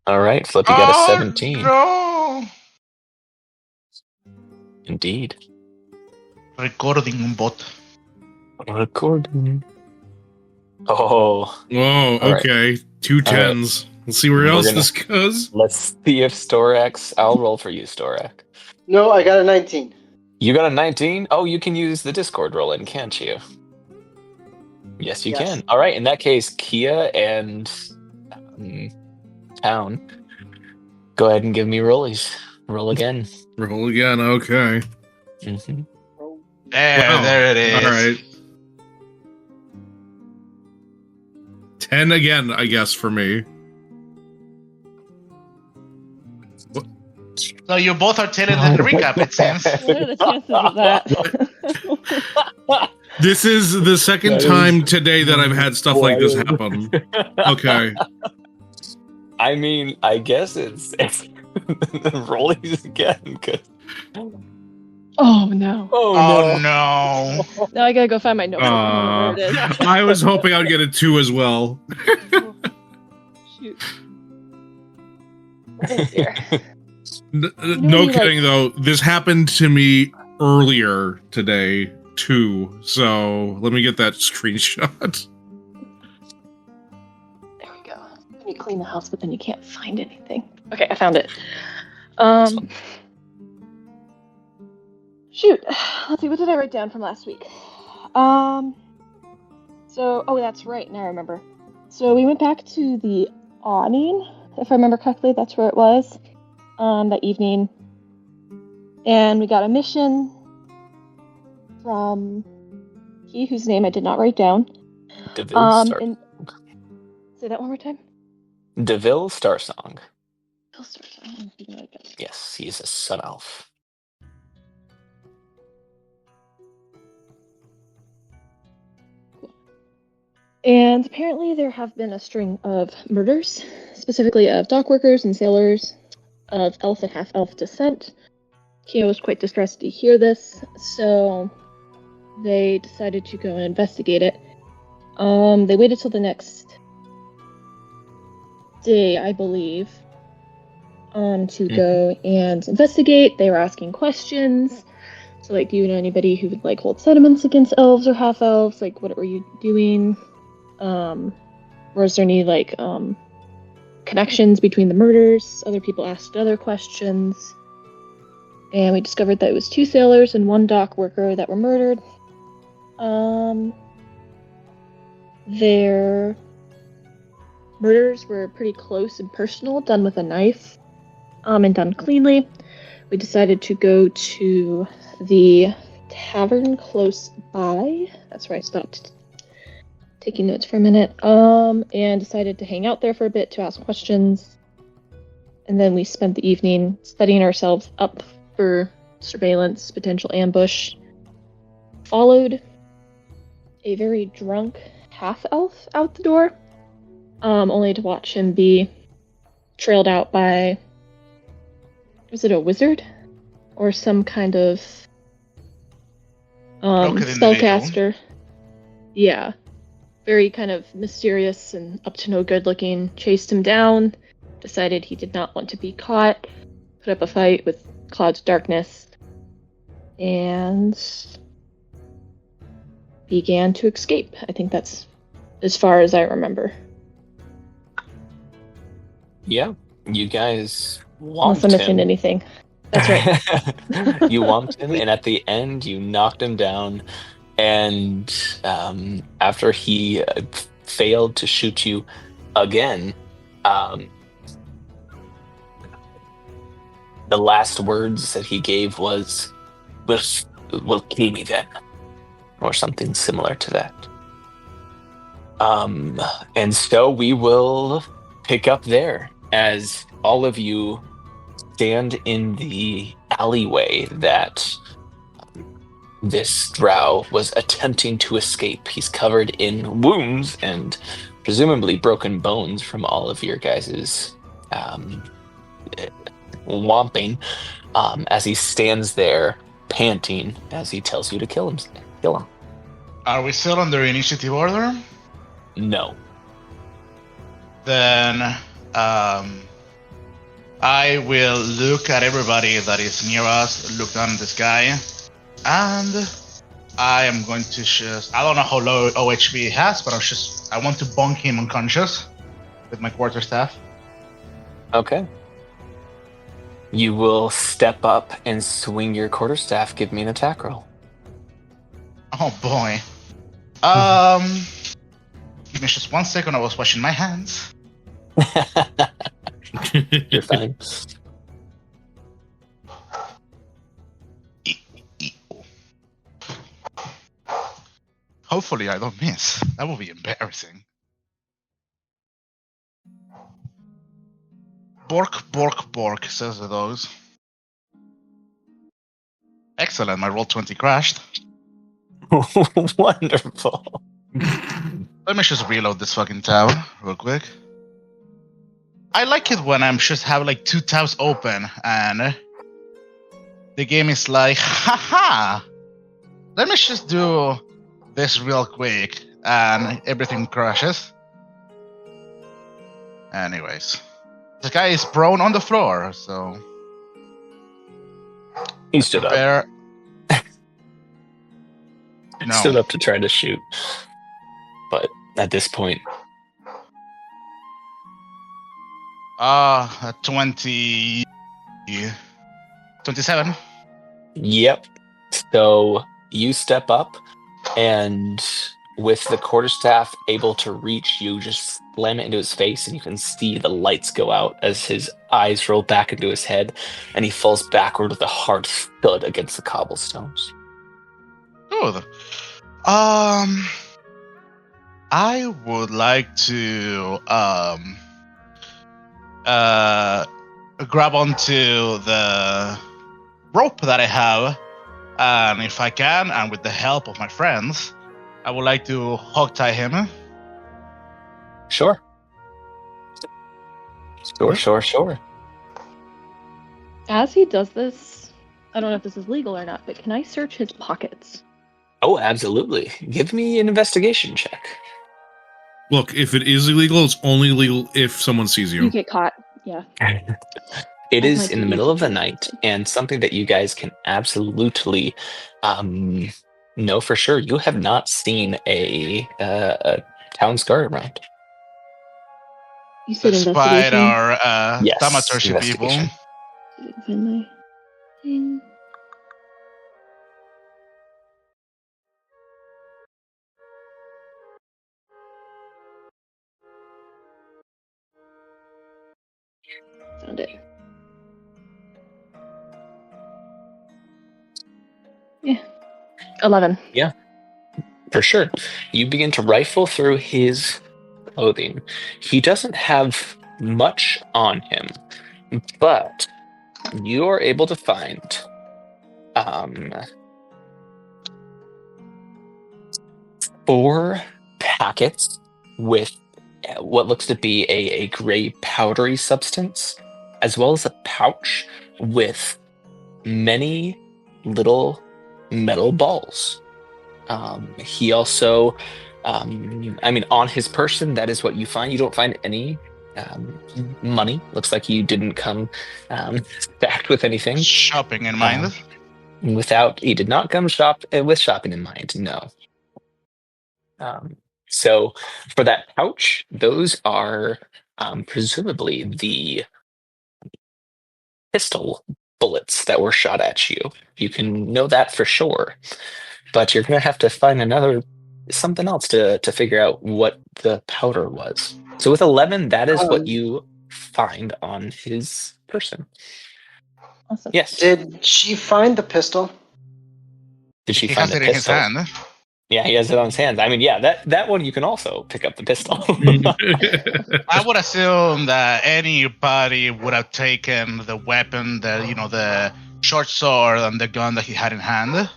All right, Flip, you got a 17. No! Indeed. Recording bot. Recording. Oh. Whoa, okay. Right. 2 10s. Right. Let's see where else this goes. Let's see if Storax... I'll roll for you, Storax. No, I got a 19. You got a 19? Oh, you can use the Discord roll-in, can't you? Yes, you can. All right, in that case, Kia and Town, go ahead and give me rollies. Roll again. Roll again, okay. Mm-hmm. There it is. All right. 10 again, I guess, for me. So you both are telling the recap, it seems. What are the chances of that? This is the second time today that I've had stuff like this happen. Okay. I mean, I guess it's rollies again. Oh no. Oh no. Now I gotta go find my notebook. Where it is. I was hoping I'd get a 2 as well. Shoot. No kidding, though. This happened to me earlier today, too. So let me get that screenshot. There we go. When you clean the house, but then you can't find anything. Okay, I found it. Shoot. Let's see, what did I write down from last week? Oh, that's right. Now I remember. So we went back to the awning, if I remember correctly. That's where it was. That evening, and we got a mission from he whose name I did not write down. DeVille Starsong. Say that one more time. DeVille Starsong. Starsong. Yes, he's a sun elf. Cool. And apparently there have been a string of murders, specifically of dock workers and sailors of elf and half-elf descent. Kia was quite distressed to hear this, so they decided to go and investigate it. They waited till the next day, I believe, to go and investigate. They were asking questions. So, like, do you know anybody who would, like, hold sentiments against elves or half-elves? Like, what were you doing? Was there any, like, connections between the murders? Other people asked other questions, and we discovered that it was 2 sailors and 1 dock worker that were murdered. Their murders were pretty close and personal, done with a knife, and done cleanly. We decided to go to the tavern close by. That's where I stopped taking notes for a minute, and decided to hang out there for a bit to ask questions. And then we spent the evening setting ourselves up for surveillance, potential ambush. Followed a very drunk half-elf out the door, only to watch him be trailed out by, was it a wizard? Or some kind of spellcaster. Yeah. Very kind of mysterious and up to no good looking, chased him down, decided he did not want to be caught, put up a fight with Cloud's darkness, and began to escape. I think that's as far as I remember. Yeah, you guys Unless I'm missing anything. That's right. You whomped him, and at the end, you knocked him down. And after he failed to shoot you again, the last words that he gave was, "Will kill me then," or something similar to that. And so we will pick up there as all of you stand in the alleyway that this drow was attempting to escape. He's covered in wounds and presumably broken bones from all of your guys' whomping, as he stands there panting as he tells you to kill him. Are we still under initiative order? No. Then I will look at everybody that is near us, look down in the sky, and I am going to just... I don't know how low OHP he has, but I want to bonk him unconscious with my quarterstaff. Okay. You will step up and swing your quarterstaff. Give me an attack roll. Oh boy. Give me just 1 second. I was washing my hands. You're fine. Hopefully I don't miss. That would be embarrassing. Bork, bork, bork, says the dogs. Excellent, my roll 20 crashed. Wonderful. Let me just reload this fucking tab real quick. I like it when I'm just have like 2 tabs open and the game is like, haha, let me just do this real quick and everything crashes. Anyways, the guy is prone on the floor, so He stood up. No. Stood up to try to shoot. But at this point... 27. Yep. So you step up, and with the quarterstaff able to reach, you just slam it into his face, and you can see the lights go out as his eyes roll back into his head, and he falls backward with a hard thud against the cobblestones. Good. I would like to grab onto the rope that I have, and if I can, and with the help of my friends, I would like to hog tie him. Sure. Sure. As he does this, I don't know if this is legal or not, but can I search his pockets? Oh, absolutely. Give me an investigation check. Look, if it is illegal, it's only legal if someone sees You you. get caught. Yeah. It That is might in the be middle of the easy. night, and something that you guys can absolutely know for sure. You have not seen a town guard around. You said Despite investigation. our Yes, thaumaturgy people. investigation. Find my thing. Found it. Yeah. 11. Yeah, for sure. You begin to rifle through his clothing. He doesn't have much on him, but you are able to find 4 packets with what looks to be a gray powdery substance, as well as a pouch with many little metal balls. He also, on his person, that is what you find. You don't find any money. Looks like you didn't come stacked with anything. Shopping in mind. He did not come with shopping in mind, no. So for that pouch, those are presumably the pistol bullets that were shot at you. You can know that for sure, but you're going to have to find something else to figure out what the powder was. So with 11, that is what you find on his person. Awesome. Yes. Did she find the pistol? Did she He find has the it in his pistol? hand. Yeah, he has it on his hands. That one you can also pick up the pistol. I would assume that anybody would have taken the weapon, the short sword and the gun that he had in hand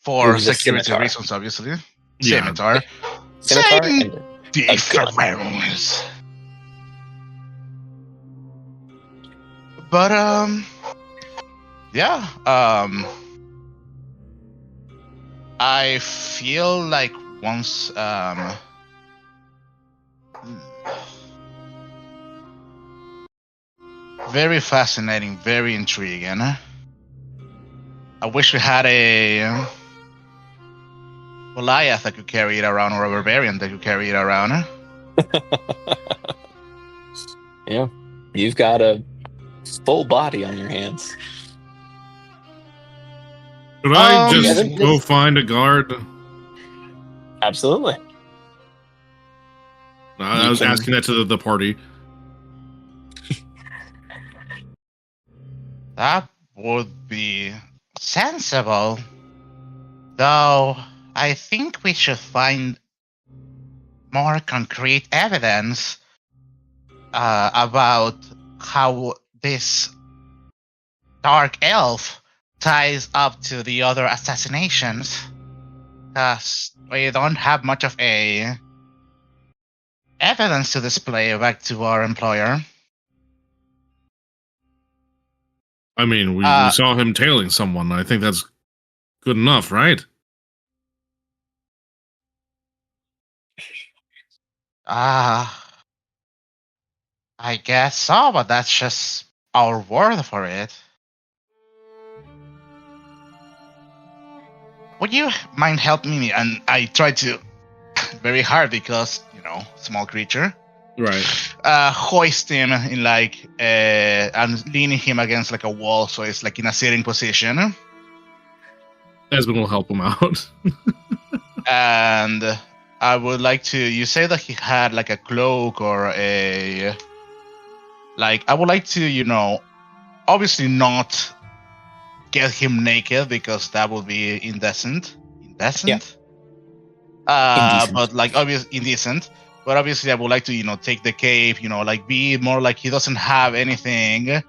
for It was a security scimitar. reasons, obviously. Yeah. Scimitar. Scimitar Same and difference. But yeah. I feel like once Very fascinating, very intriguing. I wish we had a Goliath that could carry it around, or a barbarian that could carry it around. Yeah, you've got a full body on your hands. Should I Um, just Evan, go find a guard? Absolutely. I You was can- asking that to the party. That would be sensible. Though, I think we should find more concrete evidence about how this dark elf ties up to the other assassinations. Because we don't have much of a evidence to display back to our employer. I mean, we saw him tailing someone. I think that's good enough, right? I guess so, but that's just our word for it. Would you mind helping me? And I tried to very hard because, small creature. Right. Hoist him in and leaning him against a wall, so it's in a sitting position. Esmond will help him out. And I would like to. You say that he had a cloak or a. I would like to, obviously not get him naked because that would be indecent. Indecent? Yeah. Indecent. But indecent. But obviously, I would like to, take the cape, be more like he doesn't have anything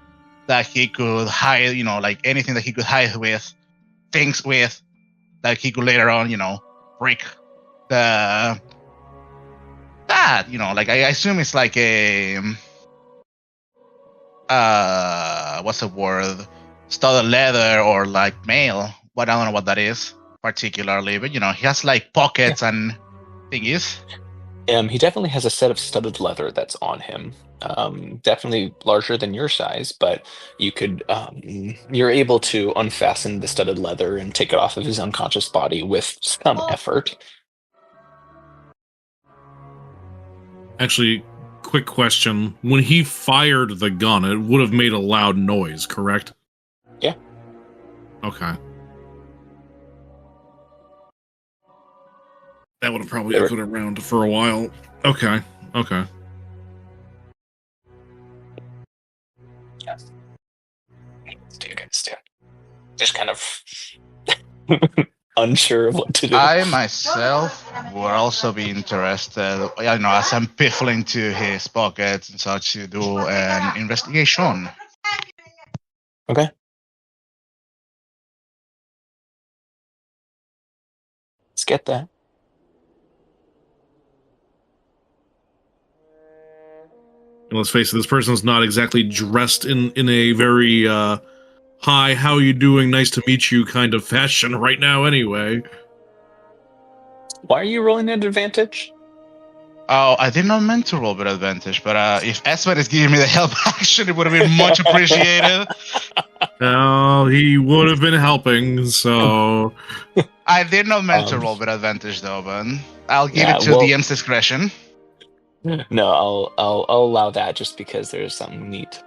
that he could hide, anything that he could hide with, things with, that he could later on, break the. That, I assume it's a. What's the word? Studded leather or mail. But I don't know what that is particularly. But, he has pockets and thingies. He definitely has a set of studded leather that's on him. Definitely larger than your size, but you're able to unfasten the studded leather and take it off of his unconscious body with some effort. Actually, quick question. When he fired the gun, it would have made a loud noise, correct? Yeah. Okay. That would have probably echoed around for a while. Okay. Yes. Stand. Just kind of unsure of what to do. I myself would also be interested, as I'm piffling to his pockets and such, to do an investigation. Okay. Let's get that. And let's face it, this person's not exactly dressed in a very hi, how are you doing, nice to meet you kind of fashion right now anyway. Why are you rolling at advantage? Oh, I did not mean to roll with advantage, but if Esmond is giving me the help action, it would have been much appreciated. Well, he would have been helping, so... I did not mean to roll with advantage, though, but I'll give it to DM's discretion. No, I'll allow that just because there's something neat.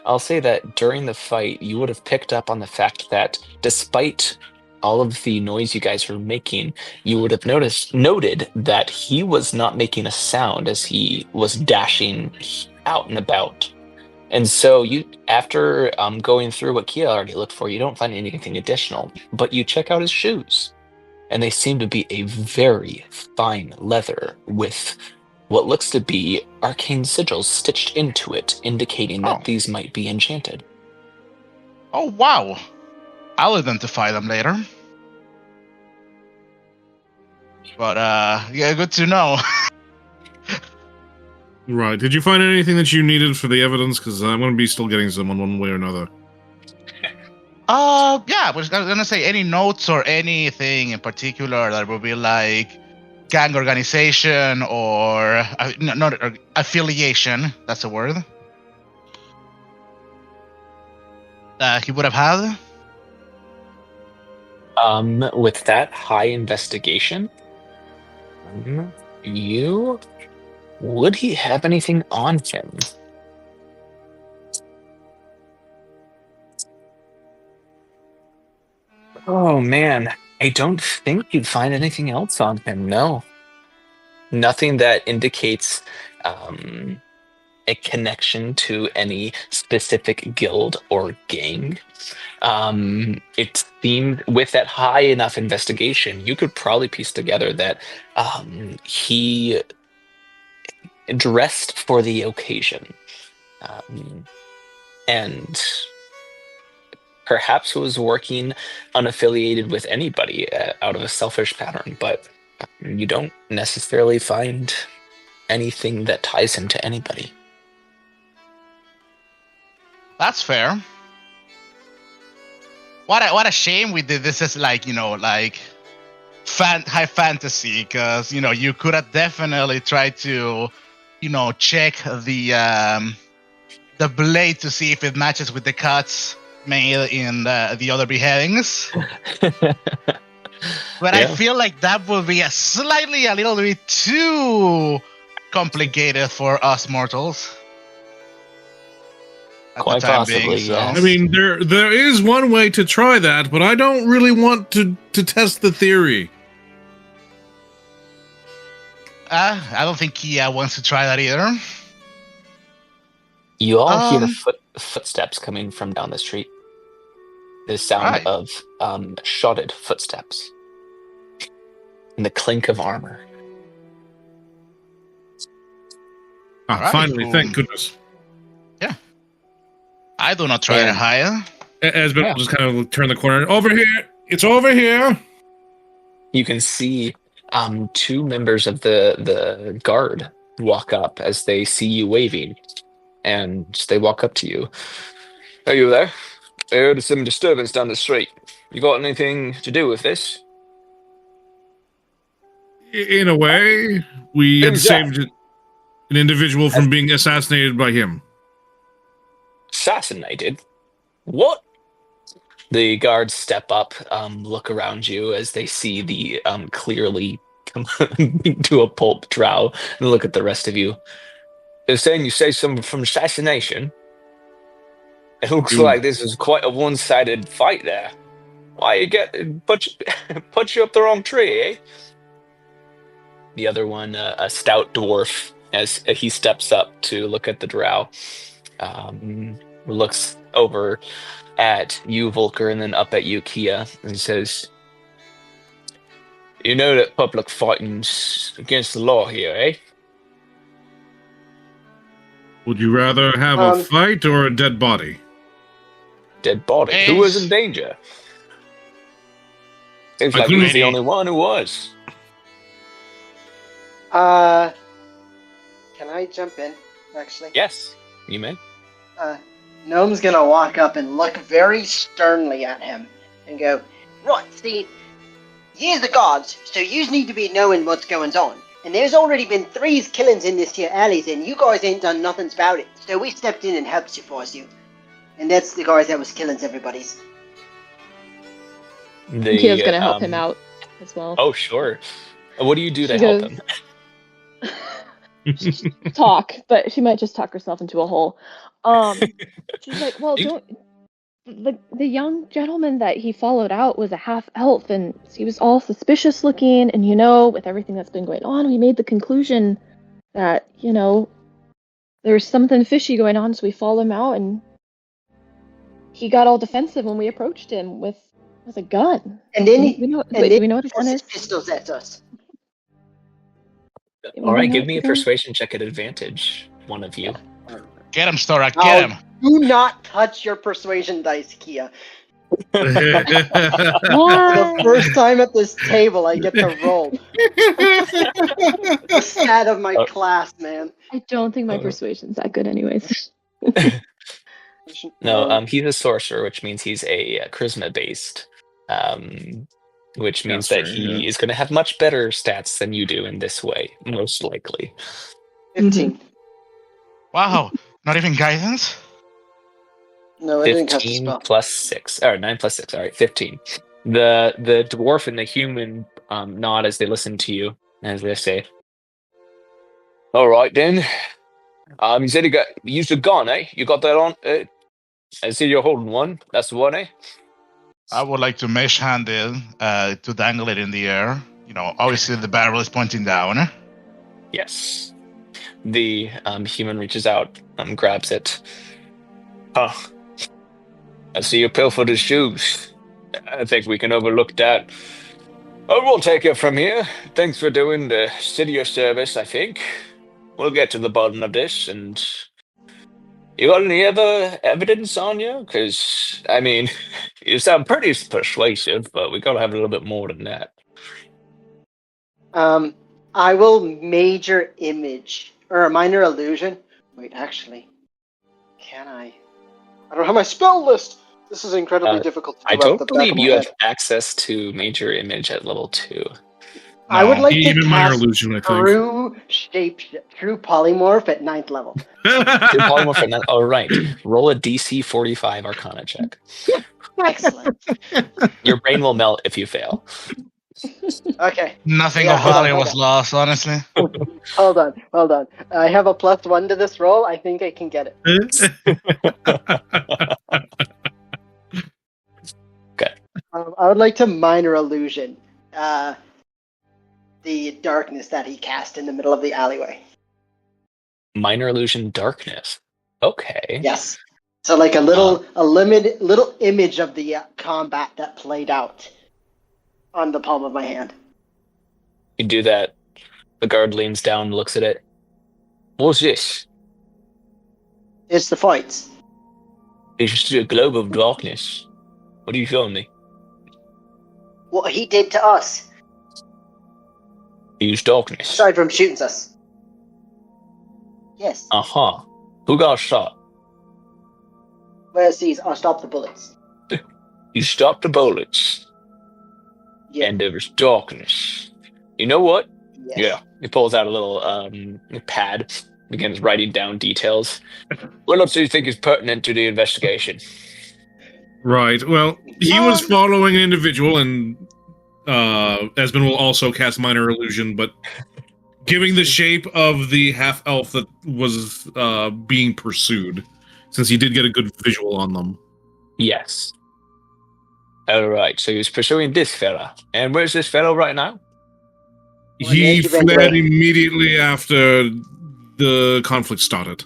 I'll say that during the fight, you would have picked up on the fact that despite all of the noise you guys were making, you would have noted that he was not making a sound as he was dashing out and about. And so you, after going through what Kia already looked for, you don't find anything additional, but you check out his shoes, and they seem to be a very fine leather with what looks to be arcane sigils stitched into it, indicating that these might be enchanted. Oh, wow. I'll identify them later. But, yeah, good to know. Right. Did you find anything that you needed for the evidence? Because I'm going to be still getting someone one way or another. Yeah, I was going to say any notes or anything in particular that would be gang organization or not affiliation. That's a word. he would have had? With that high investigation, you would he have anything on him? Oh man, I don't think you'd find anything else on him. No, nothing that indicates a connection to any specific guild or gang. It seemed with that high enough investigation, you could probably piece together that he dressed for the occasion, and perhaps was working unaffiliated with anybody out of a selfish pattern, but you don't necessarily find anything that ties him to anybody. That's fair. What a shame we did this as like high fantasy, because you could have definitely tried to check the blade to see if it matches with the cuts made in the other beheadings. But I feel like that would be a little bit too complicated for us mortals. Quite possibly, yes. I mean, there is one way to try that, but I don't really want to test the theory. I don't think Kia wants to try that either. You all hear footsteps coming from down the street. The sound of shotted footsteps. And the clink of armor. Finally, thank goodness. Yeah. I do not try to hide. Esben will just kind of turn the corner. Over here! It's over here! You can see two members of the guard walk up as they see you waving. And they walk up to you. Are you there? I heard some disturbance down the street. You got anything to do with this? In a way, we had saved an individual from being assassinated by him. Assassinated? What? The guards step up, look around you as they see the clearly come to a pulp drow, and look at the rest of you. They're saying you saved someone from assassination? It looks like this is quite a one-sided fight there. Why you put you up the wrong tree, eh? The other one, a stout dwarf, as he steps up to look at the drow, looks over at you, Volker, and then up at you, Kia, and says, "You know that public fighting's against the law here, eh?" Would you rather have a fight or a dead body? Dead body. Who was in danger? Seems like he was the only one who was. Can I jump in, actually? Yes, you may. Gnome's gonna walk up and look very sternly at him and go, "Right, see, here's the guards, so yous need to be knowing what's going on. And there's already been 3 killings in this here alleys, and you guys ain't done nothing about it. So we stepped in and helped you for you. And that's the guys that was killing everybody's." Kia's gonna help him out as well. Oh, sure. What do you do to help him? Talk, but she might just talk herself into a hole. She's like, well, the young gentleman that he followed out was a half-elf, and he was all suspicious looking, and with everything that's been going on, we made the conclusion that, there's something fishy going on, so we followed him out, and he got all defensive when we approached him with a gun. And then we know what a gun is? Pistols at us. All right, give me a persuasion check at advantage, one of you. Get him, Storak, get him. Do not touch your persuasion dice, Kia. For What? the first time at this table, I get to roll. The stat of my class, man. I don't think my persuasion's that good anyways. No, he's a sorcerer, which means he's a charisma-based, which means that he is going to have much better stats than you do in this way, most likely. 15. Wow, not even guidance? No, I didn't cast a 15 spell. plus 6. Or 9 plus 6. All right, 15. The dwarf and the human nod as they listen to you, as they say, all right, then. You said you used a gun, eh? You got that on? I see you're holding one. That's the one, eh? I would like to mesh hand it to dangle it in the air. Obviously the barrel is pointing down. Yes. The human reaches out, grabs it. Huh. I see you pilfered his shoes. I think we can overlook that. Oh, we'll take it from here. Thanks for doing the city service, I think. We'll get to the bottom of this, and... You got any other evidence on you? Because, I mean, you sound pretty persuasive, but we gotta have a little bit more than that. I will major image or a minor illusion. Wait, actually, can I? I don't have my spell list. This is incredibly difficult to do. I off don't the back believe of my you have head. access to major image at level 2. I would like to Even minor cast illusion, I think. true polymorph at 9th level. Two polymorph and all right. Roll a DC 45 Arcana check. Excellent. Your brain will melt if you fail. Okay. Nothing Yeah, of hold on, value hold was on. lost, honestly. Hold on. I have a +1 to this roll. I think I can get it. Okay. I would like to minor illusion the darkness that he cast in the middle of the alleyway. Minor illusion darkness. Okay. Yes. So like a little image of the combat that played out on the palm of my hand. You do that. The guard leans down and looks at it. What's this? It's the fights. It's just a globe of darkness. What are you showing me? What he did to us, Use darkness. aside from shooting us. Yes. Uh-huh. Who got shot? Well, see, I'll stop the bullets. You stopped the bullets. Yeah. And there was darkness. You know what? Yes. Yeah. He pulls out a little pad, begins writing down details. What else do you think is pertinent to the investigation? Right. Well, he was following an individual, and Esmond will also cast minor illusion, but giving the shape of the half elf that was being pursued, since he did get a good visual on them. Yes. All right. So he was pursuing this fella. And where's this fellow right now? He Well, fled immediately after the conflict started.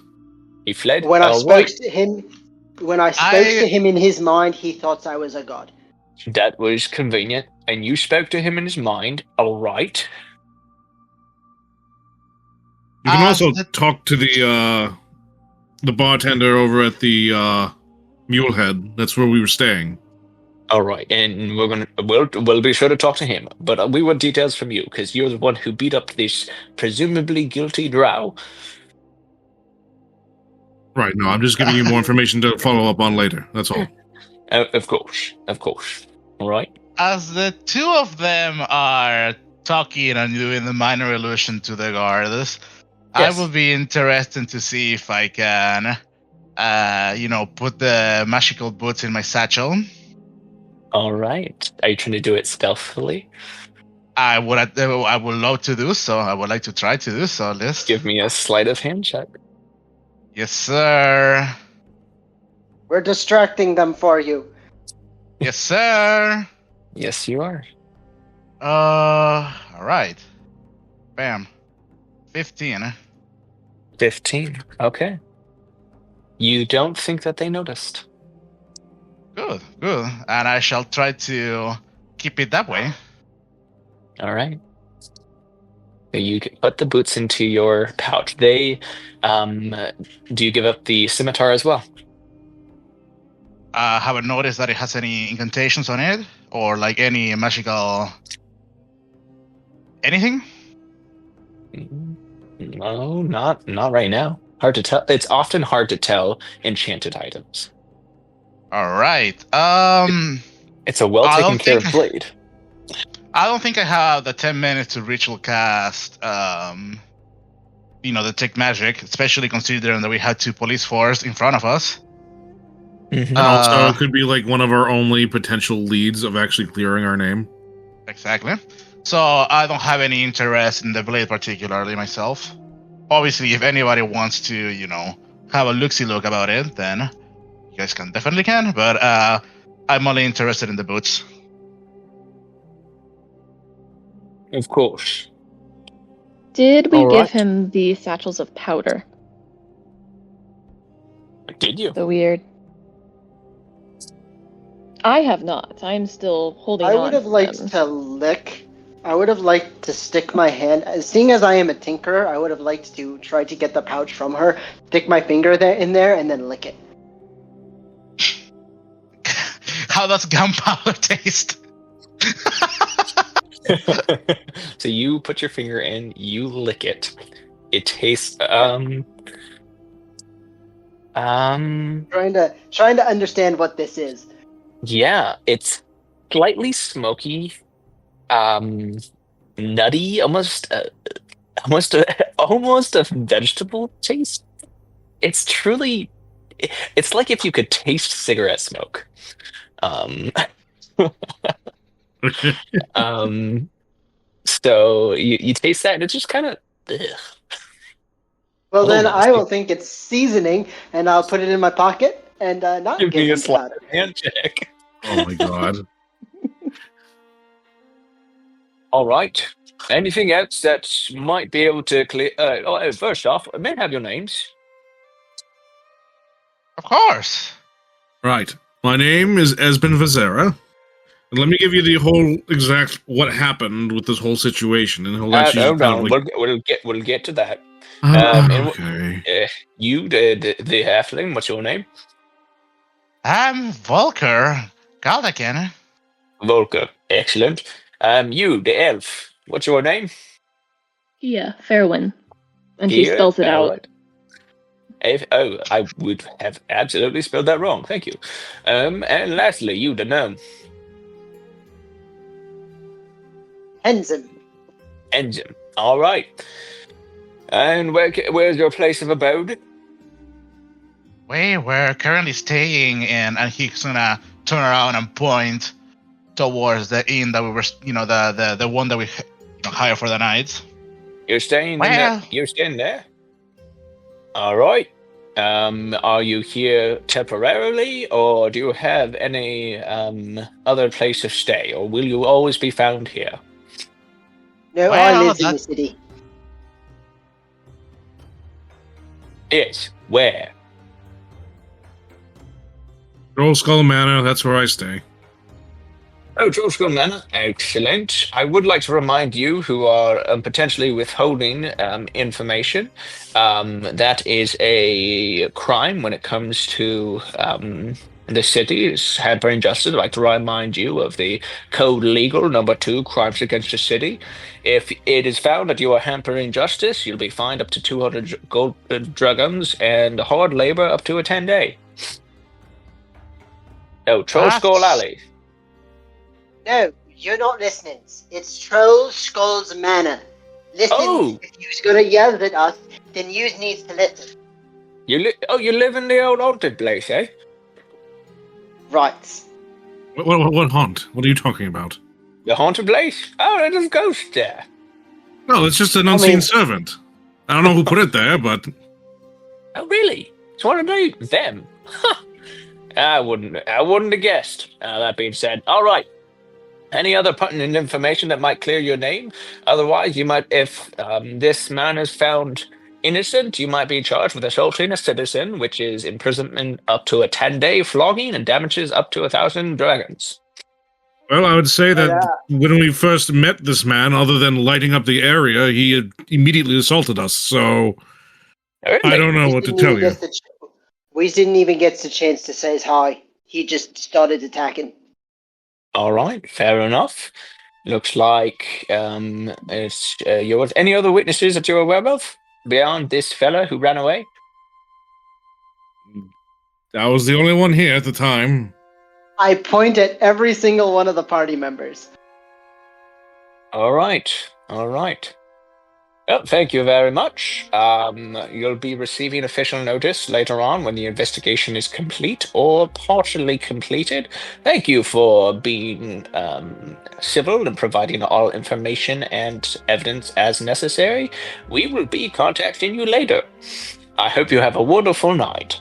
He fled? When I All spoke right. to him, to him in his mind, he thought I was a god. That was convenient. And you spoke to him in his mind. All right. You can also talk to the bartender over at the Mulehead. That's where we were staying. All right, and we'll be sure to talk to him. But we want details from you because you're the one who beat up this presumably guilty drow. Right. No, I'm just giving you more information to follow up on later. That's all. Of course. All right. As the two of them are talking and doing the minor illusion to the guards, Yes. I will be interested to see if I can, put the magical boots in my satchel. All right. Are you trying to do it stealthily? I would love to do so. I would like to try to do so. Let's Give me a sleight of hand check. Yes, sir. We're distracting them for you. Yes, sir. Yes, you are. All right. Bam. 15. 15. Okay. You don't think that they noticed. Good. And I shall try to keep it that way. All right. So you put the boots into your pouch. They, do you give up the scimitar as well? Haven't noticed that it has any incantations on it or like any magical anything. No, not right now. Hard to tell. It's often hard to tell enchanted items. All right. It's a well taken care of blade. I don't think I have the 10 minutes to ritual cast. Detect magic, especially considering that we had 2 police force in front of us. Mhm. And also, it could be like one of our only potential leads of actually clearing our name. Exactly. So I don't have any interest in the blade particularly myself. Obviously, if anybody wants to, have a look about it, then you guys definitely can. But I'm only interested in the boots. Of course. Did we All give right. him the satchels of powder? Did you? The weird. I have not. I'm still holding on. I would have liked to lick. I would have liked to stick my hand. Seeing as I am a tinkerer, I would have liked to try to get the pouch from her, stick my finger in there, and then lick it. How does gunpowder taste? So you put your finger in, you lick it. It tastes Trying to understand what this is. yeah, it's slightly smoky, nutty, almost a vegetable taste. It's truly, it's like if you could taste cigarette smoke. Um, um, so you taste that and it's just kind of, Well, then almost. I will think it's seasoning, and I'll put it in my pocket and not Give give me a him the slight powder. hand check. Oh my god. All right. Anything else that might be able to clear? First off, may I have your names? Of course. Right. My name is Esben Vazera. And let me give you the whole exact what happened with this whole situation, and he'll actually Hold kind of on. like. We'll get to that. And Okay. you, the halfling. What's your name? I'm Volker Galdakin. Volker. Excellent. You, the elf. What's your name? Yeah, Fairwin. And he Here? spells it All out. right. I would have absolutely spelled that wrong. Thank you. And lastly, you, the gnome. Henzim. Engine. All right. And where's your place of abode? We were currently staying in, and he's gonna turn around and point towards the inn that we were, the one that we hired for the night. You're staying you're staying there? All right. Are you here temporarily, or do you have any other place of stay, or will you always be found here? No, I live in the city. Yes. Where? Troll Skull Manor, that's where I stay. Oh, Trollskull Manor. Excellent. I would like to remind you who are potentially withholding information. That is a crime when it comes to the city. It's hampering justice. I'd like to remind you of the Code Legal number 2, Crimes Against the City. If it is found that you are hampering justice, you'll be fined up to 200 gold dragons and hard labor up to a 10-day. Oh, Trollskull Alley. No, you're not listening. It's Troll Skull's Manor. Listen, if you're gonna yell at us, then you needs to listen. You live in the old haunted place, eh? Right. What haunt? What are you talking about? The haunted place? Oh, there's a ghost there. No, it's just an unseen servant. I don't know who put it there, but... Oh, really? So what are them? Huh. I wouldn't have guessed. That being said, all right. Any other pertinent information that might clear your name? Otherwise, you might, if this man is found innocent, you might be charged with assaulting a citizen, which is imprisonment up to a 10-day flogging and damages up to 1,000 dragons. Well, I would say that when we first met this man, other than lighting up the area, he had immediately assaulted us, so... Really? I don't know what to tell you. We didn't even get the chance to say hi. He just started attacking. All right, fair enough. Looks like you're any other witnesses that you're aware of beyond this fella who ran away? I was the only one here at the time. I point at every single one of the party members. All right. Well, thank you very much. You'll be receiving official notice later on when the investigation is complete or partially completed. Thank you for being civil and providing all information and evidence as necessary. We will be contacting you later. I hope you have a wonderful night.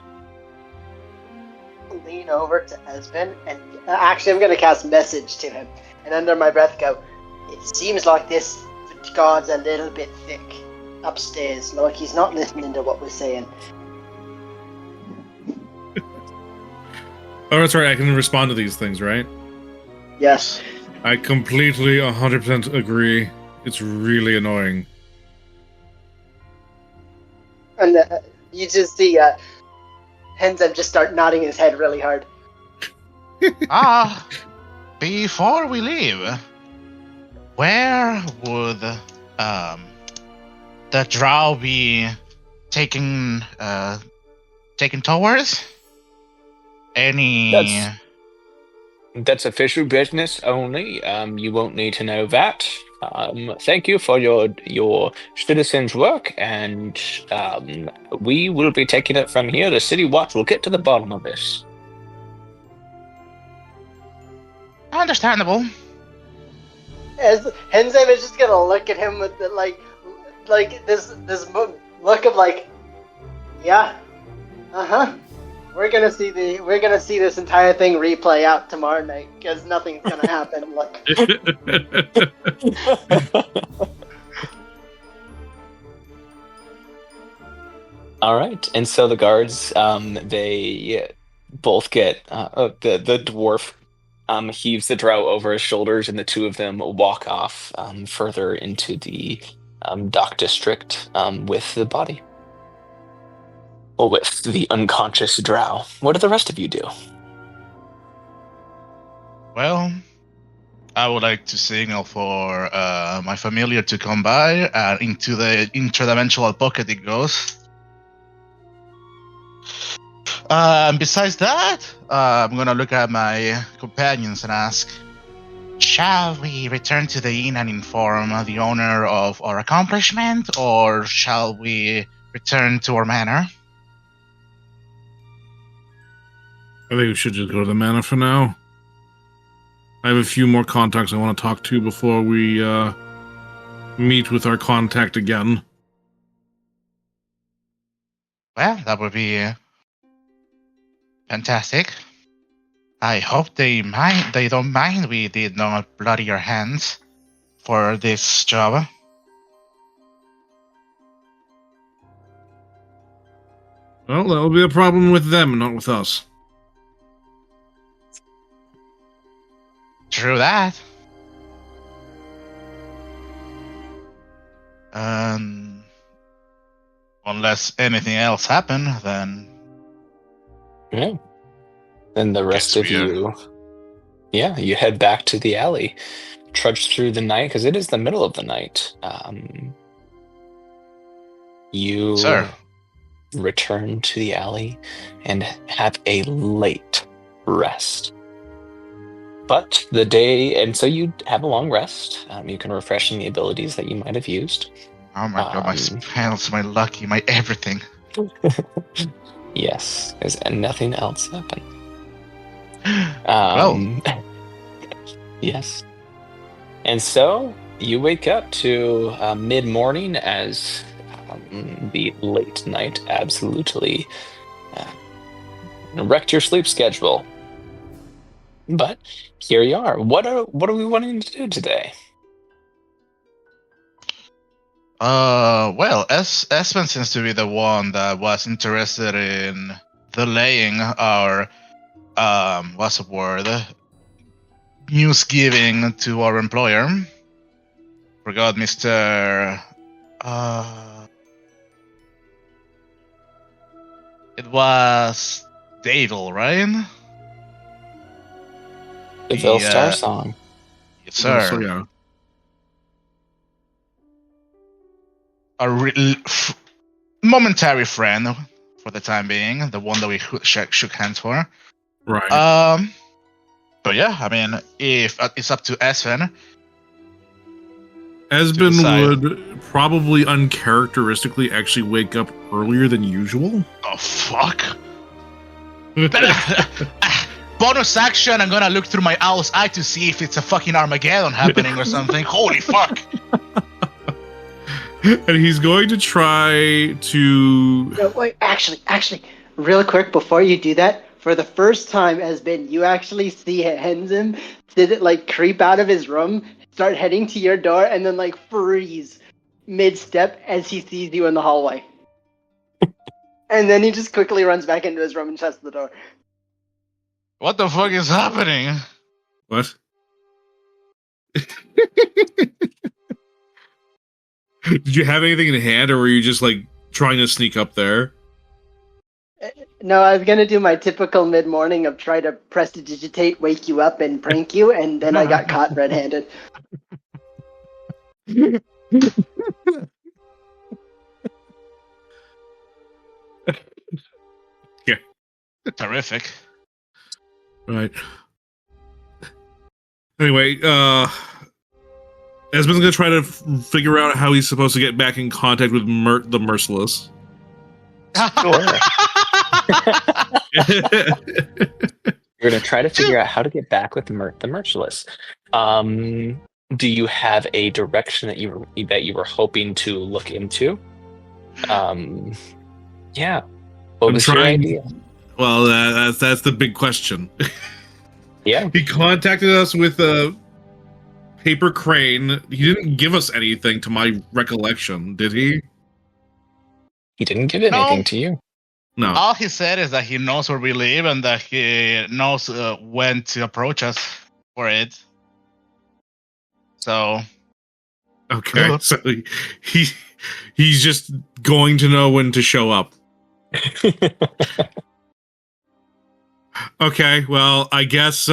Lean over to Esben and actually I'm going to cast message to him and under my breath go, it seems like this guard's a little bit thick upstairs, like he's not listening to what we're saying. Oh, that's right. I can respond to these things, right? Yes. I completely 100% agree. It's really annoying. And you just see Henzem just start nodding his head really hard. Before we leave, where would the drow be taken towards? Any? That's official business only. You won't need to know that. Thank you for your citizens' work, and we will be taking it from here. The City Watch will get to the bottom of this. Understandable. As Henzem is just gonna look at him with the, like this look of like, yeah, We're gonna see this entire thing replay out tomorrow night because nothing's gonna happen. Look. All right, and so the guards, they both get the dwarf heaves the drow over his shoulders, and the two of them walk off further into the dock district with the body. Or with the unconscious drow. What do the rest of you do? Well, I would like to signal for my familiar to come by, into the interdimensional pocket it goes. Besides that, I'm gonna look at my companions and ask, shall we return to the inn and inform the owner of our accomplishment, or shall we return to our manor? I think we should just go to the manor for now. I have a few more contacts I want to talk to before we meet with our contact again. Well, that would be fantastic. I hope they don't mind we did not bloody our hands for this job. Well, that'll be a problem with them, not with us. True that. Unless anything else happened, then... Yeah. Then the rest of you... Yeah, you head back to the alley. Trudge through the night, because it is the middle of the night. You return to the alley and have a late rest. But the day, and so you have a long rest. You can refresh any abilities that you might have used. Oh my god, my spells, my lucky, my everything. Yes, and nothing else happened. Yes. And so you wake up to mid-morning as the late night absolutely wrecked your sleep schedule. But here you are. What are we wanting to do today? Well, Espen seems to be the one that was interested in delaying our what's the word? News giving to our employer. Forgot Mr. It was Dadel, right? The Velstar song. Yes, sir. So, yeah. A momentary friend for the time being, the one that we shook hands for. Right. But yeah, I mean, if it's up to Espen, Esben decide. would probably uncharacteristically actually wake up earlier than usual. Oh, fuck. Bonus action, I'm gonna look through my owl's eye to see if it's a fucking Armageddon happening or something. Holy fuck. And he's going to try to... No, wait, actually, real quick before you do that, for the first time, Esben, you actually see Henzim creep out of his room, start heading to your door, and then freeze mid-step as he sees you in the hallway. And then he just quickly runs back into his room and shuts the door. What the fuck is happening? What? Did you have anything in hand, or were you just trying to sneak up there? No, I was gonna do my typical mid-morning of try to prestidigitate, wake you up, and prank you, and then I got caught red-handed. Yeah. Terrific. Right. Anyway, Esmond's gonna try to figure out how he's supposed to get back in contact with the Merciless. Sure. You're gonna try to figure out how to get back with the Merciless. Do you have a direction that you were hoping to look into? Yeah. What was your idea? Well, that's the big question. Yeah. He contacted us with a paper crane. He didn't give us anything, to my recollection, did he? He didn't give anything to you. No. All he said is that he knows where we live and that he knows when to approach us for it. So. Okay, Good. so he's just going to know when to show up. Okay, well, I guess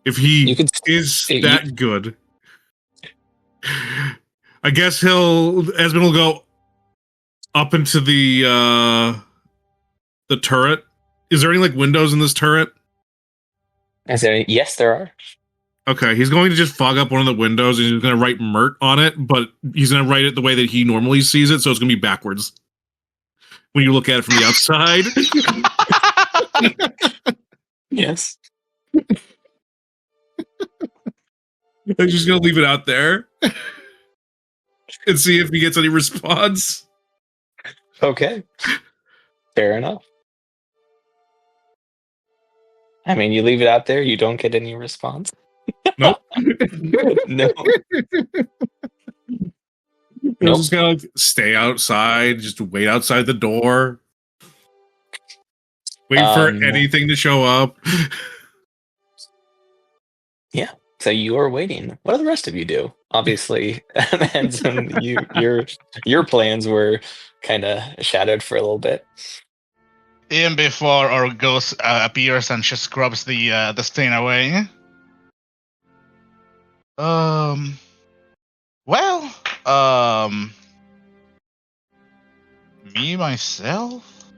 if he is that good, I guess Esmond will go up into the turret. Is there any windows in this turret? Yes, there are. Okay, he's going to just fog up one of the windows and he's going to write Mert on it, but he's going to write it the way that he normally sees it, so it's going to be backwards when you look at it from the outside. Yes. I'm just going to leave it out there and see if he gets any response. Okay. Fair enough. I mean, you leave it out there, you don't get any response. Nope. No. Nope. Just gotta stay outside, just wait outside the door. Wait for anything to show up. Yeah. So you are waiting. What do the rest of you do? Obviously, Hanson, your plans were kind of shadowed for a little bit. Even before our ghost appears and just scrubs the stain away. Me myself.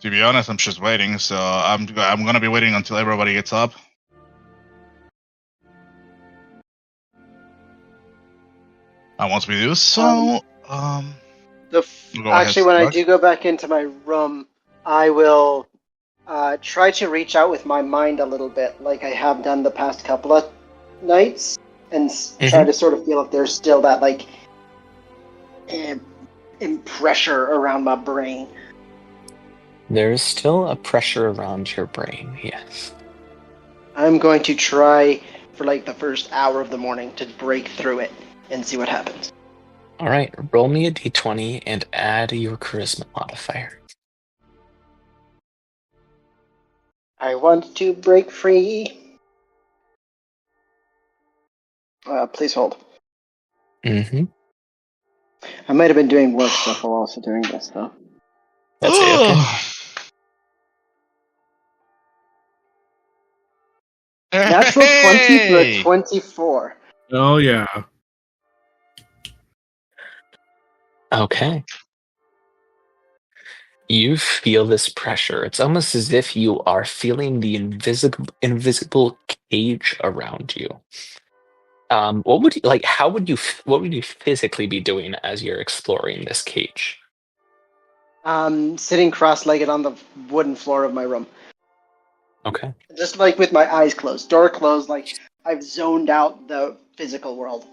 To be honest, I'm just waiting. So I'm gonna be waiting until everybody gets up. And once we do so, Actually, when I do go back into my room, I will try to reach out with my mind a little bit, like I have done the past couple of nights, and try to sort of feel if there's still that pressure around my brain. There's still a pressure around your brain, yes. I'm going to try for the first hour of the morning to break through it and see what happens. All right, roll me a d20 and add your charisma modifier. I want to break free. Please hold. Mm-hmm. I might have been doing work stuff while also doing this, though. That's it, okay. Natural 20 for a 24. Oh, yeah. Okay. You feel this pressure. It's almost as if you are feeling the invisible cage around you. What would you like? How would you? What would you physically be doing as you're exploring this cage? Sitting cross-legged on the wooden floor of my room, Okay. just like with my eyes closed, door closed, like I've zoned out the physical world.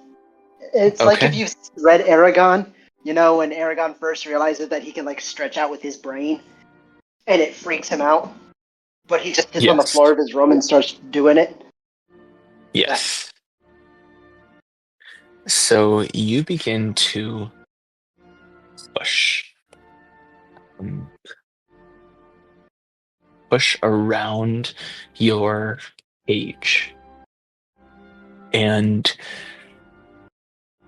It's like if Okay. you've read Aragon, you know, when Aragon first realizes that he can like stretch out with his brain, and it freaks him out, but he just sits on the Yes. floor of his room and starts doing it. Yes. So you begin to push, um, push around your cage, and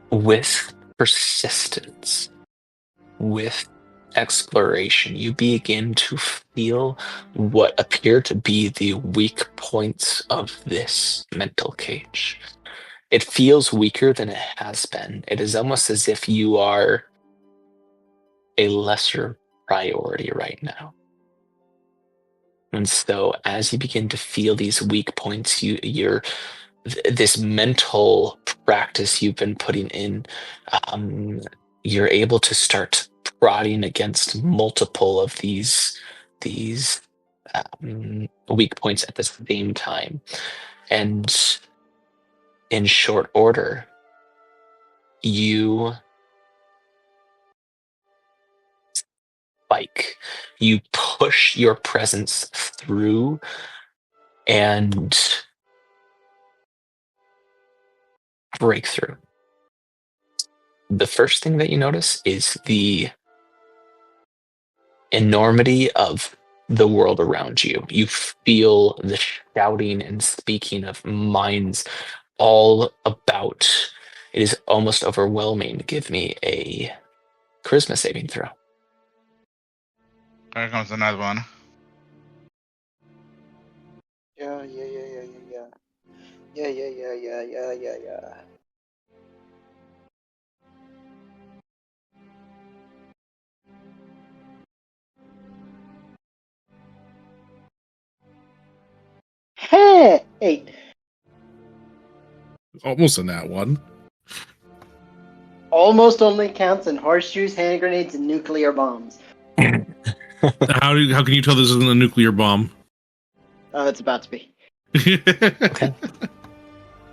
with persistence, with exploration, you begin to feel what appear to be the weak points of this mental cage. It feels weaker than it has been. It is almost as if you are a lesser priority right now. And so as you begin to feel these weak points, this mental practice you've been putting in, you're able to start prodding against multiple of these weak points at the same time. And in short order, you spike, you push your presence through and break through. The first thing that you notice is the enormity of the world around you. You feel the shouting and speaking of minds all about. It is almost overwhelming. Give me a charisma saving throw. Here comes another one. Yeah. Yeah. Hey, 8. Almost in that one. Almost only counts in horseshoes, hand grenades, and nuclear bombs. How can you tell this isn't a nuclear bomb? Oh, it's about to be. Okay.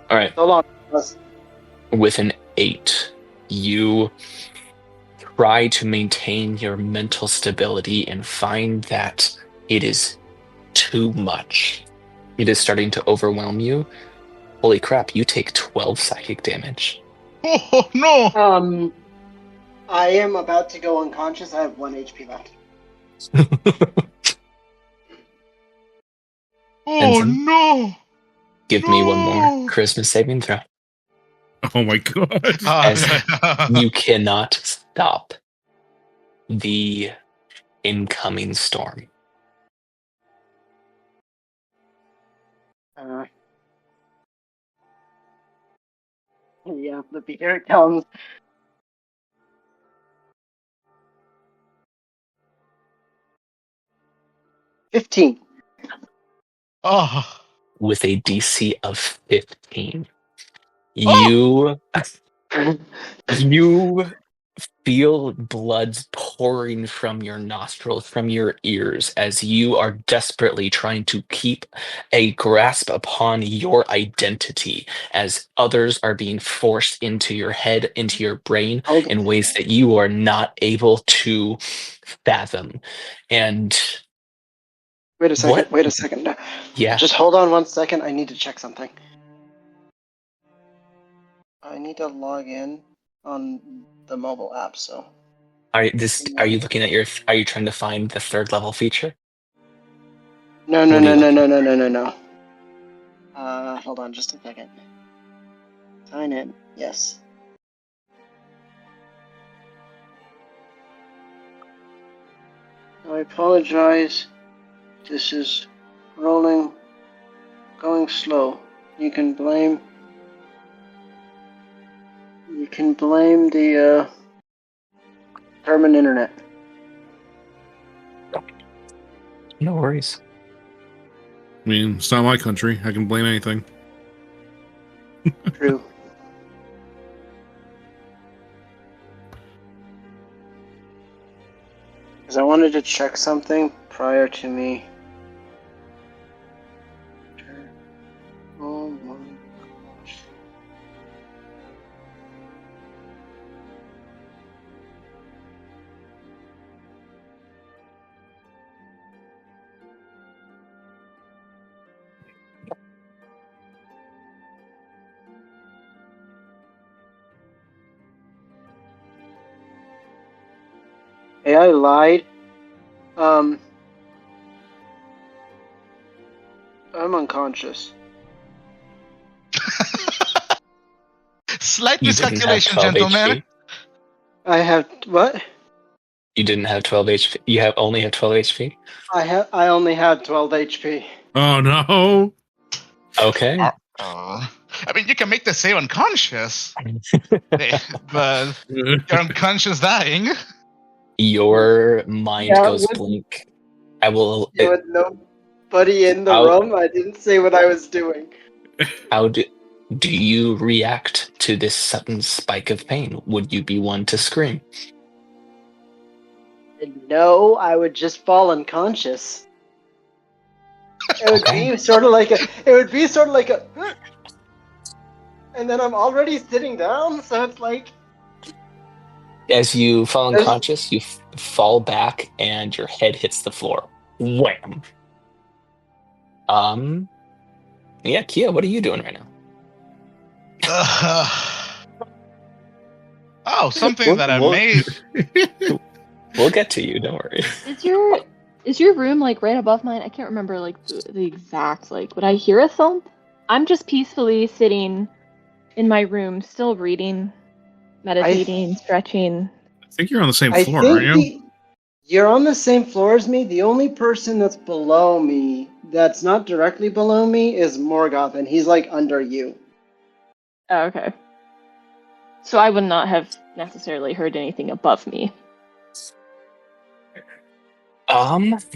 All right. So long. Russ. With an 8, you try to maintain your mental stability and find that it is too much. It is starting to overwhelm you. Holy crap, you take 12 psychic damage. Oh no! I am about to go unconscious. I have 1 HP left. Oh Ensign, no! give me one more Christmas saving throw. Oh my god. As you cannot stop the incoming storm. Yeah, here it comes. $15. Oh. With a DC of 15. Oh! You feel bloods pouring from your nostrils, from your ears, as you are desperately trying to keep a grasp upon your identity, as others are being forced into your head, into your brain, Hold in ways that you are not able to fathom. And Wait a second. what? Wait a second. Yeah. Just hold on 1 second. I need to check something. I need to log in on the mobile app. So. Are you looking at are you trying to find the third level feature? No. What are you looking? Hold on just a second. Sign in. Yes. I apologize. This is going slow. You can blame the German internet. No worries. I mean, it's not my country. I can blame anything. True. Because I wanted to check something prior to me. Oh my gosh. Hey, I lied. I'm unconscious. Slight You didn't have miscalculation, 12 gentlemen. HP. I have what? You didn't have 12 HP. You only have 12 HP. I only had 12 HP. Oh no! Okay. I mean, you can make the save unconscious, but you're unconscious dying. Your mind Yeah, goes with- blank. I will. Yeah, with nobody in the room, I didn't say what I was doing. How do you react to this sudden spike of pain? Would you be one to scream? No, I would just fall unconscious. It would be sort of like a. And then I'm already sitting down, so it's like. As you fall unconscious, you fall back, and your head hits the floor. Wham! Yeah, Kia, what are you doing right now? Oh, something that I made. We'll get to you. Don't worry. Is your room like right above mine? I can't remember like the exact like. Would I hear a thump? I'm just peacefully sitting in my room, still reading, meditating, stretching. I think you're on the same floor, aren't you? You're on the same floor as me. The only person that's below me, that's not directly below me, is Morgoth, and he's like under you. Oh, okay. So I would not have necessarily heard anything above me.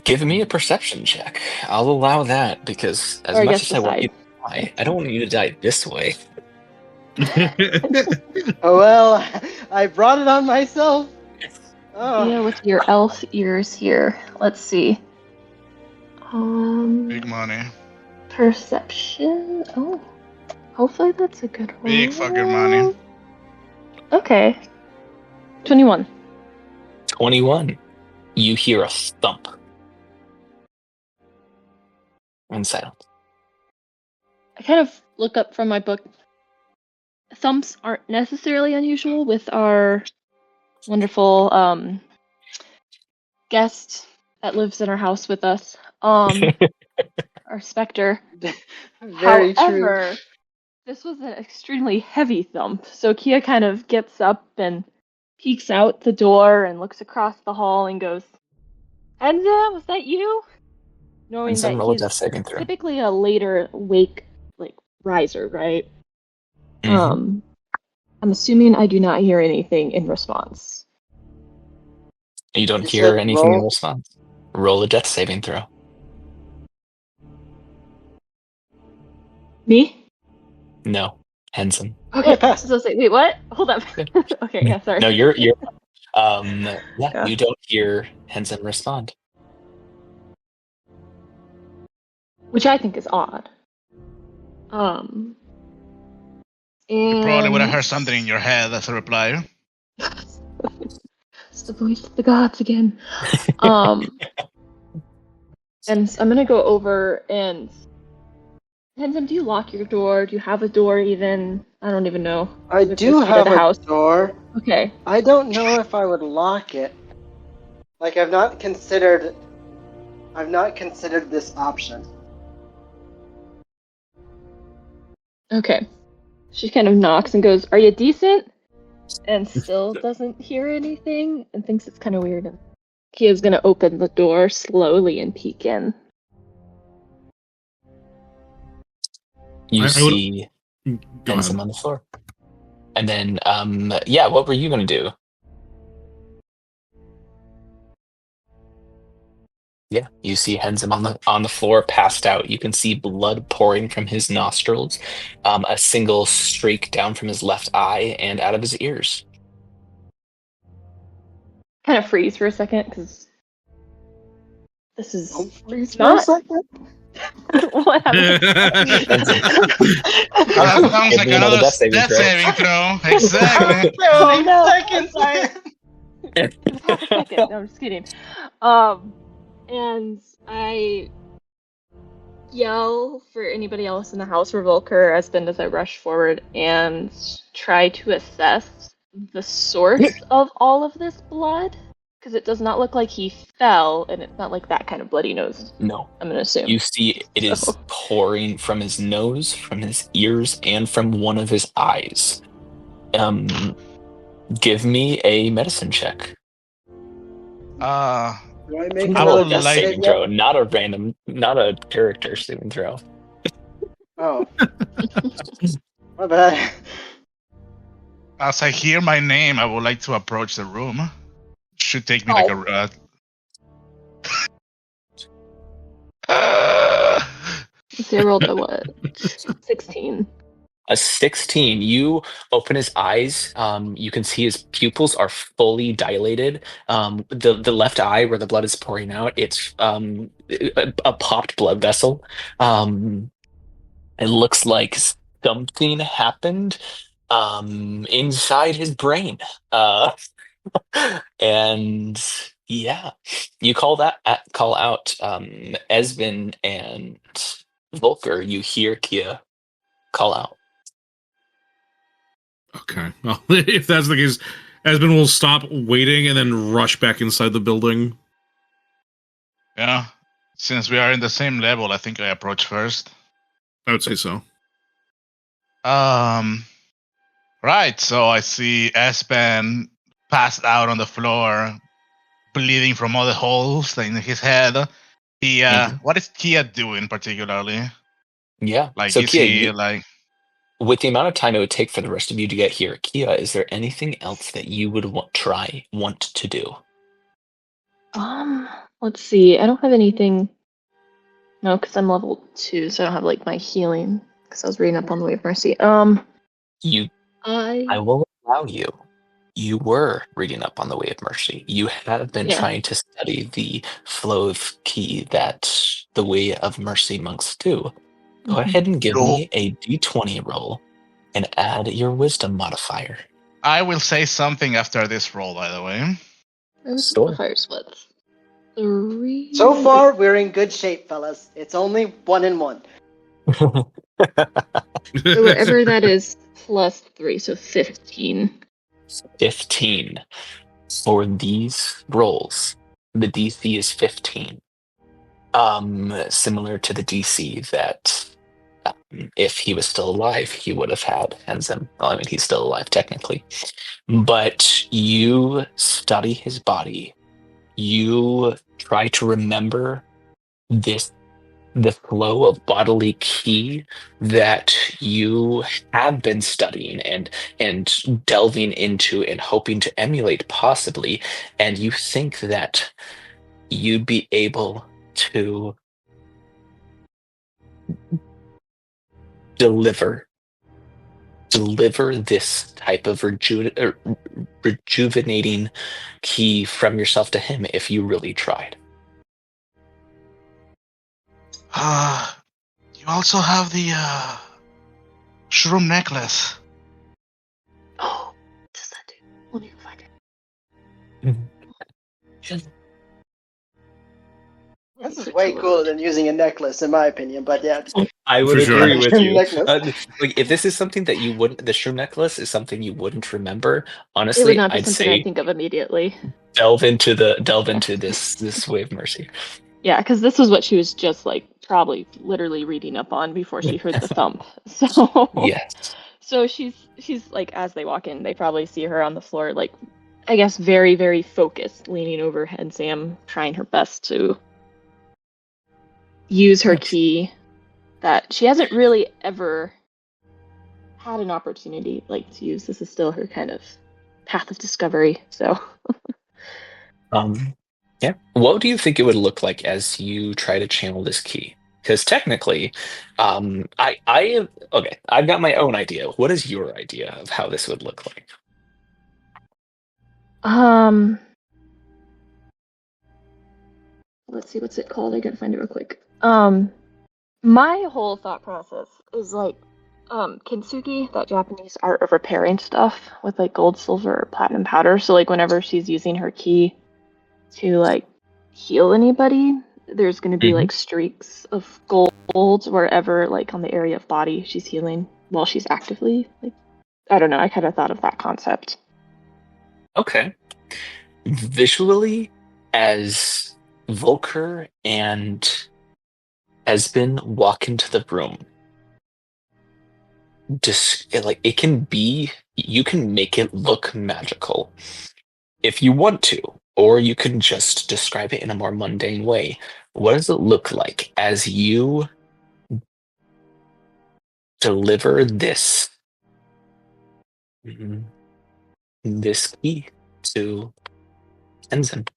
Give me a perception check. I'll allow that because as Or I much guess as I want you decide. to die, I don't want you to die this way. Oh well, I brought it on myself. Oh. Yeah, with your elf ears here. Let's see. Big money. Perception. Oh, hopefully that's a good one. Big fucking money. Okay. 21. 21. You hear a thump. And silence. I kind of look up from my book. Thumps aren't necessarily unusual with our wonderful guest that lives in our house with us. Our specter. Very However, true. this was an extremely heavy thump, so Kia kind of gets up and peeks out the door and looks across the hall and goes, Enza, was that you? Knowing And that some roll a he's death saving throw. typically a later wake, like, riser, right? Mhm. I'm assuming I do not hear anything in response. You don't You hear said anything in roll? response. Roll a death saving throw. Me? No. Henson. Okay, I passed. so say, wait, what? Hold up. Okay, yeah, sorry. No, you're yeah, Yeah. you don't hear Henson respond. Which I think is odd. And You probably would have heard something in your head as a reply. It's the voice of the gods again. And I'm gonna go over and Henson, do you lock your door? Do you have a door even? I don't even know. I With do the key to have the a house. door. Okay. I don't know if I would lock it. Like I've not considered this option. Okay. She kind of knocks and goes, "Are you decent?" And still doesn't hear anything and thinks it's kind of weird. And Kia's gonna open the door slowly and peek in. You I would- see Go Henson ahead. on the floor. And then yeah, what were you gonna do? Yeah, you see Henzim on the floor, passed out. You can see blood pouring from his nostrils, a single streak down from his left eye and out of his ears. Kind of freeze for a second because this is Don't freeze for a not second. what happened. Henzim, That sounds give like me another another death saving death throw. saving throw. Exactly. Oh no! Seconds. I'm sorry. It was half a second. No, I'm just kidding. And I yell for anybody else in the house, Revoke or Espen, as I rush forward and try to assess the source of all of this blood. Because it does not look like he fell, and it's not like that kind of bloody nose, No. I'm gonna assume. You see it is pouring from his nose, from his ears, and from one of his eyes. Give me a medicine check. Do I make I another would death like- save saving yet? throw, not a character saving throw. Oh. My bad. As I hear my name, I would like to approach the room. Should take me like a. So I rolled a what? 16. A 16. You open his eyes. You can see his pupils are fully dilated. The left eye where the blood is pouring out, it's a popped blood vessel. It looks like something happened inside his brain. And yeah, you call out Esvin and Volker. You hear Kia call out. Okay. Well, if that's the case, Esmond will stop waiting and then rush back inside the building. Yeah. Since we are in the same level, I think I approach first. I would say so. Right. So I see Espen passed out on the floor, bleeding from all the holes in his head. What is Kia doing particularly? Yeah. Like, So is Kia, he like? with the amount of time it would take for the rest of you to get here, Kia, is there anything else that you would want to do? Let's see. I don't have anything. No, because I'm level 2, so I don't have like my healing. Because I was reading up on the Way of Mercy. I will allow you. You were reading up on the Way of Mercy. You have been trying to study the flow of ki that the Way of Mercy monks do. Go ahead and give me a d20 roll and add your wisdom modifier. I will say something after this roll, by the way. Modifiers what? 3. So far, we're in good shape, fellas. It's only 1 and 1. So whatever that is, plus 3, so 15. 15. For these rolls, the DC is 15. Similar to the DC that if he was still alive, he would have had Henzim. Well, I mean, he's still alive technically. But you study his body. You try to remember the flow of bodily ki that you have been studying and delving into and hoping to emulate possibly, and you think that you'd be able to deliver this type of rejuvenating ki from yourself to him if you really tried. You also have the shroom necklace. Oh, what does that do? Let me go find it. This is way cooler than using a necklace, in my opinion, but yeah. I would For agree sure. with you. Necklace. Like, if this is something that you wouldn't, the shroom necklace is something you wouldn't remember. It would Honestly, not be I'd something I say think of immediately. delve into this Way of Mercy. Yeah, because this was what she was just like probably literally reading up on before she heard the thump. So Yes. So she's like, as they walk in, they probably see her on the floor, like, I guess very, very focused, leaning over and Sam, trying her best to use her key that she hasn't really ever had an opportunity like to use. This is still her kind of path of discovery. So Yeah. What do you think it would look like as you try to channel this key? Because technically, okay, I've got my own idea. What is your idea of how this would look like? Um, let's see, what's it called? I gotta find it real quick. My whole thought process is like, kintsugi, that Japanese art of repairing stuff with like gold, silver, or platinum powder. So like whenever she's using her key to like heal anybody, there's gonna be Mhm. like streaks of gold wherever like on the area of body she's healing while she's actively like, I don't know, I kind of thought of that concept. Okay. Visually, as Volker and Esben walk into the room, like it can be, you can make it look magical if you want to, or you can just describe it in a more mundane way. What does it look like as you deliver mm, this key to Tenzin?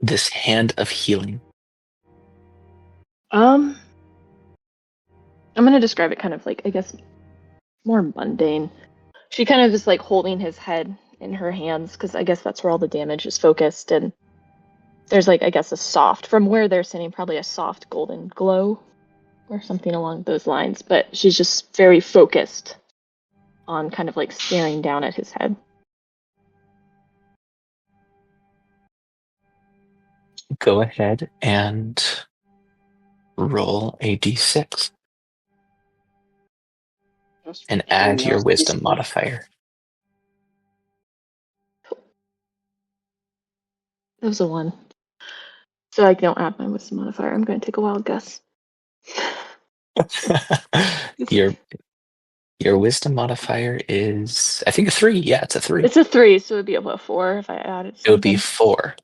This hand of healing. I'm gonna describe it kind of like, I guess, more mundane. She kind of is like holding his head in her hands because I guess that's where all the damage is focused, and there's like, I guess, a soft, from where they're sitting, probably a soft golden glow or something along those lines, but she's just very focused on kind of like staring down at his head. Go ahead and roll a d6 and add your wisdom modifier. That was a 1. So I don't add my wisdom modifier. I'm going to take a wild guess. your your wisdom modifier is, I think, a 3. Yeah, it's a 3. It's a 3, so it'd be a 4 if I added something. It would be 4.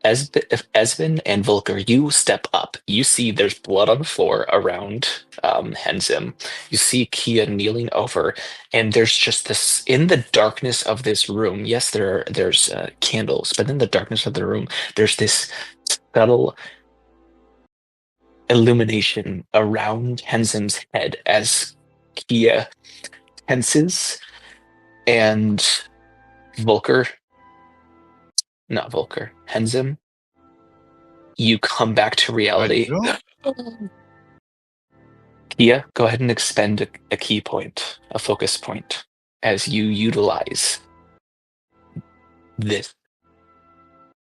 If Esben and Volker, you step up. You see there's blood on the floor around Henzim. You see Kia kneeling over, and there's just this, in the darkness of this room. Yes, there's candles, but in the darkness of the room, there's this subtle illumination around Henzim's head as Kia tenses, and Volker, not Volker, Henzim, you come back to reality. Kia, go ahead and expend a key point, a focus point, as you utilize this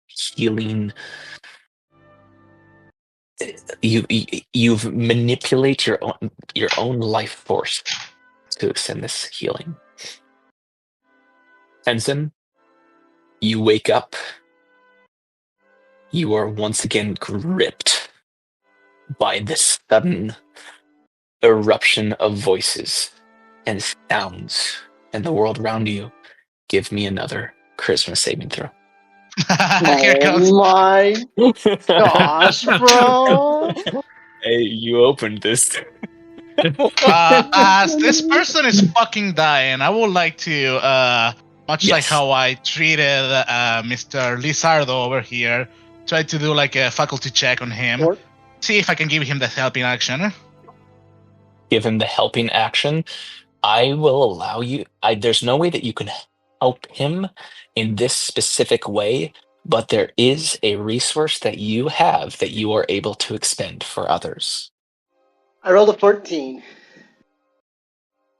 healing. You've manipulate your own life force to extend this healing. Tenzin, you wake up. You are once again gripped by this sudden eruption of voices and sounds in the world around you. Give me another charisma saving throw. Here comes. Oh my gosh, bro! Hey, you opened this. As this person is fucking dying, I would like to, much like Yes. how I treated Mr. Lizardo over here, try to do like a faculty check on him. Or- See if I can give him the helping action. Give him the helping action. I will allow you. There's no way that you can help him in this specific way, but there is a resource that you have that you are able to expend for others. I rolled a 14.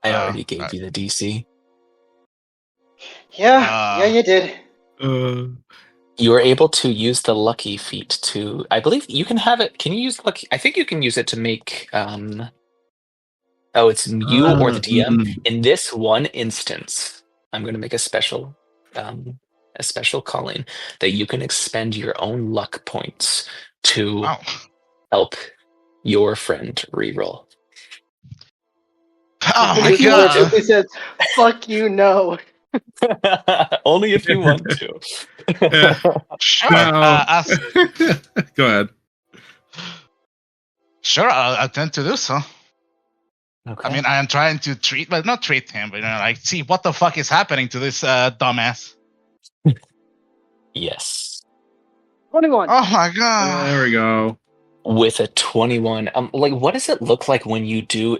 I already gave you the DC. Yeah, you did. You are able to use the lucky feat to, I believe you can have it. Can you use lucky? I think you can use it to make, it's you or the DM. In this one instance, I'm going to make a special calling that you can expend your own luck points to help your friend reroll. Oh my He god! simply said, "Fuck you, no." Only if you want to. Sure. Now- Go ahead. Sure, I'll attempt to do so. Okay. I mean, I am trying to not treat him, but like, see what the fuck is happening to this dumbass. Yes. 21. Oh my god. There we go. With a 21, like, what does it look like when you do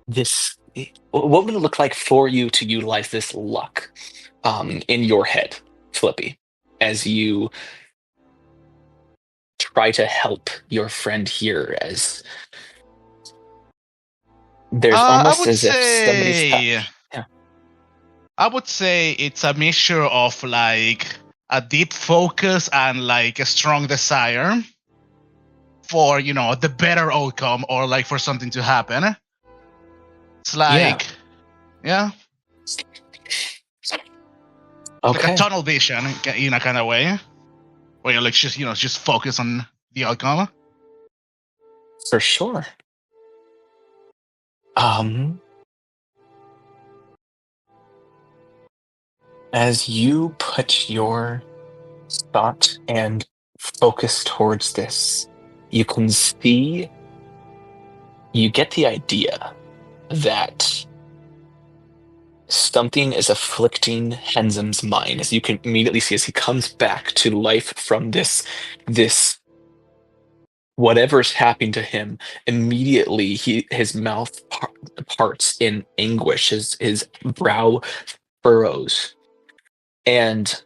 this? What would it look like for you to utilize this luck, in your head, Flippy, as you try to help your friend here? As there's I almost would as if somebody's say. yeah. I would say it's a mixture of like a deep focus and like a strong desire for, you know, the better outcome or like for something to happen. It's like, yeah, like a Okay, tunnel vision in a kind of way, where you're like just focus on the outcome. for sure. As you put your thought and focus towards this, you can see, you get the idea that something is afflicting Henzim's mind, as you can immediately see as he comes back to life from this whatever's happening to him. Immediately his mouth parts in anguish, his brow furrows, and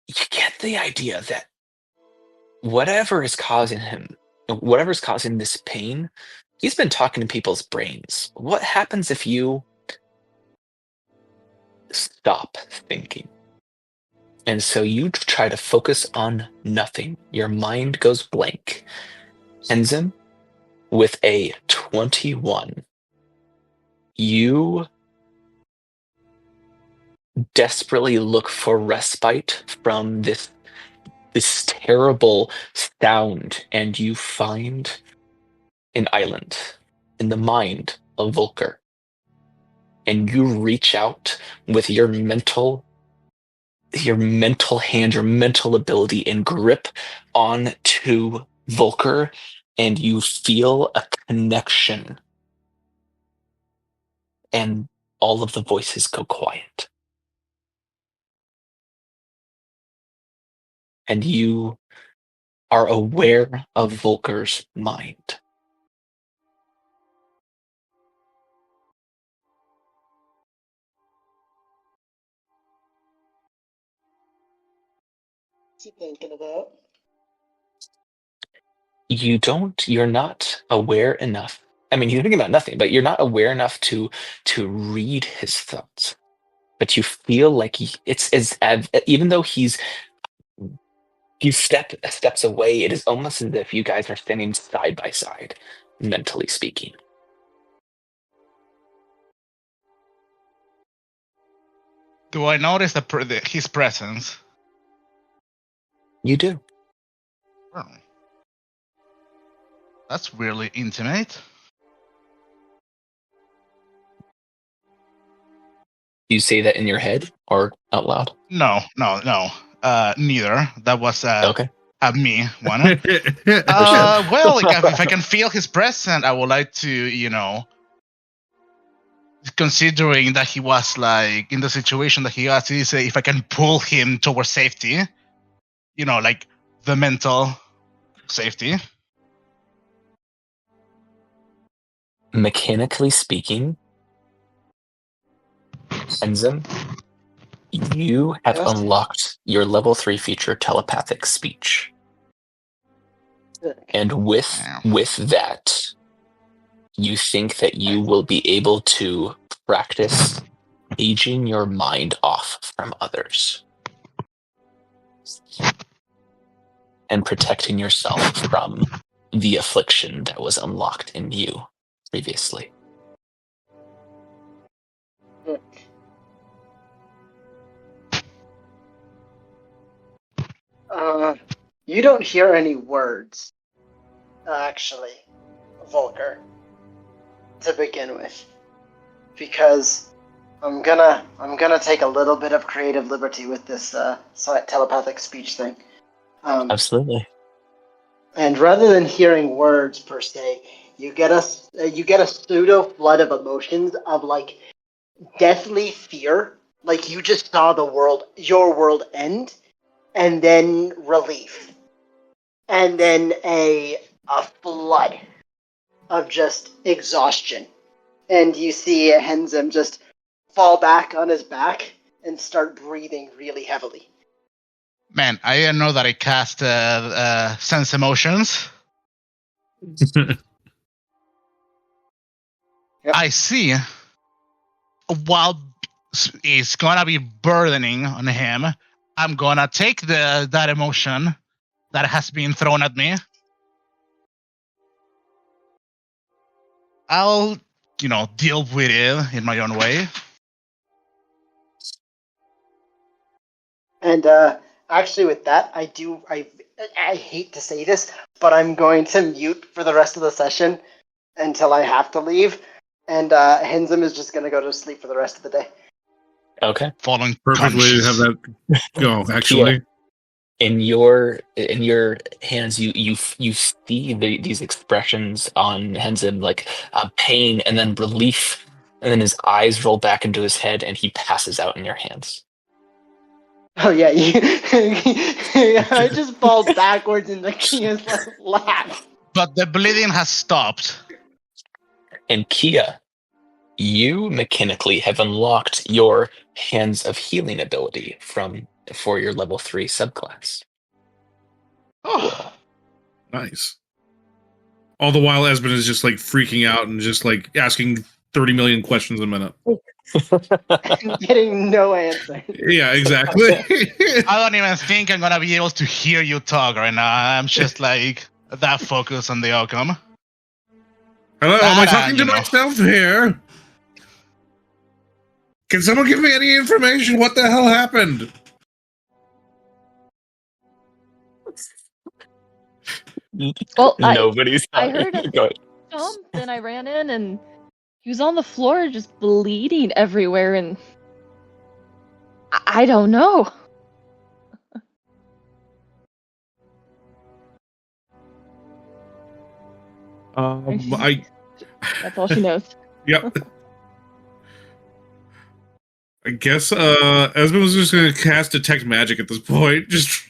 you get the idea that whatever's causing this pain, he's been talking to people's brains. What happens if you stop thinking? And so you try to focus on nothing. Your mind goes blank. Tenzin, with a 21, you desperately look for respite from this terrible sound, and you find an island in the mind of Volker. And you reach out with your mental hand, your mental ability, and grip on to Volker, and you feel a connection, and all of the voices go quiet. And you are aware of Volker's mind. What's he thinking about? You're not aware enough. I mean, he's thinking about nothing, but you're not aware enough to read his thoughts. But you feel like it's as even though he's few steps away, it is almost as if you guys are standing side by side, mentally speaking. Do I notice his presence? You do. Oh. That's really intimate. You say that in your head or out loud? No. Neither. That was Okay. a me one. Well, like, if I can feel his presence, I would like to, considering that he was like in the situation that he was, to say if I can pull him towards safety, like the mental safety. Mechanically speaking, Enzim, you have Yes? unlocked your level 3 feature, telepathic speech. And with that, you think that you will be able to practice aging your mind off from others and protecting yourself from the affliction that was unlocked in you previously. You don't hear any words, actually, Volker, to begin with, because I'm gonna take a little bit of creative liberty with this telepathic speech thing. Absolutely. And rather than hearing words per se, you get a pseudo flood of emotions of like deathly fear, like you just saw your world end, and then relief, and then a flood of just exhaustion. And you see Henzim just fall back on his back and start breathing really heavily. Man, I didn't know that I cast Sense Emotions. Yep. I see. While it's gonna be burdening on him, I'm gonna take that emotion that has been thrown at me. I'll, deal with it in my own way. And actually, with that, I hate to say this, but I'm going to mute for the rest of the session until I have to leave. And Henzim is just going to go to sleep for the rest of the day. Okay. Falling Perfect way to have that go, actually. In your hands, you see these expressions on Henzim, like pain and then relief, and then his eyes roll back into his head, and he passes out in your hands. Oh yeah, I just fall backwards in the Kia's lap. But the bleeding has stopped. And Kia, you mechanically have unlocked your Hands of Healing ability for your level 3 subclass. Oh, Nice. All the while, Esben is just like freaking out and just like asking 30 million questions a minute. Getting no answer. Yeah, exactly. I don't even think I'm gonna be able to hear you talk right now. I'm just like that focused on the outcome. Hello, am I talking to you know. myself here? Can someone give me any information? What the hell happened? Well, Nobody's. I heard a Go ahead. thump, then I ran in and he was on the floor just bleeding everywhere, and I don't know. That's all she knows. Yep. I guess Esben was just gonna cast Detect Magic at this point. Just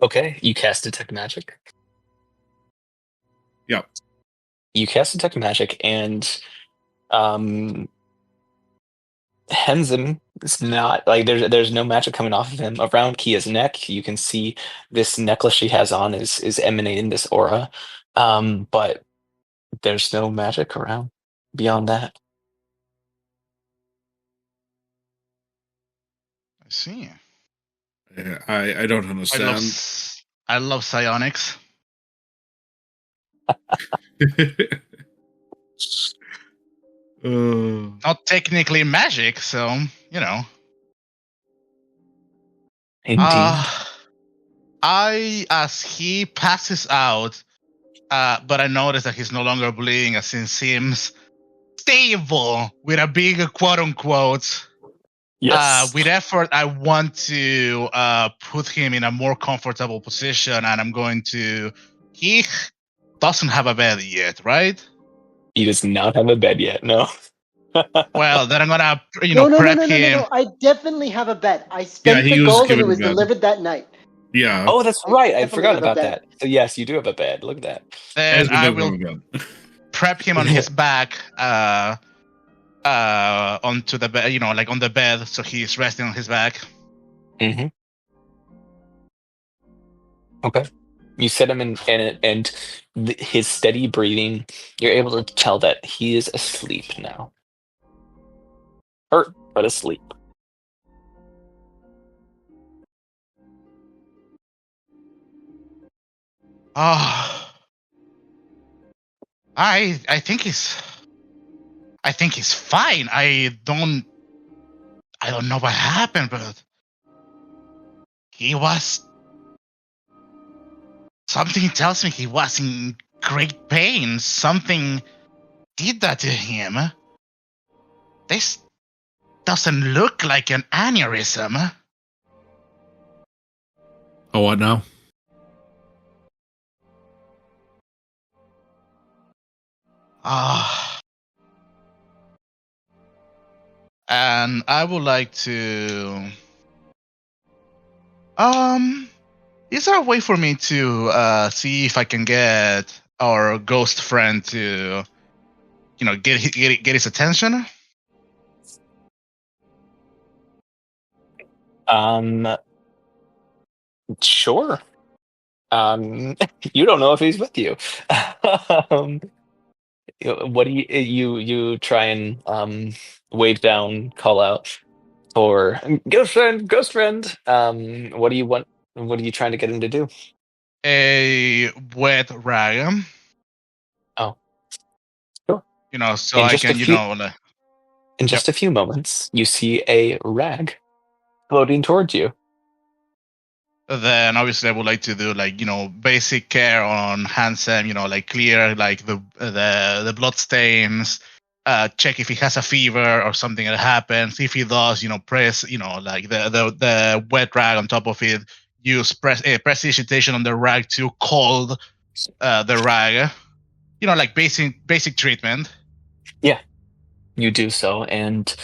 Okay, you cast Detect Magic. Yep. You cast Detect Magic, and Henzim is not like there's no magic coming off of him. Around Kia's neck, you can see this necklace she has on is emanating this aura, but there's no magic around beyond that. I see. Yeah, I don't understand. I love psionics. Not technically magic, so Indeed. As he passes out, but I notice that he's no longer bleeding, as he seems stable with a big quote unquote. Yes. With effort, I want to put him in a more comfortable position, and I'm going to. He doesn't have a bed yet, right? He does not have a bed yet. No. Well, then I'm gonna, No, prep him. No. I definitely have a bed. I spent he the was gold and given it was a bed. delivered that night. Yeah. Oh, that's right. I definitely forgot have a about bed. that. So yes, you do have a bed. Look at that. Then Esben I doesn't will have a bed. prep him on his back, onto the bed, like on the bed, so he's resting on his back. Mm-hmm. Okay. You set him in it, and his steady breathing, you're able to tell that he is asleep now. Hurt, but asleep. Oh, I think he's fine. I don't know what happened, but he was. Something tells me he was in great pain. Something did that to him. This doesn't look like an aneurysm. Oh, what now? And I would like to Is there a way for me to see if I can get our ghost friend to, get his attention? Sure. You don't know if he's with you. um, what do you try and wave down, call out for ghost friend, ghost friend? What do you want? What are you trying to get him to do? A wet rag. Oh, sure. So In I just a can, few in Yep. just a few moments, you see a rag floating towards you. Then obviously I would like to do basic care on Handsome, like clear like the blood stains, check if he has a fever or something that happens. If he does, press like the wet rag on top of it. Use prestidigitation on the rag to cold the rag. Like basic treatment. Yeah, you do so, and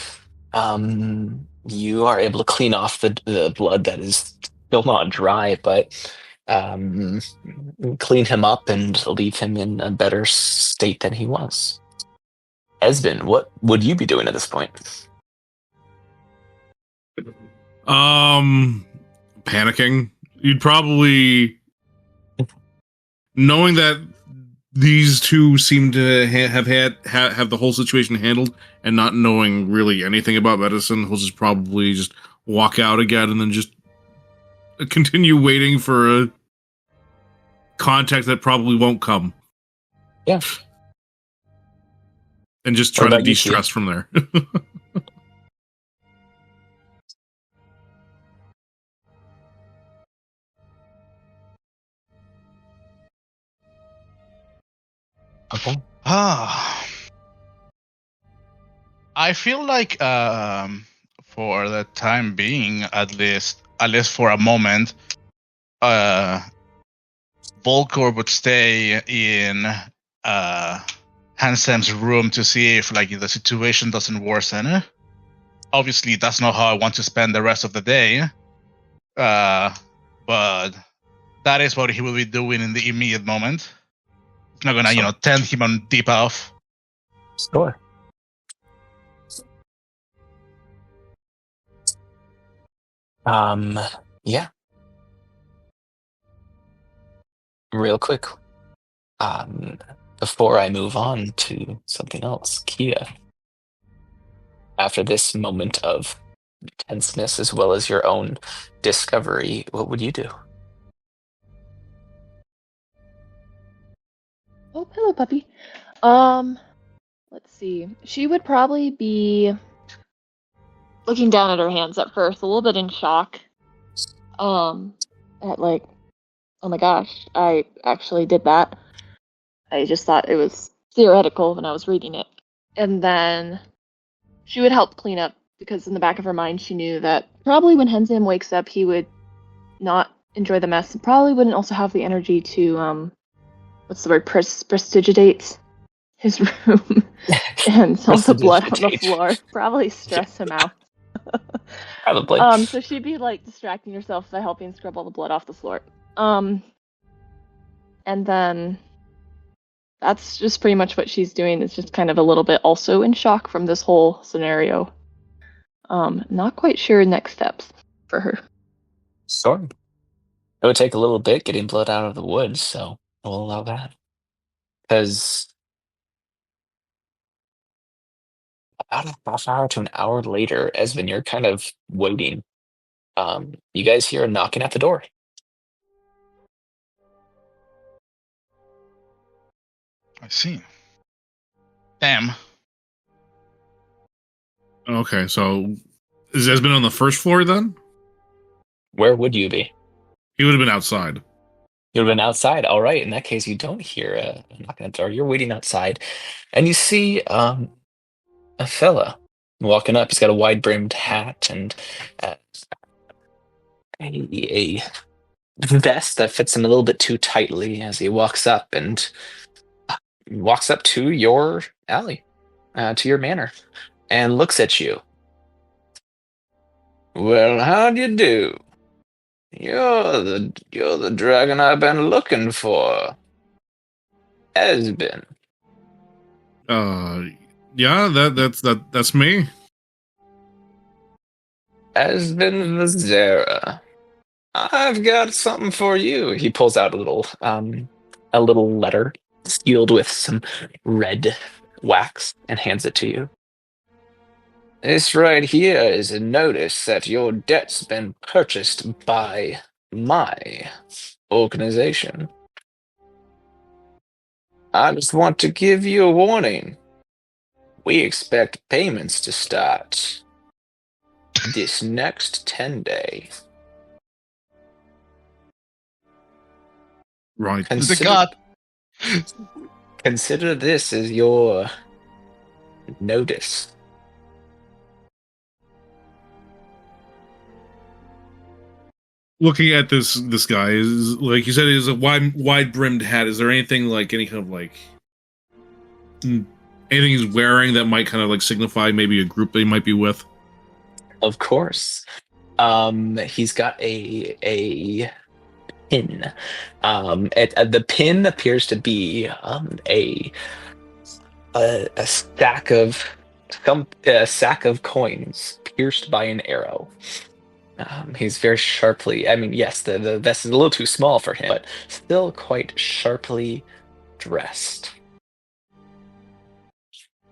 you are able to clean off the blood that is still not dry, but um, clean him up and leave him in a better state than he was. Esben, what would you be doing at this point? Panicking. You'd probably, knowing that these two seem to have the whole situation handled, and not knowing really anything about medicine, he'll just probably just walk out again and then just continue waiting for a contact that probably won't come. Yeah. And just What try to about you, de-stress from there. Okay. I feel like for the time being, at least for a moment, Volkor would stay in Hansem's room to see if the situation doesn't worsen. Obviously, that's not how I want to spend the rest of the day. But that is what he will be doing in the immediate moment. It's not gonna, tend him on deep off. Sure. Yeah. Real quick. Before I move on to something else, Kia, after this moment of tenseness as well as your own discovery, what would you do? Oh, hello, puppy. Let's see. She would probably be looking down at her hands at first, a little bit in shock. At like, oh my gosh, I actually did that. I just thought it was theoretical when I was reading it. And then she would help clean up because in the back of her mind she knew that probably when Henzam wakes up he would not enjoy the mess and probably wouldn't also have the energy to what's the word, prestidigitate his room and all the blood on the floor. Probably stress him out. Probably. So she'd be like distracting herself by helping scrub all the blood off the floor. And then that's just pretty much what she's doing. It's just kind of a little bit also in shock from this whole scenario. Not quite sure next steps for her. Sure. It would take a little bit getting blood out of the woods, so we'll allow that. Because about a half hour to an hour later, Esvin, you're kind of waiting. You guys hear a knocking at the door. I see. Damn. Okay, so is Esmond on the first floor then? Where would you be? He would have been outside. You would have been outside. All right. In that case, you don't hear a knocking at the door. You're waiting outside, and you see a fella walking up. He's got a wide-brimmed hat and a vest that fits him a little bit too tightly as he walks up to your alley, to your manor, and looks at you. Well, how'd you do? You're the dragon I've been looking for. Has been. Yeah, that's me. Has been Vizera. I've got something for you. He pulls out a little letter sealed with some red wax and hands it to you. This right here is a notice that your debt's been purchased by my organization. I just want to give you a warning. We expect payments to start this next 10 days. Right. The god. Consider this as your notice. Looking at this guy is like you said, is a wide brimmed hat. Is there anything like any kind of like anything he's wearing that might kind of like signify maybe a group they might be with? Of course. He's got a pin. The pin appears to be a sack of coins pierced by an arrow. He's very sharply. I mean, yes, the vest is a little too small for him, but still quite sharply dressed.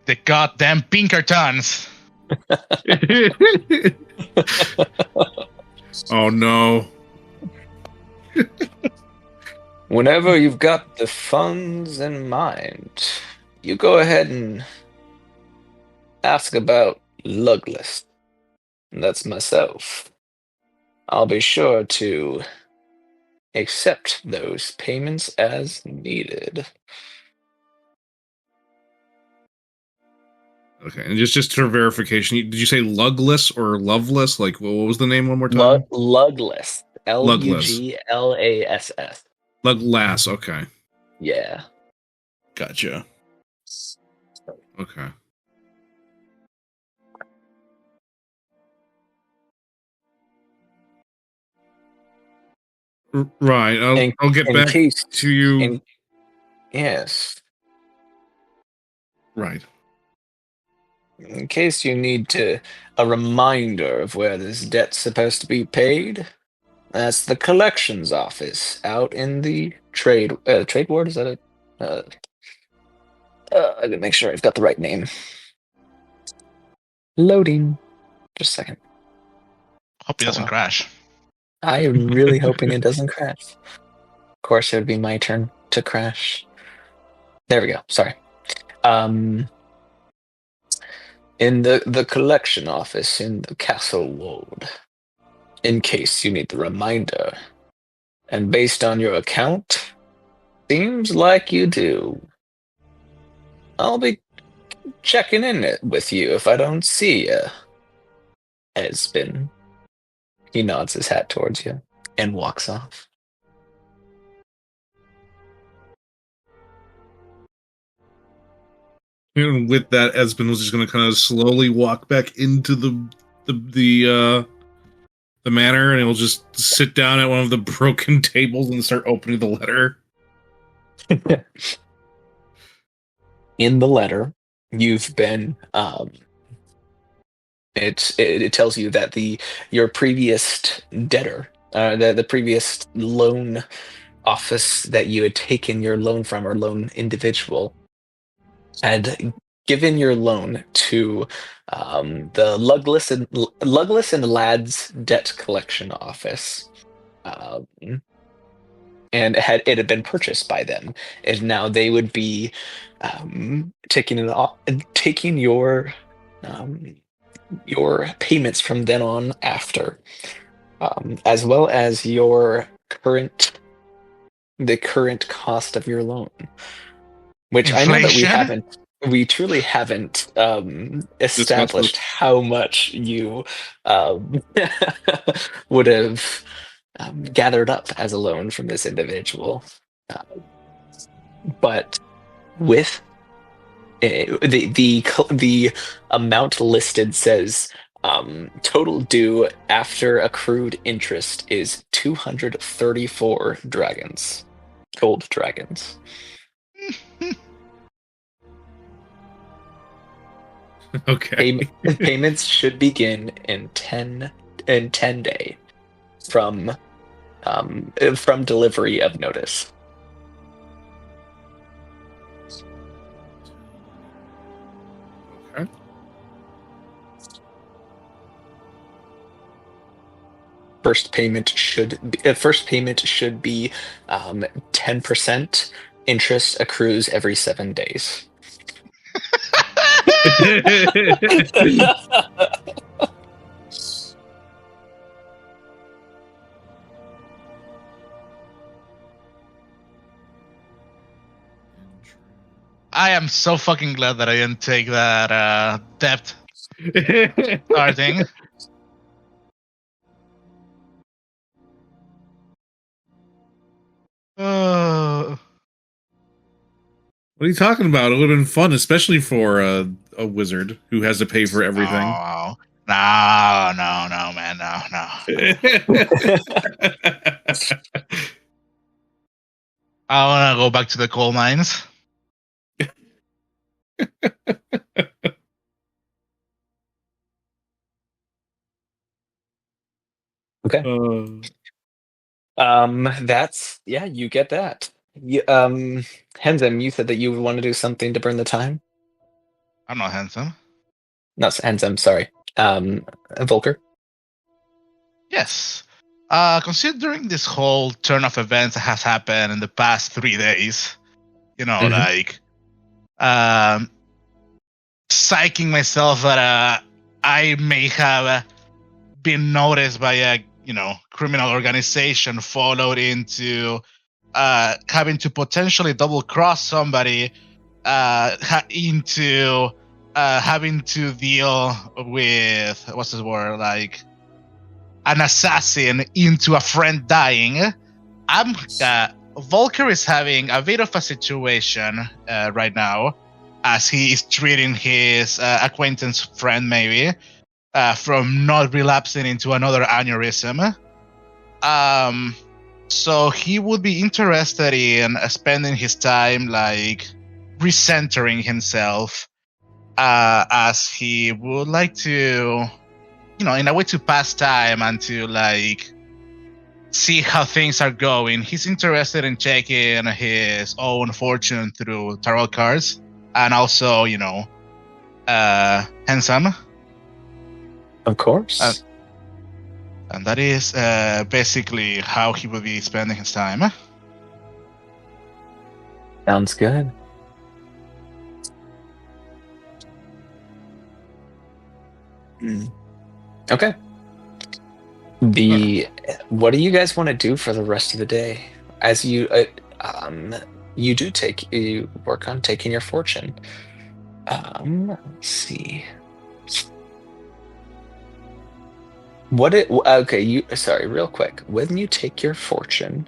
The goddamn Pinkertons. Oh no. Whenever you've got the funds in mind, you go ahead and ask about Lugless. That's myself. I'll be sure to accept those payments as needed. Okay, and just for verification, did you say Lugless or Loveless? Like, what was the name one more time? Lugless. Luglass. Luglass. Okay, Yeah. gotcha. Okay. Right. I'll get back to you. Yes. Right. In case you need a reminder of where this debt's supposed to be paid, that's the collections office out in the trade ward. Is that it? I gotta make sure I've got the right name. Loading. Just a second. Hope he doesn't crash. I am really hoping it doesn't crash. Of course, it would be my turn to crash. There we go. Sorry. In the collection office in the castle ward, in case you need the reminder. And based on your account, seems like you do. I'll be checking in with you if I don't see you. Espen. He nods his hat towards you and walks off. And with that, Esben was just going to kind of slowly walk back into the manor, and he'll just sit down at one of the broken tables and start opening the letter. In the letter, you've been it tells you that your previous debtor, the previous loan office that you had taken your loan from, or loan individual, had given your loan to the Lugless and Lads Debt Collection Office, and it had been purchased by them, and now they would be taking your payments from then on after, as well as the current cost of your loan. Which Inflation? I know that we truly haven't established how much you would have gathered up as a loan from this individual. But with the amount listed says Total due after accrued interest is 234 dragons. Gold dragons. Okay. Payments should begin in 10 day from delivery of notice. Okay. First payment should be 10%. Interest accrues every 7 days. I am so fucking glad that I didn't take that debt starting. What are you talking about? It would have been fun, especially for a wizard who has to pay for everything. No, man, no. I want to go back to the coal mines. Okay. You get that. Henzem, you said that you would want to do something to burn the time? I'm not handsome. No, Henzem, sorry. Volker? Yes. Considering this whole turn of events that has happened in the past 3 days, like, psyching myself that I may have been noticed by a, criminal organization, followed into having to potentially double cross somebody, into having to deal with, what's this word, like an assassin into a friend dying. Volker is having a bit of a situation right now, as he is treating his acquaintance friend maybe from not relapsing into another aneurysm. So he would be interested in spending his time like recentering himself, as he would like to, in a way to pass time and to like see how things are going. He's interested in checking his own fortune through tarot cards, and also, handsome. Of course. And that is basically how he will be spending his time. Sounds good. Okay. What do you guys want to do for the rest of the day? As you you work on taking your fortune. Let's see. Real quick. When you take your fortune,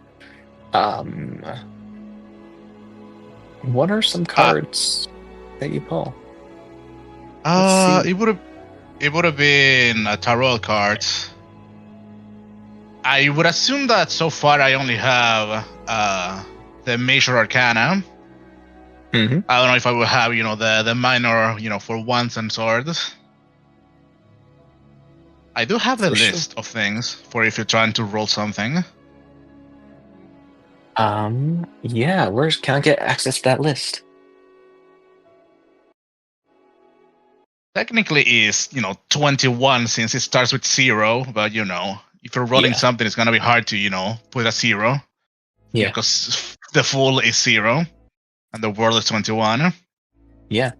what are some cards that you pull? It would have been a tarot card. I would assume that so far I only have the major arcana. Mm-hmm. I don't know if I will have, the minor, for wands and swords. I do have the list of things for if you're trying to roll something. Yeah, where can I get access to that list? Technically is, 21 since it starts with 0, but if you're rolling something, it's gonna be hard to, put a 0. Yeah. Because the full is 0 and the world is 21. Yeah.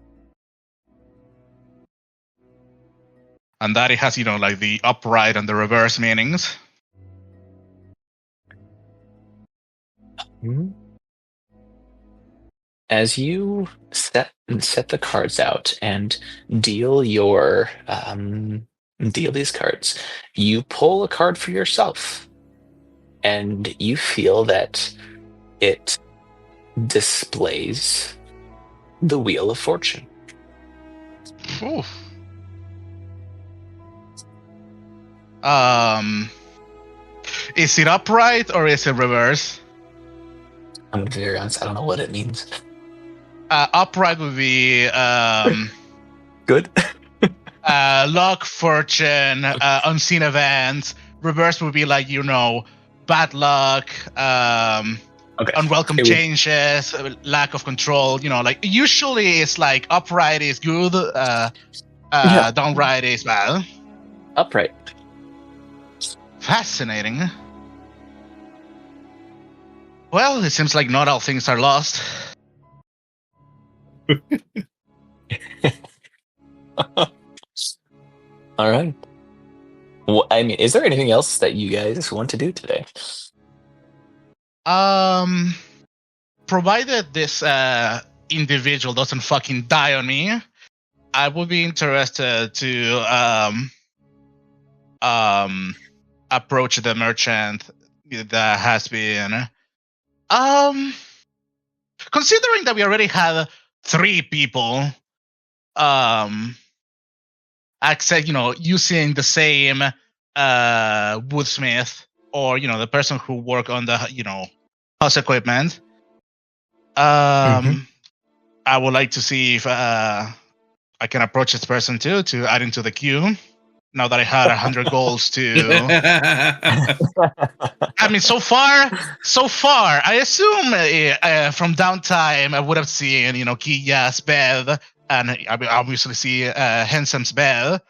And that it has, like the upright and the reverse meanings. As you set the cards out and deal these cards, you pull a card for yourself, and you feel that it displays the Wheel of Fortune. Ooh. Is it upright or is it reverse? I'm gonna be very honest. I don't know what it means. Upright would be Good. luck, fortune, unseen events. Reverse would be like, bad luck, Okay. unwelcome It would- changes, lack of control. Like usually it's like upright is good, downright is bad. Upright. Fascinating. Well, it seems like not all things are lost. All right. Well, I mean, is there anything else that you guys want to do today? Provided this individual doesn't fucking die on me, I would be interested to approach the merchant that has been considering that we already had 3 people access, using the same woodsmith or the person who work on the house equipment. I would like to see if I can approach this person too to add into the queue. Now that I had 100 goals to, I mean, so far, I assume from downtime I would have seen, Kiya's bed, and I mean, obviously see Handsom's bed,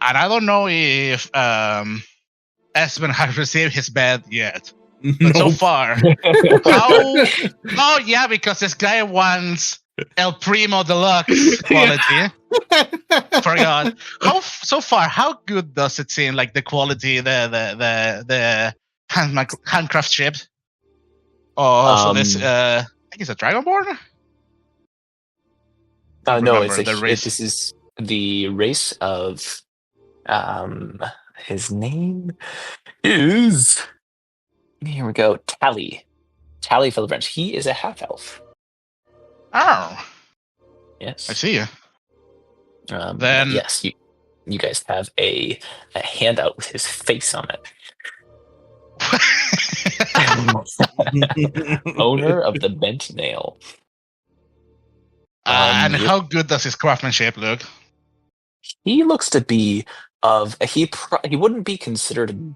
and I don't know if Espen has received his bed yet. But so far, oh yeah, because this guy wants El Primo Deluxe quality. Forgot. How good does it seem? Like the quality, the handcraft ships. Oh, so this I think it's a Dragonborn. No, Race. this is the race of his name is, here we go, Tally Philibranch. He is a half elf. Oh, Yes. I see you. Then yes, you guys have a handout with his face on it. Owner of the bent nail. And how good does his craftsmanship look? He looks to be he wouldn't be considered.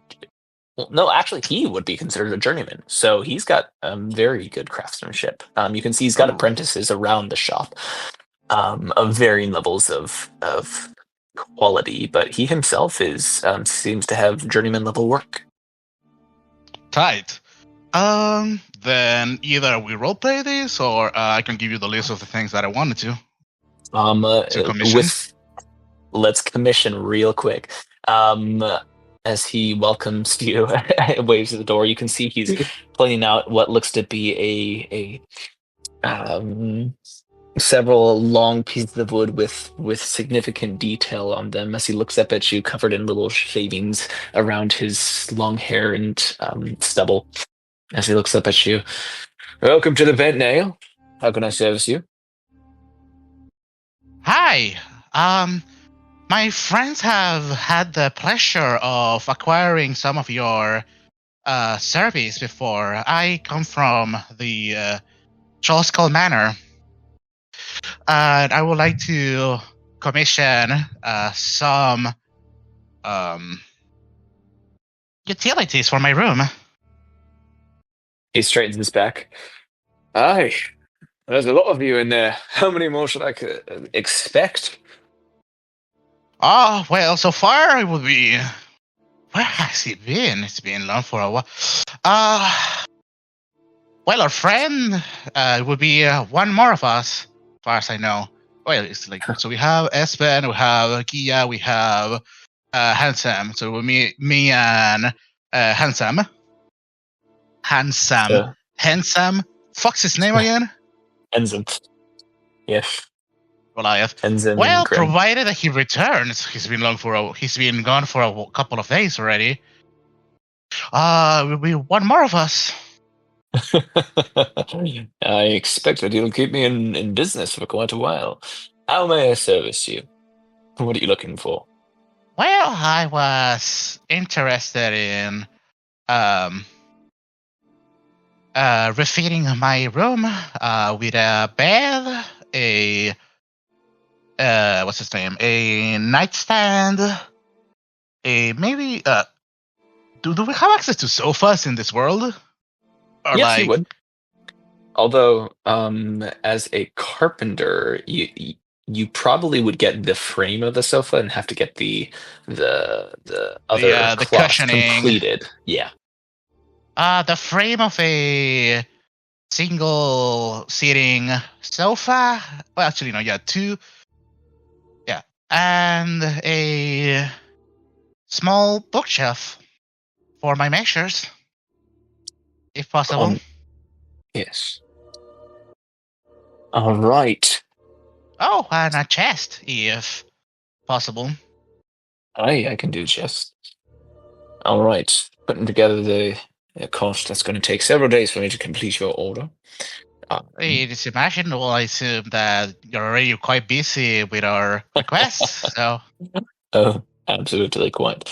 Well, no, actually, he would be considered a journeyman. So he's got very good craftsmanship. You can see he's got apprentices around the shop of varying levels of quality, but he himself seems to have journeyman level work. Tight. Then either we roleplay this, or I can give you the list of the things that I wanted to. Commission. Let's commission real quick. As he welcomes you, waves at the door, you can see he's pointing out what looks to be several long pieces of wood with significant detail on them. As he looks up at you, covered in little shavings around his long hair and stubble. As he looks up at you, welcome to the Bent Nail. How can I service you? Hi. My friends have had the pleasure of acquiring some of your service before. I come from the Trollskull Manor. And I would like to commission some utilities for my room. He straightens his back. Aye, there's a lot of you in there. How many more should I expect? Oh, well, so far it would be... Where has it been? It's been long for a while. Well, our friend would be one more of us, as far as I know. Well, it's like, so we have Espen, we have Kia, we have Handsome. So it would be me and Handsome. Handsome. Fuck's his name again? Handsome. Yes. Goliath. Well, provided that he returns. He's been gone for a couple of days already. Will be one more of us. I expect that you'll keep me in business for quite a while. How may I service you? What are you looking for? Well, I was interested in refitting my room with a bed, a what's his name, a nightstand, a maybe do we have access to sofas in this world? Or Yes, you like would. Although, as a carpenter, you probably would get the frame of the sofa and have to get the other the cloth cushioning, completed. Yeah. the frame of a single seating sofa. Well, actually, no, yeah, two. Yeah, and a small bookshelf for my measures, if possible. Yes. All right. Oh, and a chest, if possible. I can do just. All right. Putting together the cost, that's going to take several days for me to complete your order. It is imaginable, I assume, that you're already quite busy with our requests, so... Oh, absolutely quite.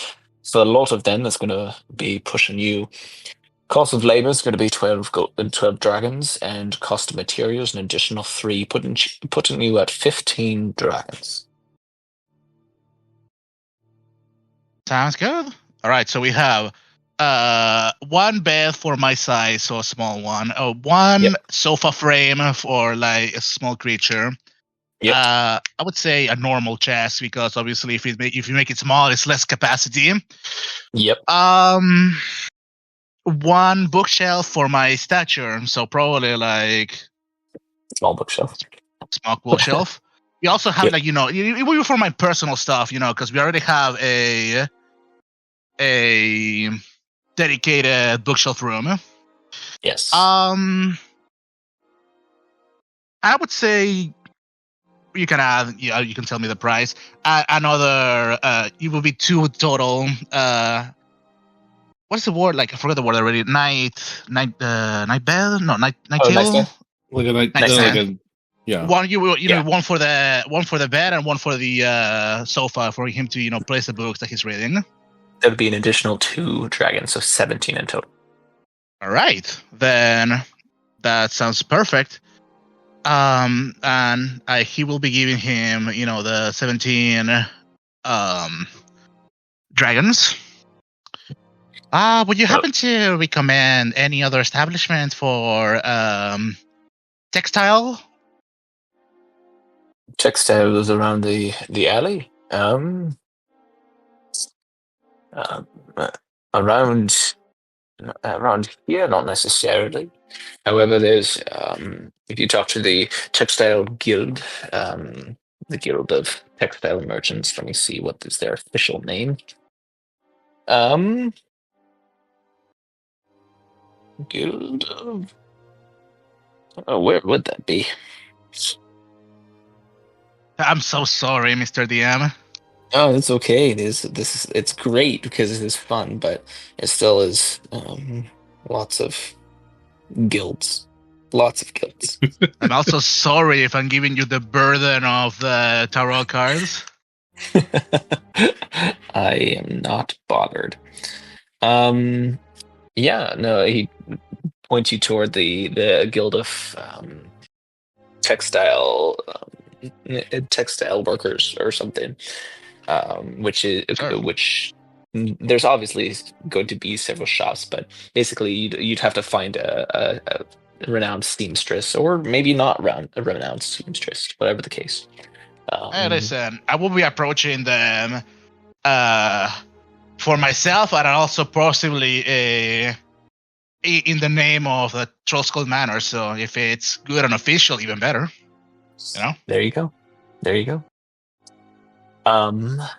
For a lot of them, that's going to be pushing you. Cost of labor is going to be 12 dragons, and cost of materials an additional 3, putting you at 15 dragons. Sounds good. All right, so we have one bed for my size, so a small one. One sofa frame for like a small creature. Yep. I would say a normal chest because obviously if you make it small, it's less capacity. Yep. One bookshelf for my stature, so probably like Small bookshelf. small bookshelf. We also have Yep. like even for my personal stuff, because we already have a dedicated bookshelf room. Yes. I would say you can add. Yeah, you can tell me the price. Another. It will be 2 total. What's the word? Like I forgot the word already. Night bed. No, night table. Nightstand? Like a night, Nightstand. like a yeah. One you Yeah. one for the bed and one for the sofa for him to place the books that he's reading. That would be an additional 2 dragons, so 17 in total. All right, then that sounds perfect. And he will be giving him, the 17 dragons. Would you happen to recommend any other establishment for textile? Textiles around the alley. Around here, not necessarily. However, there's if you talk to the textile guild, the guild of textile merchants. Let me see what is their official name. Guild of. Oh, where would that be? I'm so sorry, Mr. DM. Oh, it's okay. It's great because it is fun, but it still is lots of guilds. Lots of guilds. I'm also sorry if I'm giving you the burden of the tarot cards. I am not bothered. Yeah, no, he points you toward the guild of textile workers or something. Sure. Which there's obviously going to be several shops, but basically you'd have to find a renowned seamstress, or maybe not a renowned seamstress, whatever the case. Hey, listen, I will be approaching them for myself, and also possibly in the name of the Trollskull Manor. So if it's good and official, even better. There you go. There you go.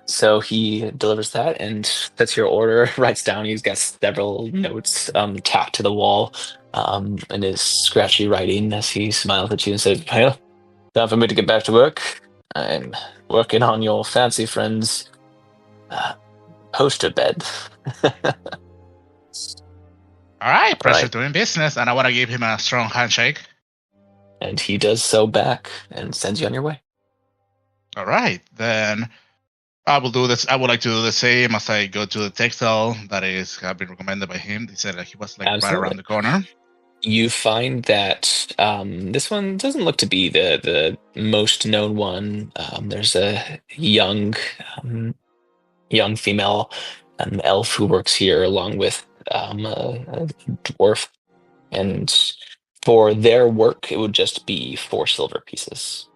So he delivers that and sets your order, writes down. He's got several notes tacked to the wall, and is scratchy writing as he smiles at you and says, "Well, time for me to get back to work. I'm working on your fancy friend's poster bed." All right, pressure Right. doing business, and I want to give him a strong handshake. And he does so back and sends you on your way. All right, then I will do this. I would like to do the same as I go to the textile that is have been recommended by him. He said that he was like right Absolutely. around the corner. You find that this one doesn't look to be the most known one. There's a young female elf who works here along with a dwarf, and for their work, it would just be 4 silver pieces.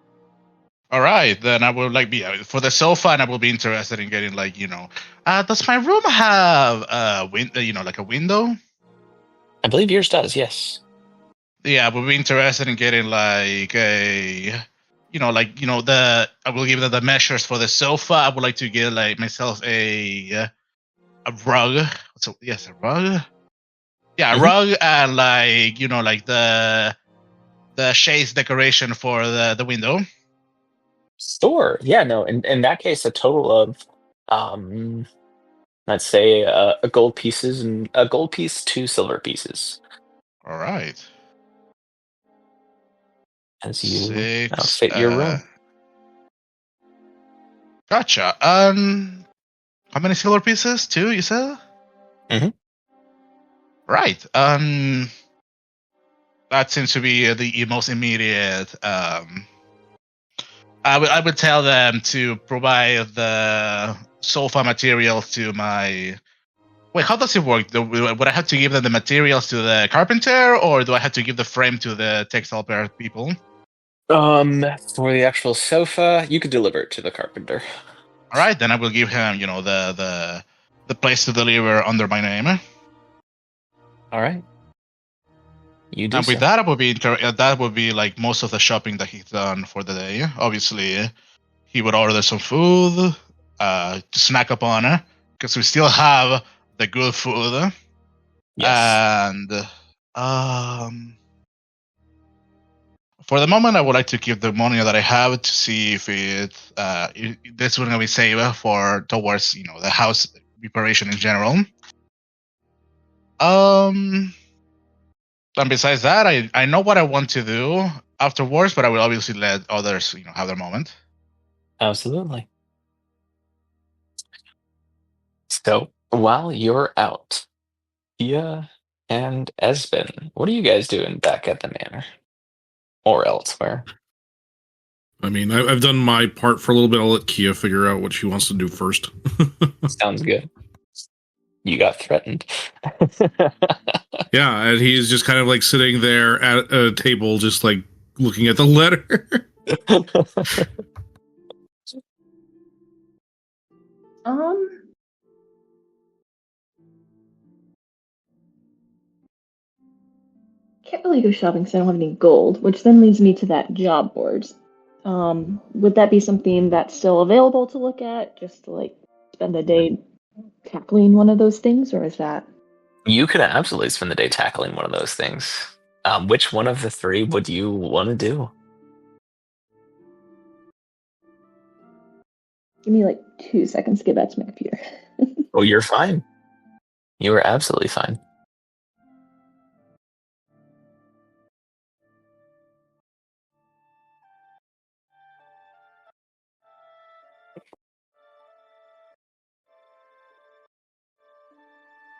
All right, then I will like be for the sofa, and I will be interested in getting like does my room have a window? Like a window? I believe yours does, yes. Yeah, I will be interested in getting like a, I will give them the measures for the sofa. I would like to get like myself a rug. So yes, a rug. Yeah, a rug, and like like the shades decoration for the window. Sure. Yeah, no, in that case, a total of let's say a gold pieces and a gold piece, 2 silver pieces. All right. As you 6. fit your room. Gotcha. How many silver pieces? 2, you said? Mhm. Right. That seems to be the most immediate. I would tell them to provide the sofa materials to my. Wait, how does it work? Would I have to give them the materials to the carpenter, or do I have to give the frame to the textile people? For the actual sofa, you could deliver it to the carpenter. All right, then I will give him, the place to deliver under my name. All right. You do. And with so. that, that would be like most of the shopping that he's done for the day. Obviously, he would order some food to snack upon, because we still have the good food. Yes. And for the moment, I would like to keep the money that I have to see if this is going to be saved towards the house reparation in general. And besides that, I know what I want to do afterwards, but I will obviously let others have their moment. Absolutely. So while you're out, Tia and Esben, what are you guys doing back at the manor or elsewhere? I mean, I've done my part for a little bit. I'll let Kia figure out what she wants to do first. Sounds good. You got threatened. Yeah, and he's just kind of like sitting there at a table, just like looking at the letter. Can't really go shopping because I don't have any gold, which then leads me to that job board. Would that be something that's still available to look at, just to like spend the day tackling one of those things, or is that? You could absolutely spend the day tackling one of those things. Which one of the 3 would you want to do? Give me like 2 seconds to get back to my computer. Oh, you're fine. You are absolutely fine.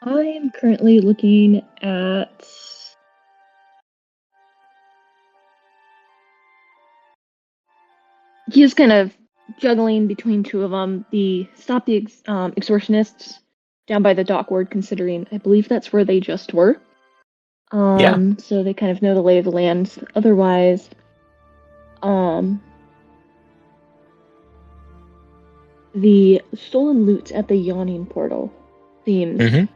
I am currently looking at he's kind of juggling between 2 of them. The stop the extortionists down by the dock ward, considering I believe that's where they just were. Yeah. So they kind of know the lay of the land. Otherwise, the stolen loot at the yawning portal seems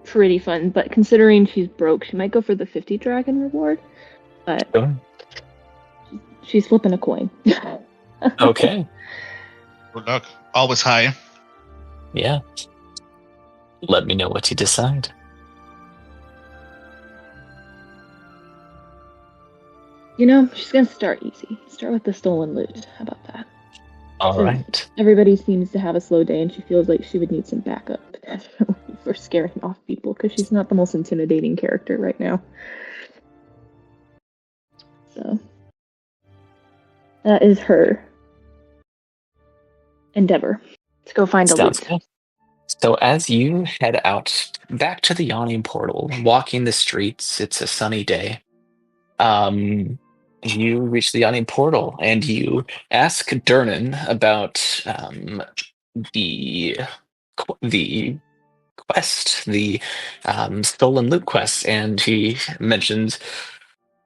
pretty fun, but considering she's broke, she might go for the 50 dragon reward. But she's flipping a coin. Okay. Good luck. Always high. Yeah. Let me know what you decide. She's gonna start easy. Start with the stolen loot. How about that? All right. Everybody seems to have a slow day, and she feels like she would need some backup potentially for scaring off people, because she's not the most intimidating character right now. So that is her endeavor. to go find a Sounds loot. good. So as you head out back to the yawning portal, walking the streets, it's a sunny day. You reach the yawning portal and you ask Durnan about the the quest, the stolen loot quest, and he mentions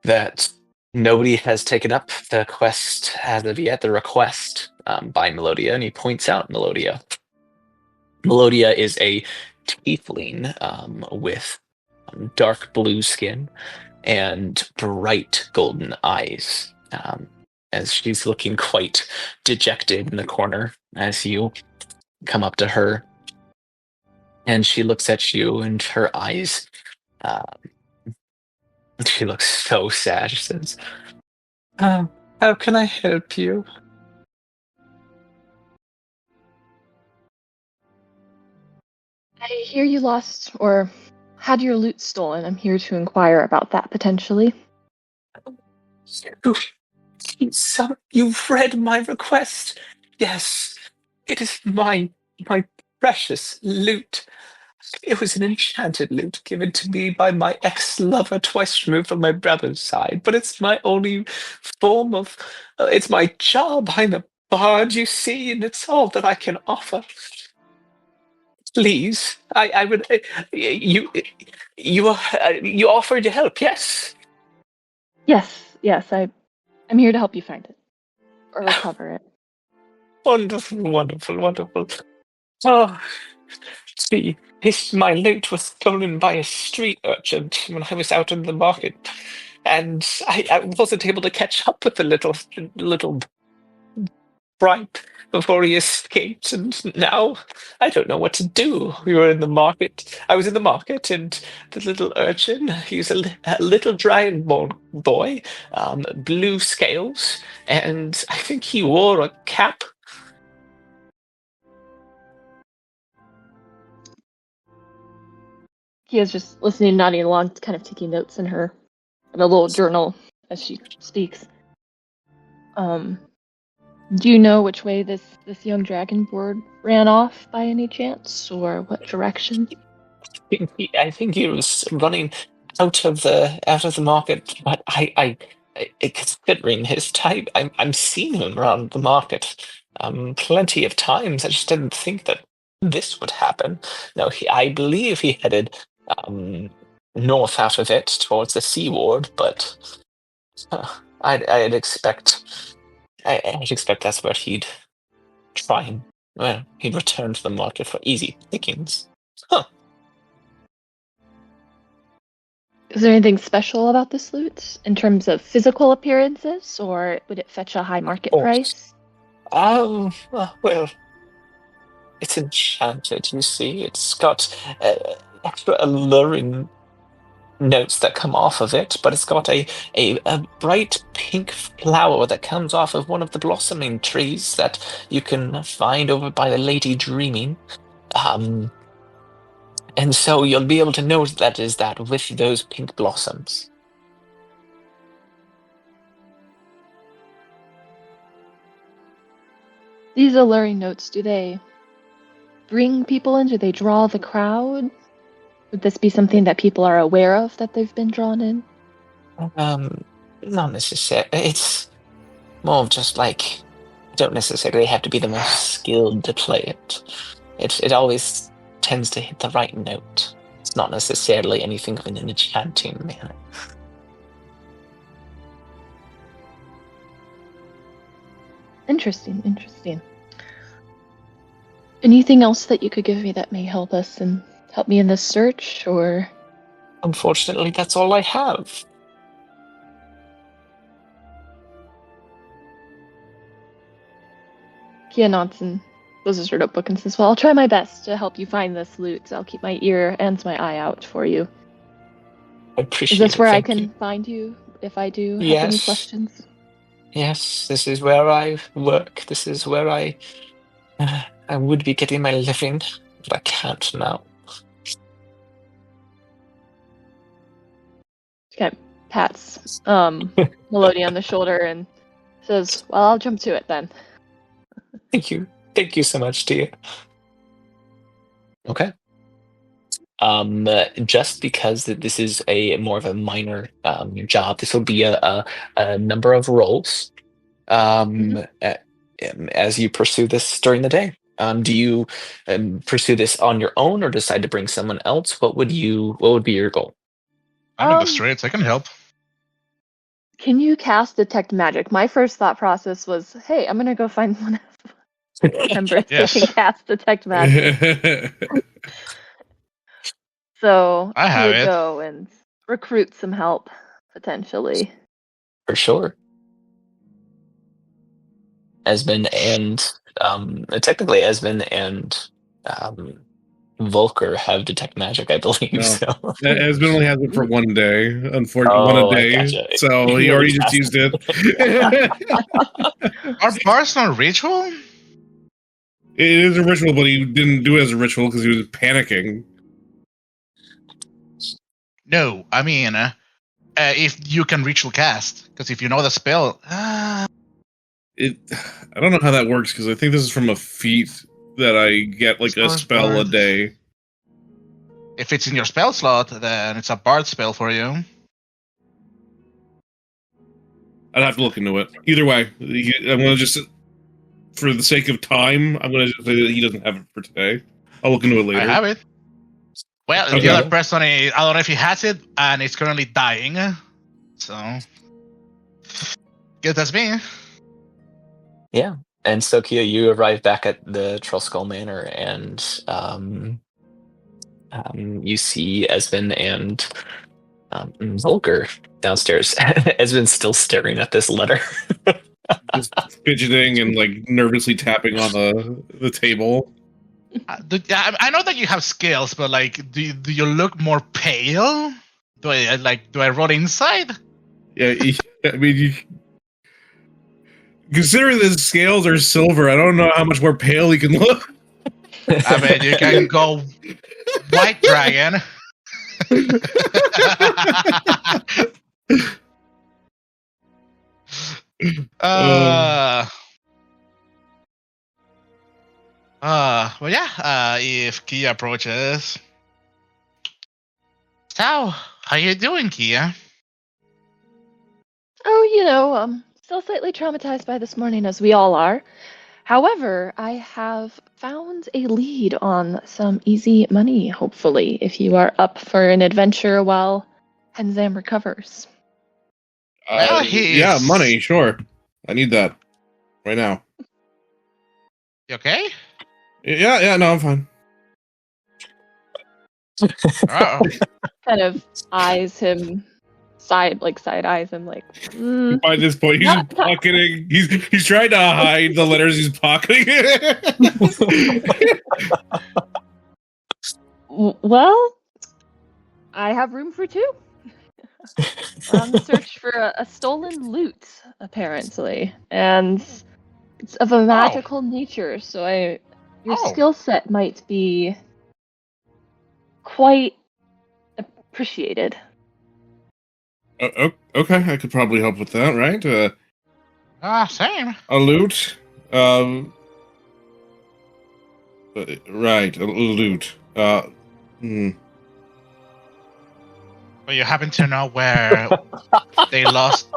that nobody has taken up the quest as of yet, the request by Melodia, and he points out Melodia. Melodia is a tiefling with dark blue skin and bright golden eyes, as she's looking quite dejected in the corner as you come up to her. And she looks at you, and her eyes, uh, she looks so sad. She says, how can I help you? I hear you lost or had your loot stolen. I'm here to inquire about that potentially. You've read my request. Yes, it is my precious loot. It was an enchanted loot given to me by my ex-lover twice removed from my brother's side, but it's my only form of, it's my job. I'm a bard, you see, and it's all that I can offer. Please, I would, you offered to help, yes? Yes, I'm here to help you find it. Or recover it. Wonderful, wonderful, wonderful. Oh, see, my loot was stolen by a street urchin when I was out in the market, and I wasn't able to catch up with the little bribe before he escaped, and now I don't know what to do. We were in the market. I was in the market, and the little urchin, he's a little dragonborn boy, blue scales, and I think he wore a cap. Kia's just listening, nodding along, kind of taking notes in a little journal as she speaks. Do you know which way this young dragonborn ran off by any chance, or what direction? I think he was running out of the market, but considering his type, I'm seeing him around the market plenty of times. I just didn't think that this would happen. No, I believe he headed north out of it towards the seaward, but I'd expect that's where he'd try and he'd return to the market for easy pickings. Huh. Is there anything special about this loot in terms of physical appearances, or would it fetch a high market price? Well, it's enchanted, you see. It's got extra alluring notes that come off of it, but it's got a bright pink flower that comes off of one of the blossoming trees that you can find over by the Lady Dreaming. And so you'll be able to note that is that with those pink blossoms. These alluring notes, do they bring people in? Do they draw the crowd? Would this be something that people are aware of, that they've been drawn in? Not necessarily. It's more of just like, don't necessarily have to be the most skilled to play it. It always tends to hit the right note. It's not necessarily anything of an enchanting manner. Interesting. Anything else that you could give me that may help us and help me in this search, or? Unfortunately, that's all I have. Kia nods and closes her notebook and says, well, I'll try my best to help you find this loot. I'll keep my ear and my eye out for you. I appreciate it. Is this where I Thank can you. find you if I do have Yes. any questions? Yes, this is where I work. This is where I would be getting my living, but I can't now. She kind of pats Melody on the shoulder and says, well, I'll jump to it then. Thank you. Thank you so much to you. Okay. Just because this is a more of a minor job, this will be a number of roles a- as you pursue this during the day. Do you pursue this on your own or decide to bring someone else? What would be your goal? I'm in the streets. I can help. Can you cast Detect Magic? My first thought process was, hey, I'm gonna go find one of the members Yes. that can cast Detect Magic. So I he have would it. go and recruit some help, potentially. For sure. Esmond and technically Esmond and Volker have detect magic, I believe. No. So. Esmond only has it for one day, unfortunately, Oh, one a I day. gotcha. So he already just used it. Are bars not ritual? It is a ritual, but he didn't do it as a ritual because he was panicking. No, I mean, if you can ritual cast, because if you know the spell, I don't know how that works because I think this is from a feat that I get like a spell a day. If it's in your spell slot, then it's a bard spell for you. I'd have to look into it. Either way, I'm gonna just, for the sake of time, I'm gonna just say that he doesn't have it for today. I'll look into it later. I have it. Well, Okay. the other person, I don't know if he has it, and it's currently dying. So, guess that's me. Yeah. And so, Kia, you arrive back at the Trollskull Manor, and you see Esmond and Volker downstairs. Esmond's still staring at this letter. Just fidgeting and like nervously tapping on the table. I know that you have skills, but like, do you look more pale? Do I roll inside? Yeah, I mean, considering the scales are silver, I don't know how much more pale he can look. I mean, you can go white dragon. Well, yeah. If Kia approaches, so how you doing, Kia? Oh, still slightly traumatized by this morning, as we all are. However, I have found a lead on some easy money, hopefully, if you are up for an adventure while Henzam recovers. Well, yeah, money, sure. I need that right now. You okay? Yeah, no, I'm fine. Kind of eyes him, side eyes him, like. By this point, he's pocketing. He's trying to hide the letters he's pocketing. Well, I have room for two. On the search for a stolen loot, apparently, and it's of a magical nature. So your skill set might be quite appreciated. Okay, I could probably help with that, right? Same. A loot. Right, a loot. But you happen to know where they lost.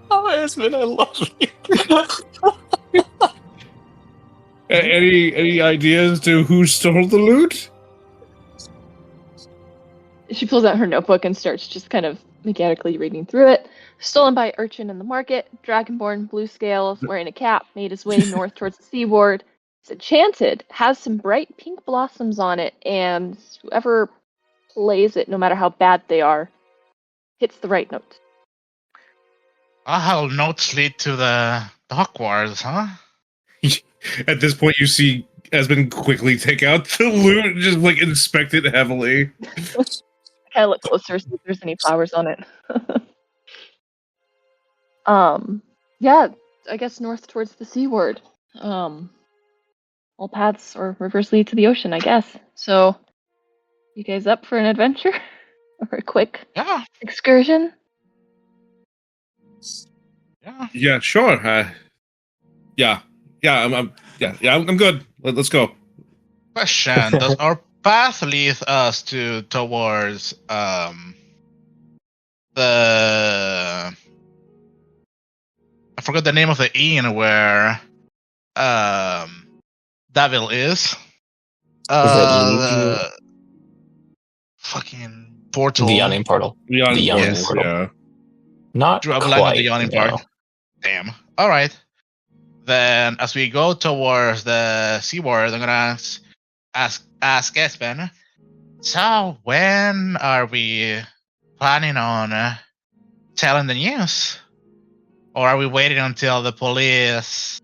Oh, Esmond, I love you. Any ideas to who stole the loot? She pulls out her notebook and starts just kind of mechanically reading through it. Stolen by urchin in the market, dragonborn, blue scales, wearing a cap, made his way north towards the seaboard. It's enchanted, has some bright pink blossoms on it, and whoever plays it, no matter how bad they are, hits the right note. How notes lead to the dock wars, huh? At this point, you see Esmond quickly take out the loot and just like inspect it heavily. Kind of look closer, see if there's any flowers on it. Yeah, I guess north towards the seaward. All paths or rivers lead to the ocean, I guess. So, you guys up for an adventure? Or a quick excursion? Yeah. Yeah, sure. I'm good. Let's go. Question: does our path lead us towards the I forgot the name of the inn where Devil is? Does it lead you Fucking portal. the yawning portal? The yawning yawning Yes. portal. Yeah. Not Drew a blank on the quite. yawning No. part. Damn. All right. Then, as we go towards the seaward, I'm gonna ask Espen. So, when are we planning on telling the news, or are we waiting until the police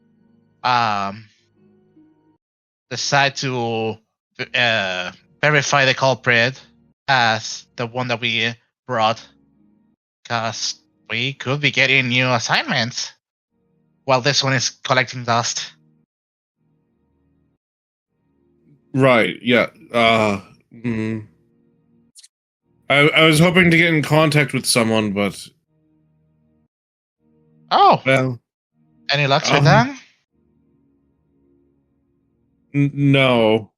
decide to verify the culprit as the one that we brought? Because we could be getting new assignments while this one is collecting dust. Right. Yeah. I was hoping to get in contact with someone, but Oh, well, any luck with that? no.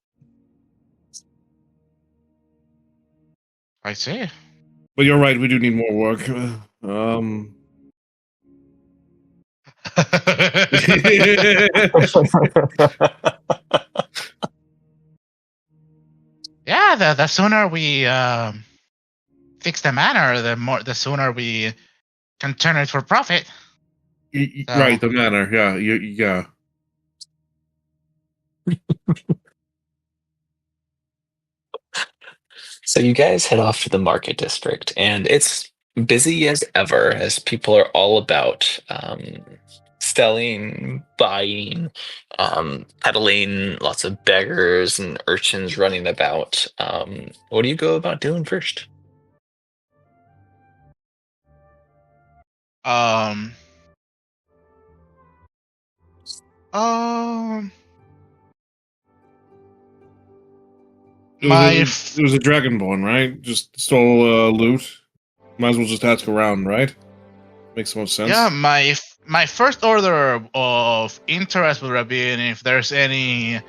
I see. But you're right. We do need more work. Yeah, the sooner we fix the manor, the sooner we can turn it for profit. Right, the manor. Yeah, yeah. So you guys head off to the market district, and it's busy as ever as people are all about selling, buying, peddling, lots of beggars and urchins running about. What do you go about doing first? Um. It was a dragonborn, right? Just stole loot. Might as well just ask around, right? Makes the most sense. Yeah, my first order of interest would have been if there's any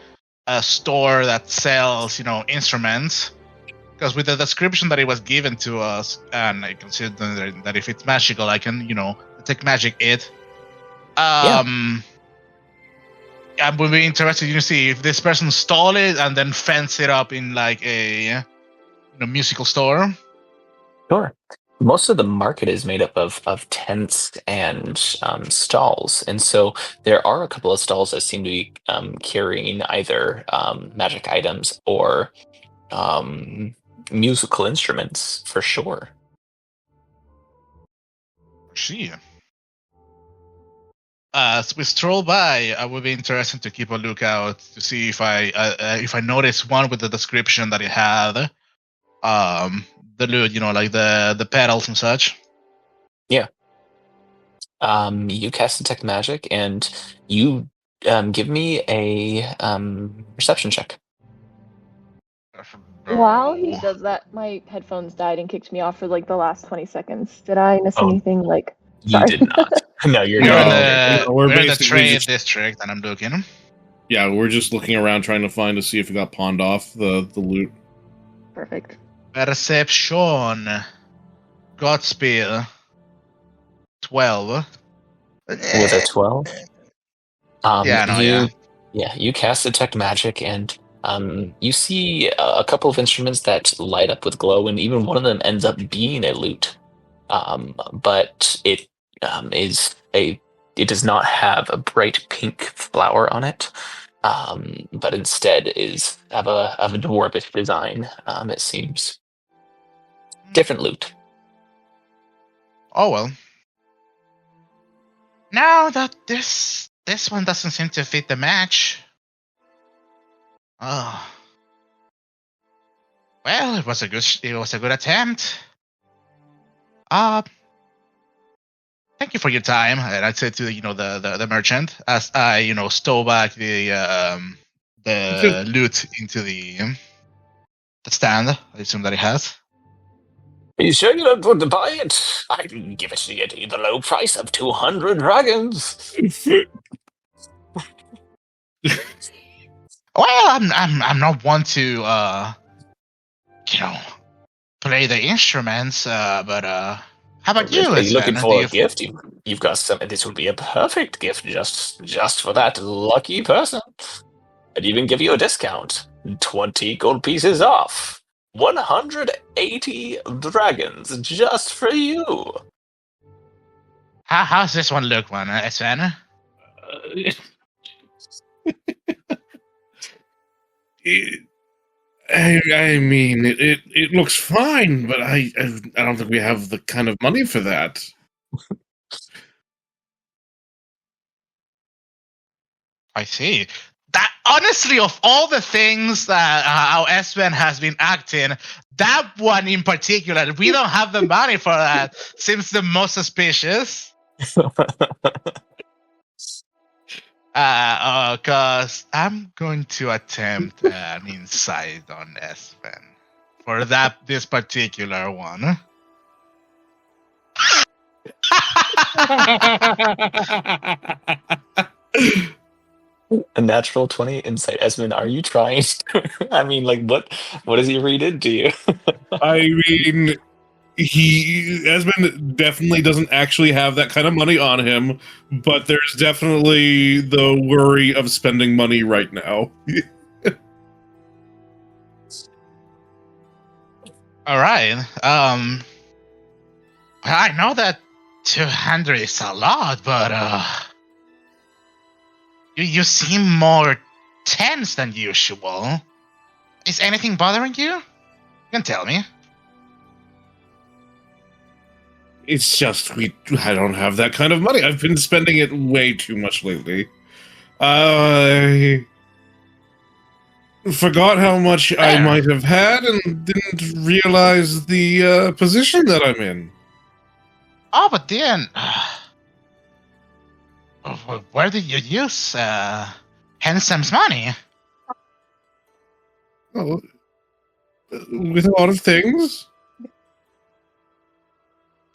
store that sells, instruments. Because with the description that it was given to us, and I consider that if it's magical, I can, take magic it. I would be interested to see if this person stole it and then fence it up in like a musical store. Sure. Most of the market is made up of tents and stalls. And so there are a couple of stalls that seem to be carrying either magic items or musical instruments for sure. See. As we stroll by, I would be interested to keep a lookout to see if I notice one with the description that it had. The loot, like the pedals and such. Yeah. You cast detect magic, and you give me a perception check. While he does that, my headphones died and kicked me off for like the last 20 seconds. Did I miss anything? Like, You sorry. did not. No, you're We're not. we're in the basically trade just- district, and I'm looking. Yeah, we're just looking around trying to find to see if it got pawned off the loot. Perfect. Perception. Godspeed. 12. With a 12? Yeah. You cast detect magic, and you see a couple of instruments that light up with glow, and even one of them ends up being a lute. But it it does not have a bright pink flower on it, but instead is have a dwarvish design. It seems different lute. Oh well. Now that this one doesn't seem to fit the match. Oh. Well, it was a good attempt. Thank you for your time. And I'd say to the merchant as I stow back the loot into the stand. I assume that it has. Are you sure you don't want to buy it? I can give it to you at the low price of 200 dragons. Well, I'm not one to play the instruments, but how about you, Are you looking Sven? for a gift? You've got some. This would be a perfect gift just for that lucky person. I'd even give you a discount. 20 gold pieces off. 180 dragons just for you. How's this one look, Sven? I mean, it looks fine, but I don't think we have the kind of money for that. I see. That honestly, of all the things that how Sven has been acting, that one in particular, we don't have the money for that. Seems the most suspicious. Cause I'm going to attempt an insight on Sven for this particular one. A natural 20 insight. Esmond, are you trying to... I mean, like, what does he read into you? I mean, Esmond definitely doesn't actually have that kind of money on him, but there's definitely the worry of spending money right now. All right. I know that 200 is a lot, but you seem more tense than usual. Is anything bothering you? You can tell me. It's just I don't have that kind of money. I've been spending it way too much lately. I forgot how much I might have had and didn't realize the position that I'm in. Oh, but then, where did you use Handsom's money? Oh, with a lot of things.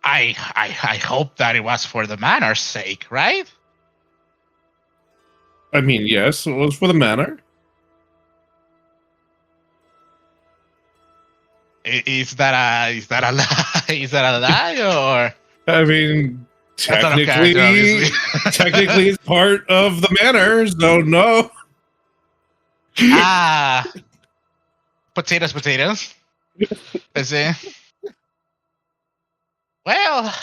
I hope that it was for the manor's sake, right? I mean, yes, it was for the manor. Is that a lie? Is that a lie or? I mean, technically, technically, it's part of the manor, so no. Potatoes. Let's see. Well,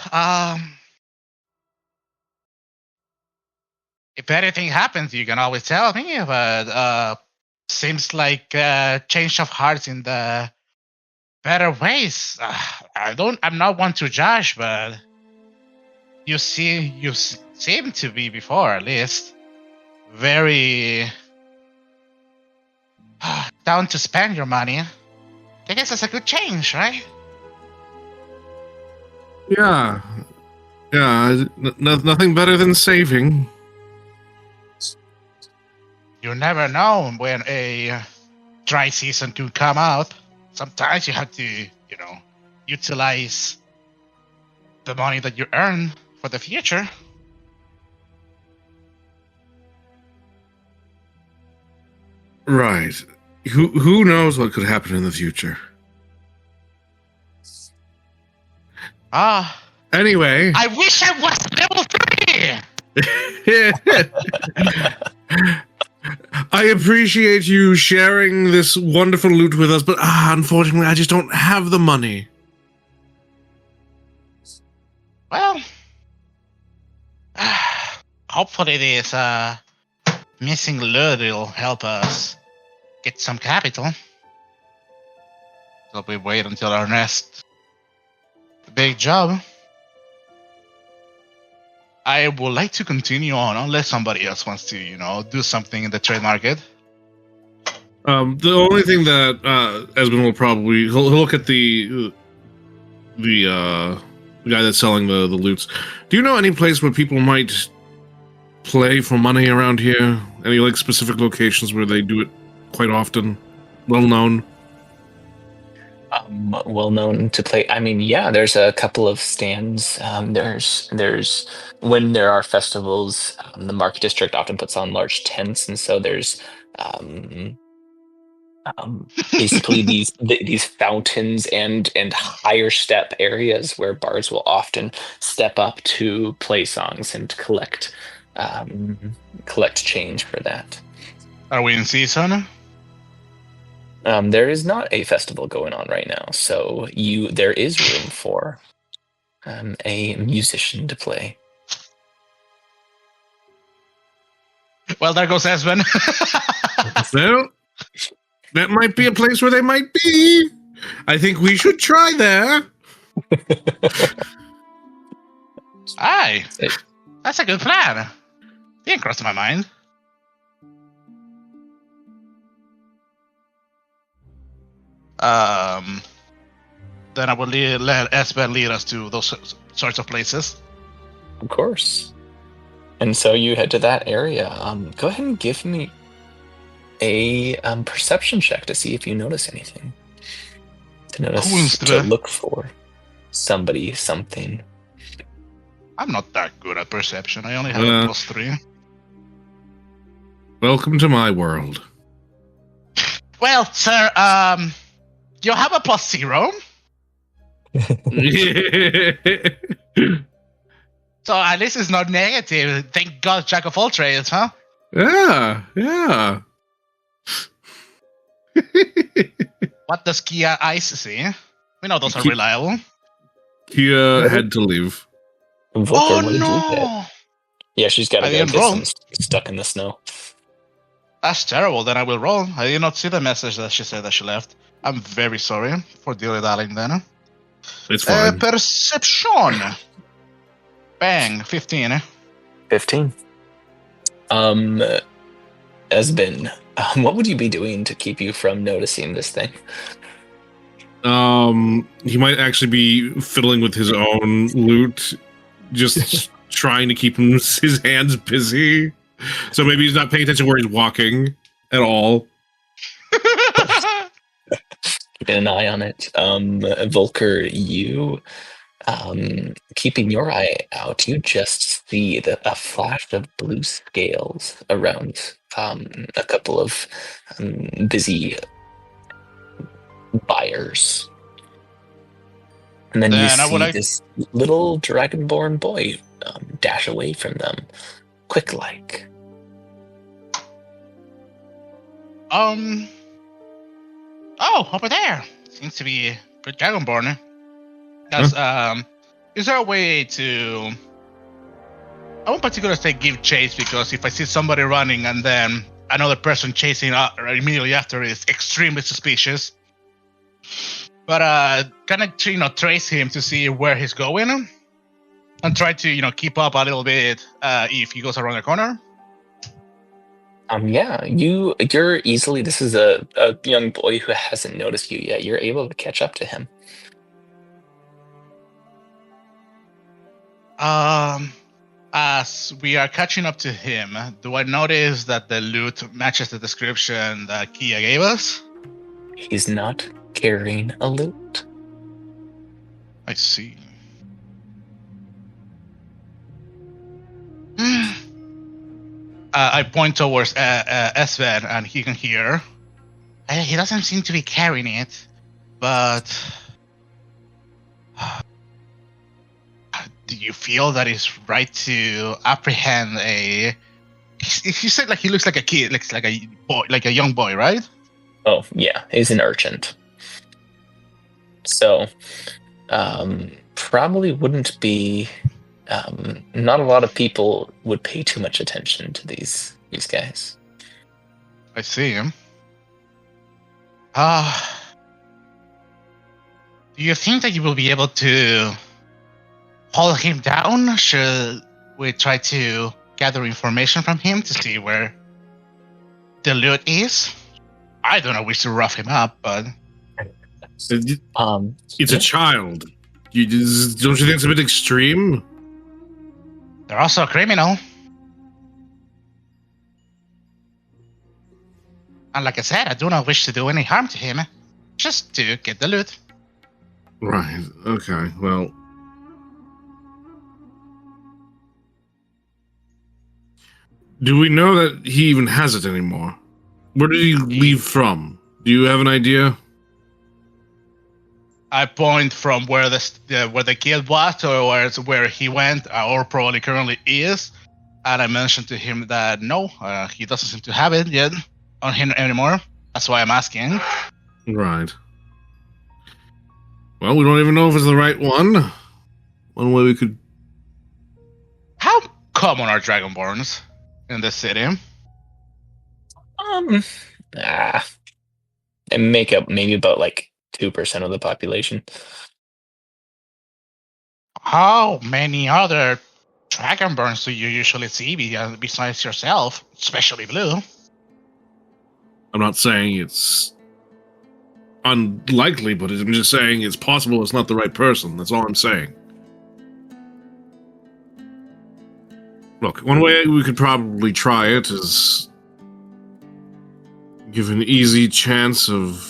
if anything happens, you can always tell me. But seems like change of hearts in the better ways. I'm not one to judge, but you seem to be before, at least, very down to spend your money. I guess that's a good change, right? Yeah, nothing better than saving. You never know when a dry season could come out. Sometimes you have to, utilize the money that you earn for the future. Right. Who knows what could happen in the future? Anyway. I wish I was level 3! I appreciate you sharing this wonderful loot with us, but unfortunately, I just don't have the money. Well, hopefully this missing loot will help us get some capital. So we wait until our next big job. I would like to continue on unless somebody else wants to, do something in the trade market. The only thing that Esmond will probably he'll look at the guy that's selling the loots. Do you know any place where people might play for money around here? Any specific locations where they do it quite often? Well known. well known to play. I mean, yeah, there's a couple of stands. There's when there are festivals, the Market District often puts on large tents, and so there's um, basically these fountains and higher step areas where bards will often step up to play songs and collect change for that. Are we in season? There is not a festival going on right now, so there is room for a musician to play. Well, there goes Esben. Well, that might be a place where they might be. I think we should try there. Aye, that's a good plan. Didn't cross my mind. Then I will let Esben lead us to those sorts of places. Of course. And so you head to that area. Go ahead and give me a perception check to see if you notice anything. To look for somebody, something. I'm not that good at perception. I only have a +3. Welcome to my world. Well, sir, you have a +0. So at least it's not negative. Thank God, jack of all trades, huh? Yeah. What does Kia Ice see? We know those are reliable. Kia had to leave. Volker, Oh what did you no! get? Yeah, she's got to go get some stuck in the snow. That's terrible. Then I will roll. I did not see the message that she said that she left. I'm very sorry for dilly-dallying then. It's fine. Perception. Bang, 15. 15. Esben, what would you be doing to keep you from noticing this thing? He might actually be fiddling with his own loot, just trying to keep his hands busy. So maybe he's not paying attention where he's walking at all. Keeping an eye on it. Volker, you keeping your eye out, you just see a flash of blue scales around a couple of busy buyers. And then you see this little dragonborn boy dash away from them, quick-like. Oh, over there. Seems to be good dragonborn. Is there a way to... I won't particularly say give chase, because if I see somebody running and then another person chasing immediately after is extremely suspicious. But kind of trace him to see where he's going and try to keep up a little bit if he goes around the corner. Yeah, you're easily. This is a young boy who hasn't noticed you yet. You're able to catch up to him. As we are catching up to him, do I notice that the loot matches the description that Kia gave us? He's not carrying a loot. I see. I point towards Esven, and he can hear. He doesn't seem to be carrying it, but do you feel that it's right to apprehend a? He said like he looks like a kid, looks like a boy, like a young boy, right? Oh yeah, he's an urchin. So, probably wouldn't be. Not a lot of people would pay too much attention to these guys. I see him. Do you think that you will be able to hold him down? Should we try to gather information from him to see where the loot is? I don't know. We should rough him up, but it's a child. Don't you think it's a bit extreme? They're also a criminal. And like I said, I do not wish to do any harm to him. Just to get the loot. Right. Okay. Well, do we know that he even has it anymore? Where did he leave from? Do you have an idea? I point from where the kid was to where he went, or probably currently is, and I mentioned to him that no, he doesn't seem to have it yet on him anymore. That's why I'm asking. Right. Well, we don't even know if it's the right one. One way we could... How common are Dragonborns in this city? And make up maybe about like 2% of the population. How many other Dragonborns do you usually see besides yourself, especially Blue? I'm not saying it's unlikely, but I'm just saying it's possible it's not the right person. That's all I'm saying. Look, one way we could probably try it is give an easy chance of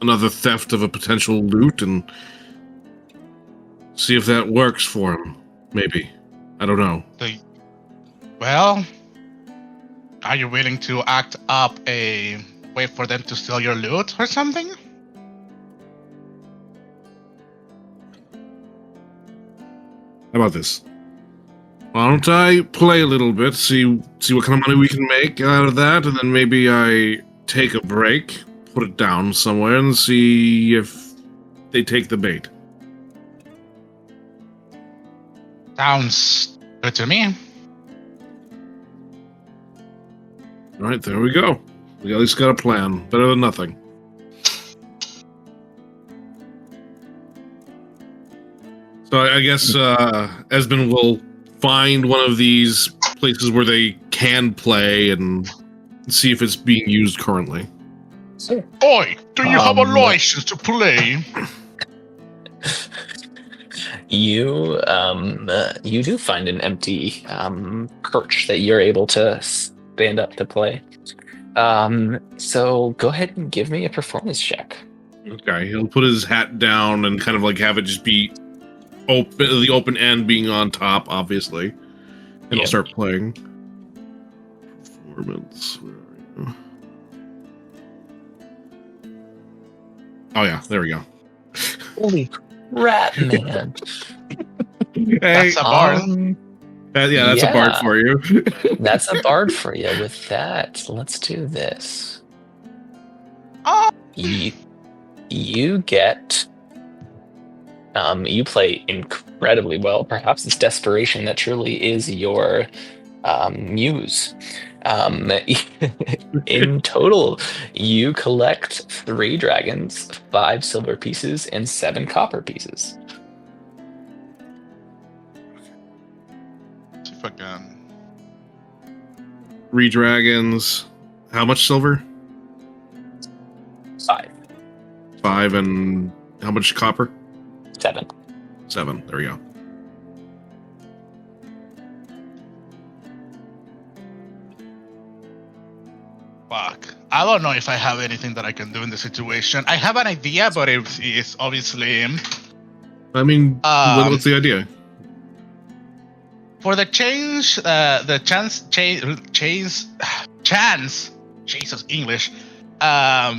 another theft of a potential loot and see if that works for him. Maybe. I don't know. Well, are you willing to act up a way for them to steal your loot or something? How about this? Why don't I play a little bit, see what kind of money we can make out of that, and then maybe I take a break, put it down somewhere, and see if they take the bait. Sounds good to me. Alright, there we go. We at least got a plan. Better than nothing. So I guess Esben will find one of these places where they can play and see if it's being used currently. Oi, do you have a license to play? You do find an empty perch that you're able to stand up to play. So go ahead and give me a performance check. Okay, he'll put his hat down and kind of like have it just be open, the open end being on top, obviously. And he'll start playing. Performance. Where are you? Oh yeah, there we go. Holy crap, man! Hey, That's a bard. that's a bard for you. That's a bard for you. With that, let's do this. You get. You play incredibly well. Perhaps it's desperation that truly is your muse. In total, you collect 3 dragons, 5 silver pieces, and 7 copper pieces. See if I can. 3 dragons. How much silver? 5. 5 and how much copper? 7. 7. There we go. Fuck. I don't know if I have anything that I can do in this situation. I have an idea, but it's obviously I mean, what's the idea? for the change, the chance, Jesus English, that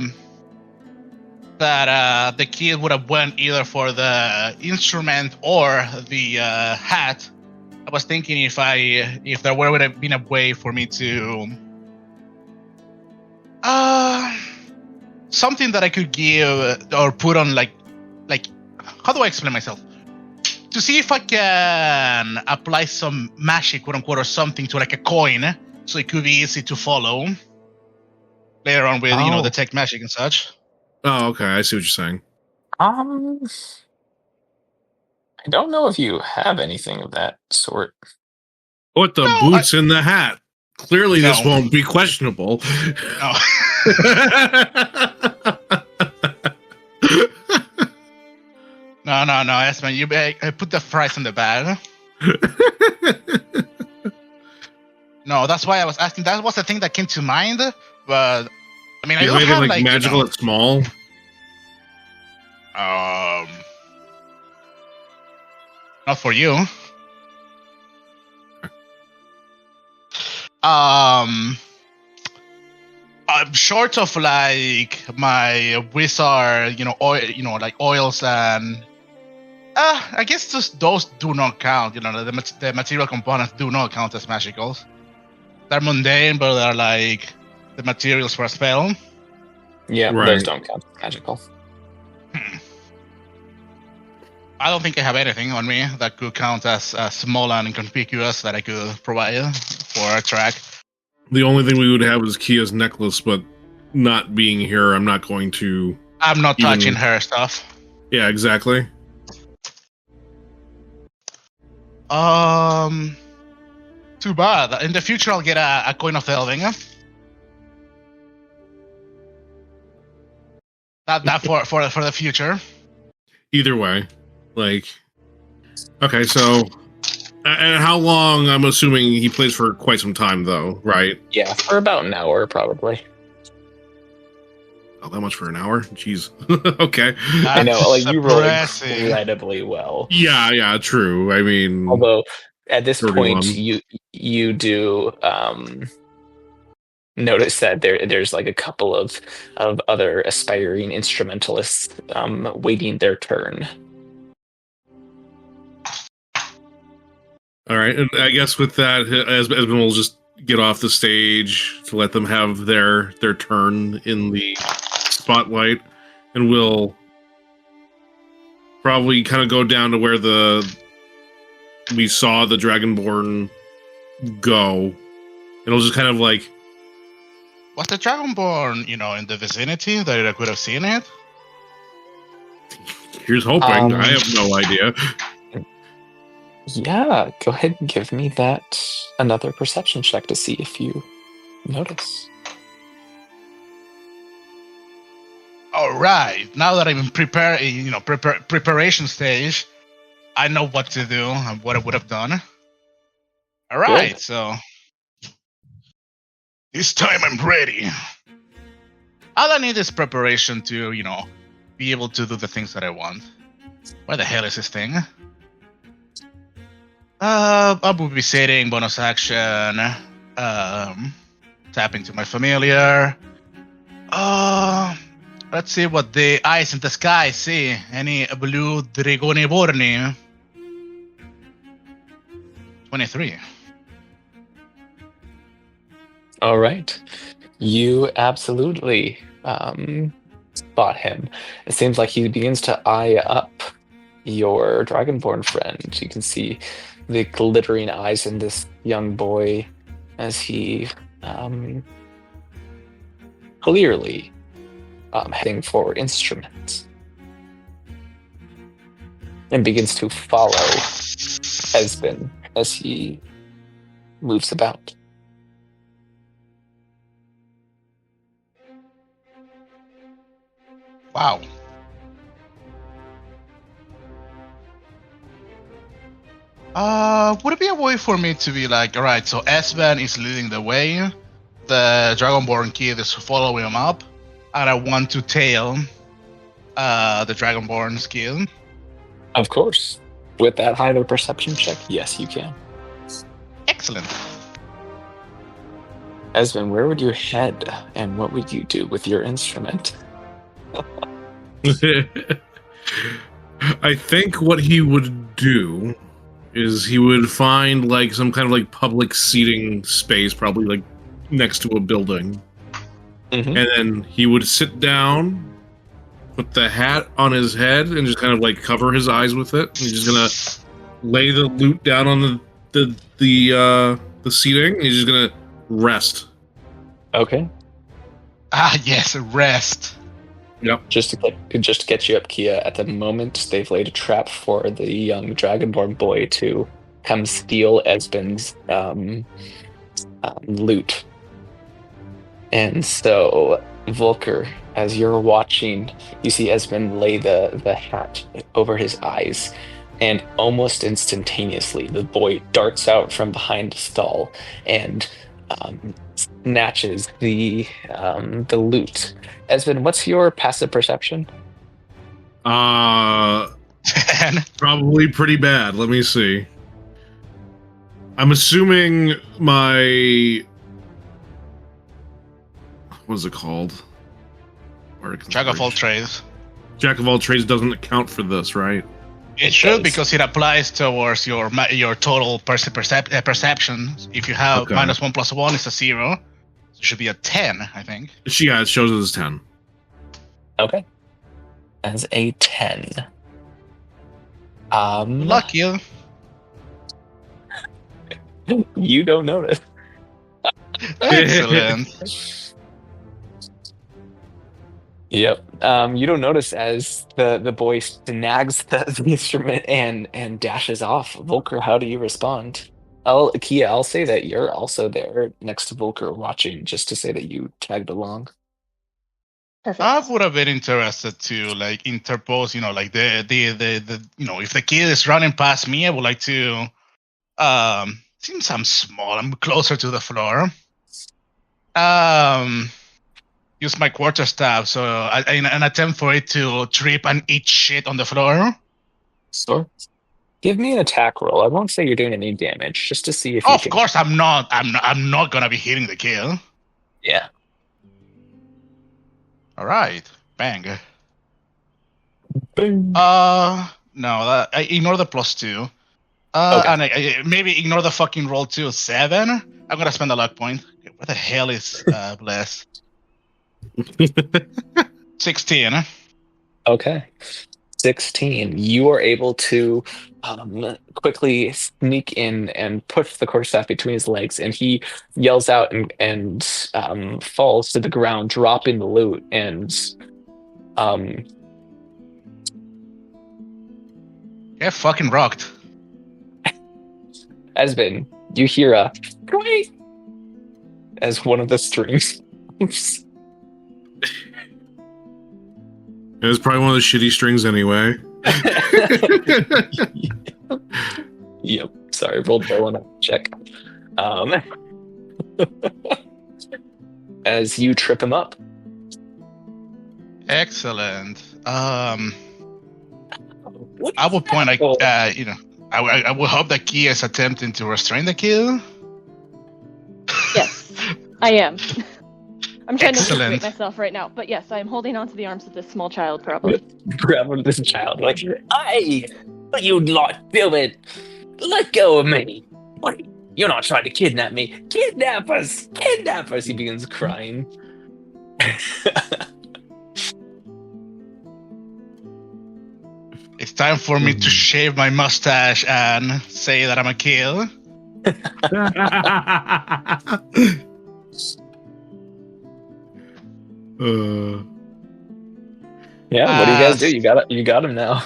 the kid would have went either for the instrument or the hat. I was thinking if there would have been a way for me to something that I could give or put on like how do I explain myself? To see if I can apply some magic, quote unquote, or something to like a coin, so it could be easy to follow later on with the tech magic and such. Oh, okay. I see what you're saying. I don't know if you have anything of that sort. What the boots in the hat? Clearly, this won't be questionable. No. No, Espen, you put the fries in the bag. No, that's why I was asking. That was the thing that came to mind, but I mean, I don't have like magical and small. Not for you. I'm short of like my wizard, like oils and I guess just those do not count. The material components do not count as magicals. They're mundane, but they're like the materials for a spell. Yeah, Right. those don't count as magical. I don't think I have anything on me that could count as small and inconspicuous that I could provide for a track. The only thing we would have is Kia's necklace, but not being here, I'm not going to. I'm not touching her stuff. Yeah, exactly. Too bad. In the future, I'll get a coin of delving. That for the future. Either way, like, okay, so, and how long? I'm assuming he plays for quite some time, though, right? Yeah, for about an hour, probably. Oh, that much for an hour? Jeez. Okay. I know, like, you roll Impressive. incredibly well. Yeah, true. I mean, Although, at this 31. point, you do notice that there's like a couple of other aspiring instrumentalists waiting their turn. all right, and I guess with that, Esben will just get off the stage to let them have their turn in the spotlight, and we'll probably kind of go down to where we saw the Dragonborn go. And it'll just kind of like, Was the Dragonborn, in the vicinity that I could have seen it? here's hoping. I have no idea. Yeah, go ahead and give me another perception check to see if you notice. All right. Now that I'm in preparation stage, I know what to do and what I would have done. All right, Good. so this time I'm ready. All I need is preparation to, be able to do the things that I want. Where the hell is this thing? I will be setting bonus action. Tap into my familiar. Let's see what the eyes in the sky see. Any blue dragoni borni? 23. All right. You absolutely spot him. It seems like he begins to eye up your Dragonborn friend. You can see the glittering eyes in this young boy as he clearly heading for instruments and begins to follow Esben as he moves about. Wow. Would it be a way for me to be like, all right, so Esben is leading the way, the Dragonborn kid is following him up, and I want to tail the Dragonborn kid? Of course. With that high of a perception check, yes, you can. Excellent. Esben, where would you head, and what would you do with your instrument? I think what he would do is he would find like some kind of like public seating space, probably like next to a building. Mm-hmm. And then he would sit down, put the hat on his head, and just kind of like cover his eyes with it. And he's just gonna lay the loot down on the seating. And he's just gonna rest. Okay. Ah, yes, rest. Yep. Just to get you up, Kia, at the moment they've laid a trap for the young Dragonborn boy to come steal Esben's loot. And so, Volker, as you're watching, you see Esben lay the hat over his eyes, and almost instantaneously the boy darts out from behind the stall and snatches the loot. Esben, what's your passive perception? then. Probably pretty bad. Let me see. I'm assuming my... What is it called? Jack of all trades. Jack of all trades doesn't account for this, right? It should, because it applies towards your total perception. If you have Okay. -1 + 1 is a 0. So it should be a 10, I think. Yeah, it shows it as 10. Okay. As a 10. Lucky. You don't notice. Excellent. Yep. You don't notice as the boy snags the instrument and dashes off. Volker, how do you respond? Kia, I'll say that you're also there next to Volker watching, just to say that you tagged along. Perfect. I would have been interested to like interpose, like the if the kid is running past me, I would like to since I'm small, I'm closer to the floor. Use my quarterstaff, so in an attempt for it to trip and eat shit on the floor. So, give me an attack roll. I won't say you're doing any damage, just to see if you Of can... course, I'm not gonna be hitting the kill. Yeah. All right, bang. Boom. No, I ignore the +2. Okay. And I maybe ignore the fucking roll too. 7. I'm gonna spend a luck point. Where the hell is Bless? 16. Okay. 16. You are able to quickly sneak in and push the quarterstaff between his legs, and he yells out and falls to the ground, dropping the loot, and Get fucking rocked. Esben, you hear a "Great!" as one of the strings. It was probably one of the shitty strings anyway. Yep. Sorry, rolled low on a check. As you trip him up. Excellent. What I would point like Oh. I would hope that Kia is attempting to restrain the kill. Yes, I am. I'm trying to Excellent. separate myself right now, but yes, I am holding on to the arms of this small child, probably. grab him, this child, like, "Hey, what you lot doing? Let go of me! What? You're not trying to kidnap me! Kidnappers! Kidnappers!" He begins crying. It's time for me to shave my mustache and say that I'm a kill. Yeah, what do you guys do? You got him now.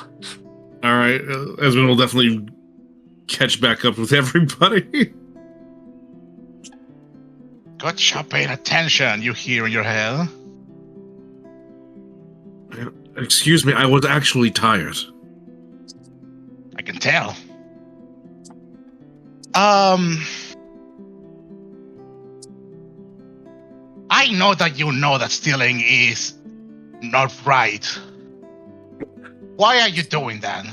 All right, Esmond will definitely catch back up with everybody. Gotcha, paying attention, you hear in your head. Excuse me, I was actually tired. I can tell. I know that you know that stealing is not right. Why are you doing that?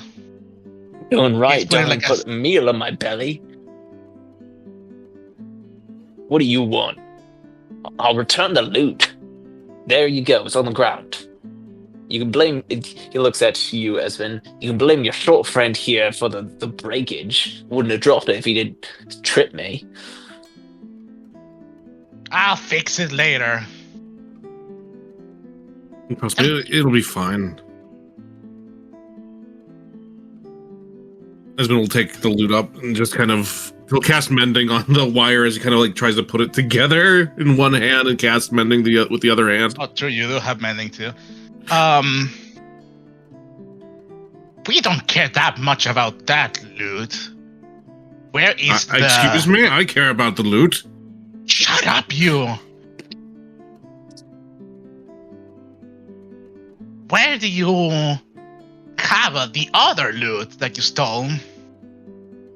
Doing right. He's putting Don't like put a meal in my belly. What do you want? I'll return the loot. There you go. It's on the ground. You can blame... He looks at you, Esmond. You can blame your short friend here for the breakage. Wouldn't have dropped it if he didn't trip me. I'll fix it later. It'll be fine. Esmond will take the loot up and just kind of... He'll cast Mending on the wire as he kind of like tries to put it together in one hand and cast Mending with the other hand. Oh, true, you do have mending too. We don't care that much about that loot. Where is the... Excuse me? I care about the loot. Shut up, you! Where do you cover the other loot that you stole?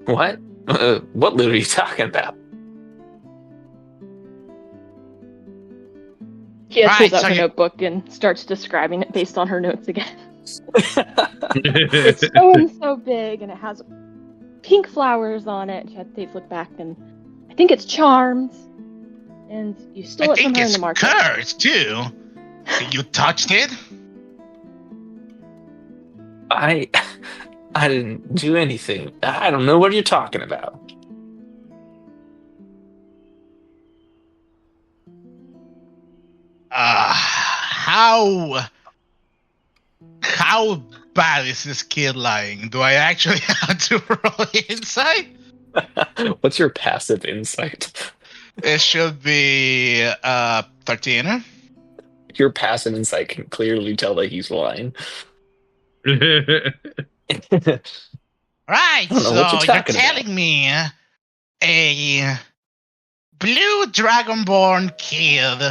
What? What loot are you talking about? Kia Right, pulls out so her you- notebook and starts describing it based on her notes again. It's so and so big, and it has pink flowers on it. They look back, and I think it's charms. And you stole it from her in the market. I think it's cursed too. You touched it? I didn't do anything. I don't know what you're talking about. How bad is this kid lying? Do I actually have to roll insight? What's your passive insight? It should be 13. Your passive insight can clearly tell that he's lying. Right, I don't know so what you're you're talking telling me a blue dragonborn kid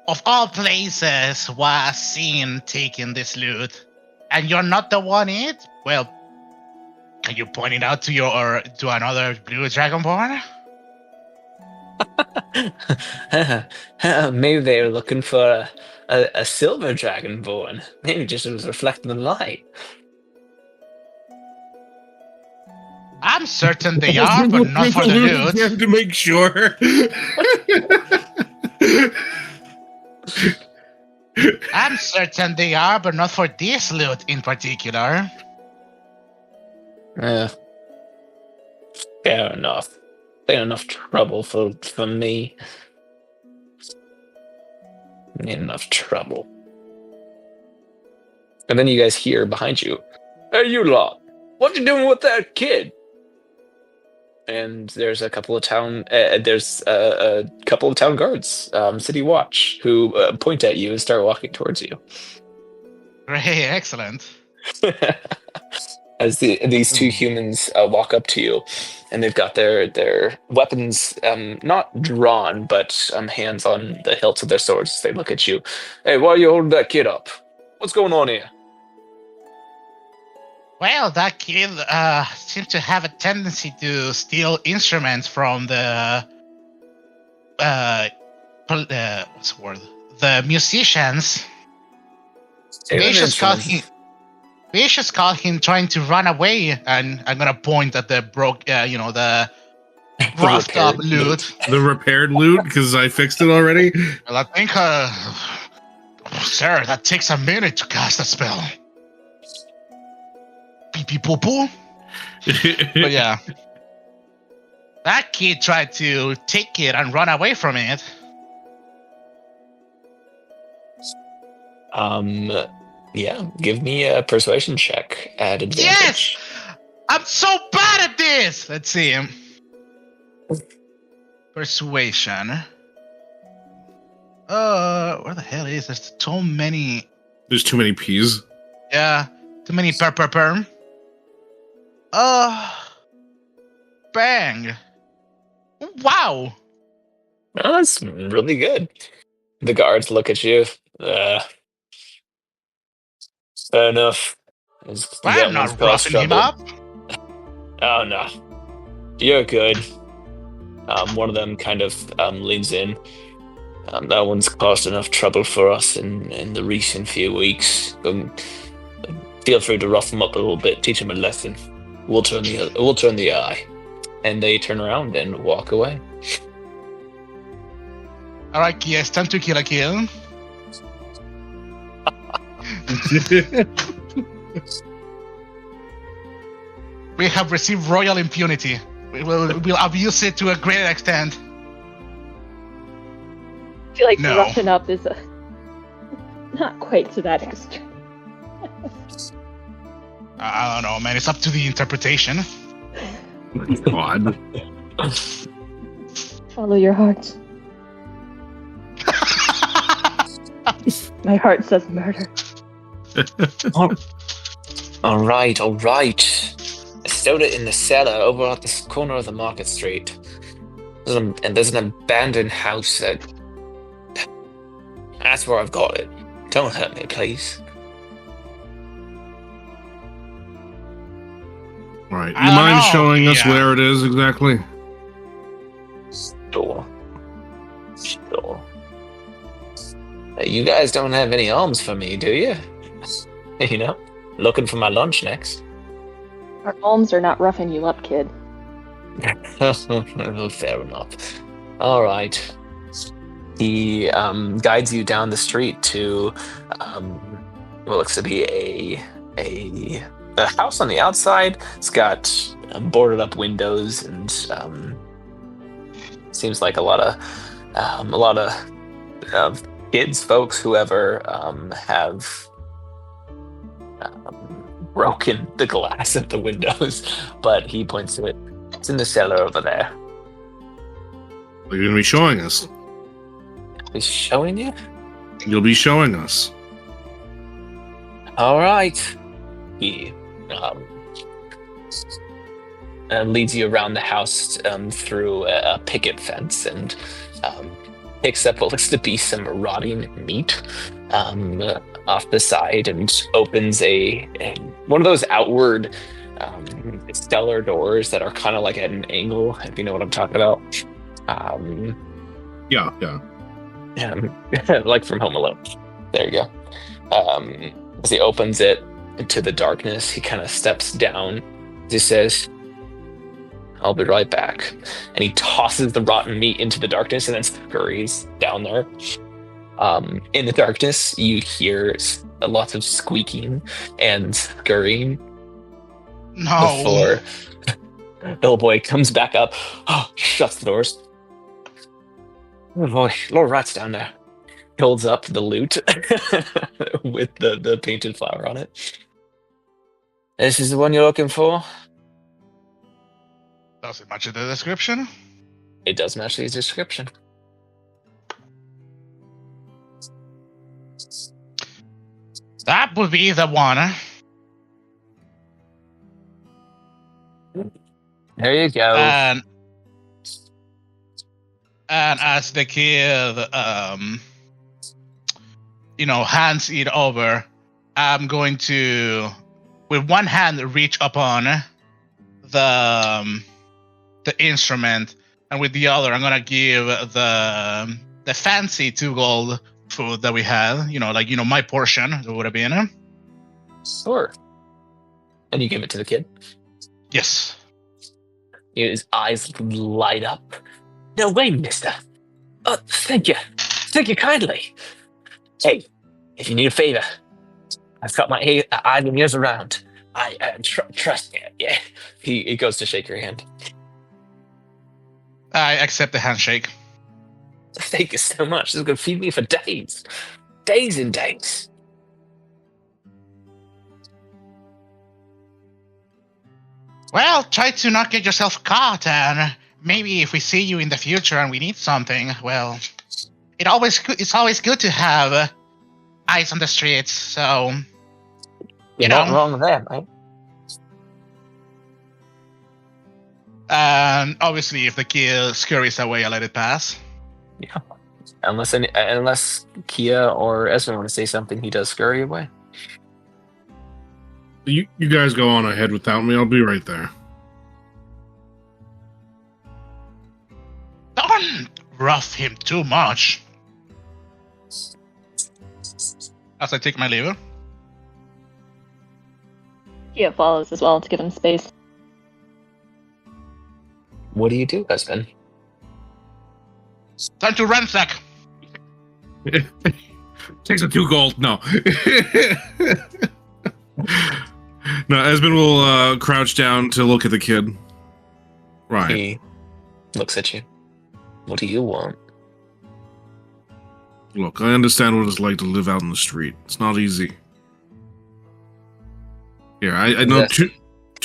of all places was seen taking this loot, and you're not the one it? Well, can you point it out to another blue dragonborn? Maybe they were looking for a silver dragonborn. Maybe just it was reflecting the light. I'm certain they are, but not for the loot. You have to make sure. I'm certain they are, but not for this loot in particular. Fair enough. Fair enough trouble for me. Need enough trouble. And then you guys hear behind you, "Hey, you lot! What you doing with that kid?" And there's a couple of town guards, city watch, who point at you and start walking towards you. Great, excellent. As these two humans walk up to you, and they've got their weapons not drawn, but hands on the hilts of their swords. They look at you. "Hey, why are you holding that kid up? What's going on here?" Well, that kid seems to have a tendency to steal instruments from the what's the word? The musicians. We just caught him trying to run away, and I'm gonna point at the the roughed up loot. The repaired loot, because I fixed it already. Well, I think, sir, that takes a minute to cast a spell. Pee pee poo poo. But yeah, that kid tried to take it and run away from it. Yeah, give me a persuasion check at advantage. Yes! I'm so bad at this! Let's see. Persuasion. Where the hell is there? So many. There's too many P's. Yeah, too many perm. Bang. Wow. Oh, that's really good. The guards look at you. Fair enough. I'm not roughing him up. Oh, no. You're good. One of them kind of leans in. That one's caused enough trouble for us in the recent few weeks. Feel free to rough him up a little bit, teach him a lesson. We'll turn the eye. And they turn around and walk away. Alright, yes, time to kill a kill. We have received royal impunity. We'll abuse it to a great extent. I feel like No. roughing up is not quite to that extent. I don't know, man. It's up to the interpretation. God. Follow your heart. My heart says murder. All right. I stowed it in the cellar over at this corner of the market street. And there's an abandoned house that's where I've got it. Don't hurt me, please. Right. You I don't mind know. showing us Yeah. where it is exactly? Sure. You guys don't have any alms for me, do you? You know? Looking for my lunch next. Our alms are not roughing you up, kid. Fair enough. All right. He guides you down the street to what looks to be a house on the outside. It's got boarded up windows and seems like a lot of kids, folks, whoever have broken the glass of the windows. But he points to it. It's in the cellar over there. You're going to be showing us. He's showing you? You'll be showing us. All right. He leads you around the house through a picket fence and picks up what looks to be some rotting meat off the side and opens a one of those outward cellar doors that are kind of like at an angle, if you know what I'm talking about. Yeah. Like from Home Alone. There you go. As he opens it into the darkness, he kind of steps down. He says, I'll be right back. And he tosses the rotten meat into the darkness and then scurries down there. In the darkness, you hear lots of squeaking and scurrying. No. Before Bellboy comes back up, shuts the doors. Oh boy, Lord Rat's down there. Holds up the loot with the painted flower on it. This is the one you're looking for? Does it match the description? It does match the description. That would be the one. There you go. And as the kid, hands it over, I'm going to, with one hand, reach upon the instrument, and with the other, I'm gonna give the fancy 2 gold food that we had. My portion that would have been. Sure. And you give it to the kid? Yes. His eyes light up. No way, mister. Oh, thank you. Thank you kindly. Hey, if you need a favor, I've got my eyes and ears around. I trust me. Yeah. He goes to shake your hand. I accept the handshake. Thank you so much. This is going to feed me for days. Days and days. Well, try to not get yourself caught, and maybe if we see you in the future and we need something, well, it's always good to have eyes on the streets, so... You're not wrong there, mate. And obviously, if the kid scurries away, I let it pass. Yeah. Unless Kia or Esmond want to say something, he does scurry away. You guys go on ahead without me. I'll be right there. Don't rough him too much. As I take my leave. Kia follows as well to give him space. What do you do, husband? Time to ransack. Takes a 2 gold. No. No, Esmond will crouch down to look at the kid. Right. He looks at you. What do you want? Look, I understand what it's like to live out in the street. It's not easy. Here, I know 2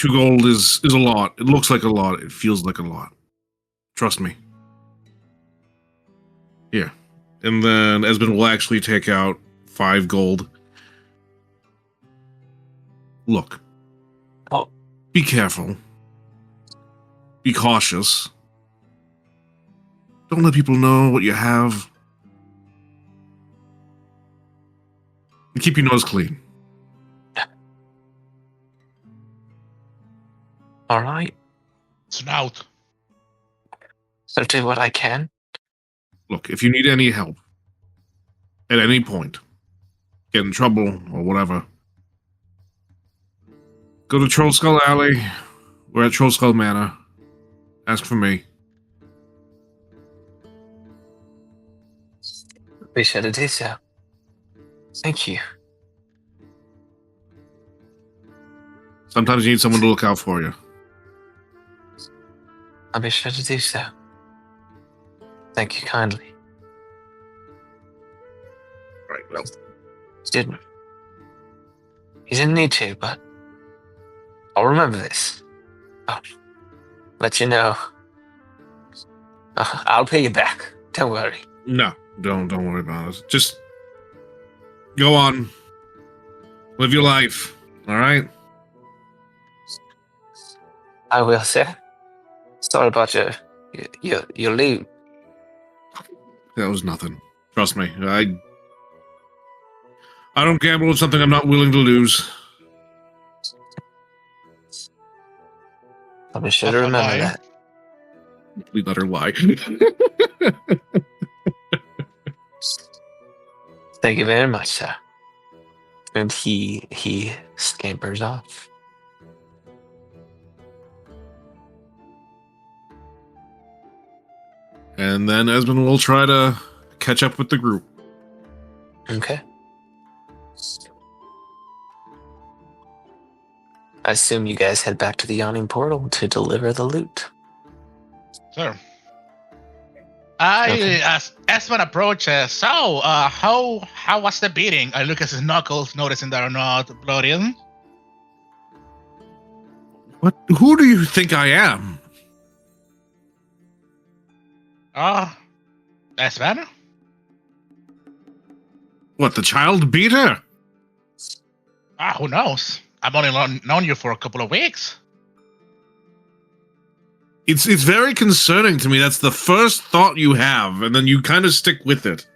gold is a lot. It looks like a lot. It feels like a lot. Trust me. Here. And then Esmond will actually take out 5 gold. Look. Oh. Be careful. Be cautious. Don't let people know what you have. And keep your nose clean. All right. Snout. I'll do what I can. Look, if you need any help, at any point, get in trouble or whatever, Go to Troll Skull Alley. We're at Troll Skull Manor. Ask for me. Be sure to do so. Thank you. Sometimes you need someone to look out for you. I'll be sure to do so. Thank you kindly. Right, well. He didn't need to, but I'll remember this. I'll let you know. I'll pay you back. Don't worry. No, don't worry about it. Just go on. Live your life. All right? I will, sir. Sorry about your loot. That was nothing. Trust me. I don't gamble with something I'm not willing to lose. I'll be sure to remember that. We let her lie. Thank you very much, sir. And he scampers off. And then Esmond will try to catch up with the group. Okay. I assume you guys head back to the Yawning Portal to deliver the loot. Sure. Okay. As Esmond approaches, how was the beating? I look at his knuckles, noticing that are not bloody. What? Who do you think I am? Esmond? What, the child beater? Who knows? I've only known you for a couple of weeks. It's very concerning to me. That's the first thought you have, and then you kind of stick with it.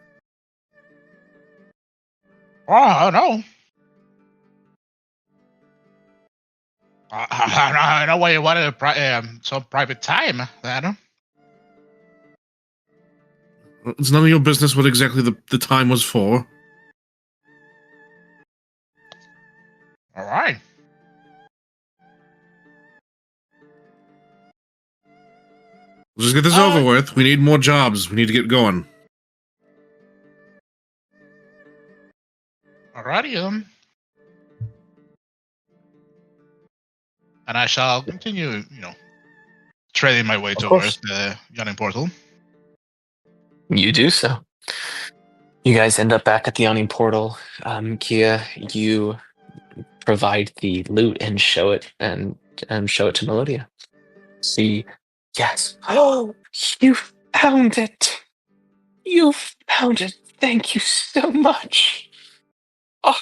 Oh, no. I know why you wanted some private time, Adam. It's none of your business what exactly the time was for. All right. Let's just get this over with. We need more jobs. We need to get going. Alrighty, and I shall continue, treading my way towards the Yawning Portal. You do so. You guys end up back at the Yawning Portal. Kia, you provide the loot and show it show it to Melodia. See, yes. Oh, you found it. You found it. Thank you so much. Oh,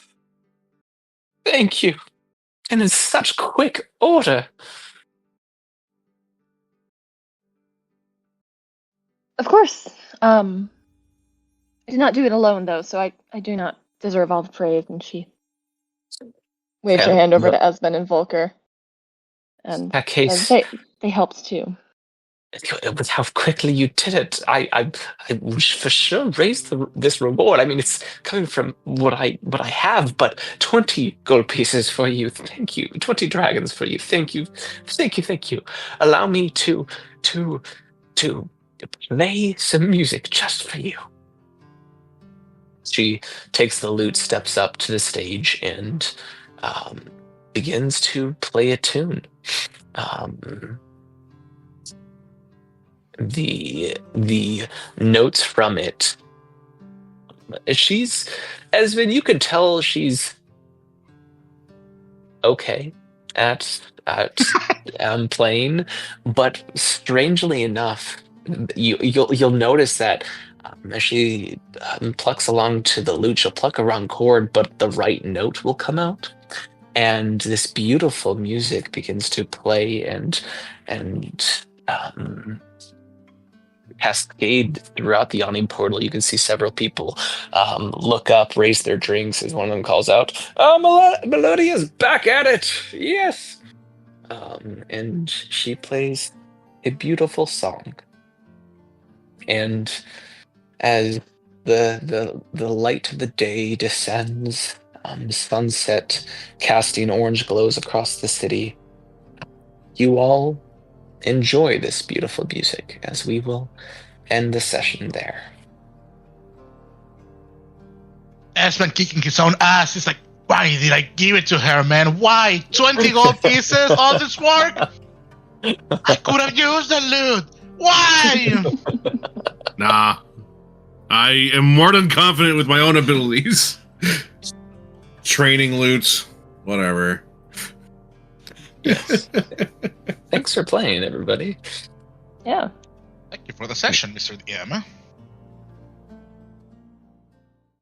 thank you. And in such quick order. Of course. I did not do it alone, though, so I do not deserve all the praise. And she waves her hand over to Esmond and Volker. And that case, they helped too. With how quickly you did it, I would for sure raise this reward. I mean, it's coming from what I have, but 20 gold pieces for you. Thank you. 20 dragons for you. Thank you. Thank you. Allow me to play some music just for you. She takes the lute, steps up to the stage, and begins to play a tune. The notes from it. Esmond, you could tell she's okay at playing, but strangely enough, you'll notice that as she plucks along to the lute, she'll pluck a wrong chord, but the right note will come out, and this beautiful music begins to play and cascade throughout the Yawning Portal. You can see several people look up, raise their drinks as one of them calls out, "Oh, Melodia's back at it! Yes!" And she plays a beautiful song. And as the light of the day descends, sunset casting orange glows across the city. You all enjoy this beautiful music as we will end the session there. Aspen kicking his own ass. He's like, why did I give it to her, man? Why? 20 gold pieces? All this work? I could have used the loot. Why? Nah. I am more than confident with my own abilities. Training loots, whatever. Yes. Thanks for playing, everybody. Yeah. Thank you for the session, Mr. DM.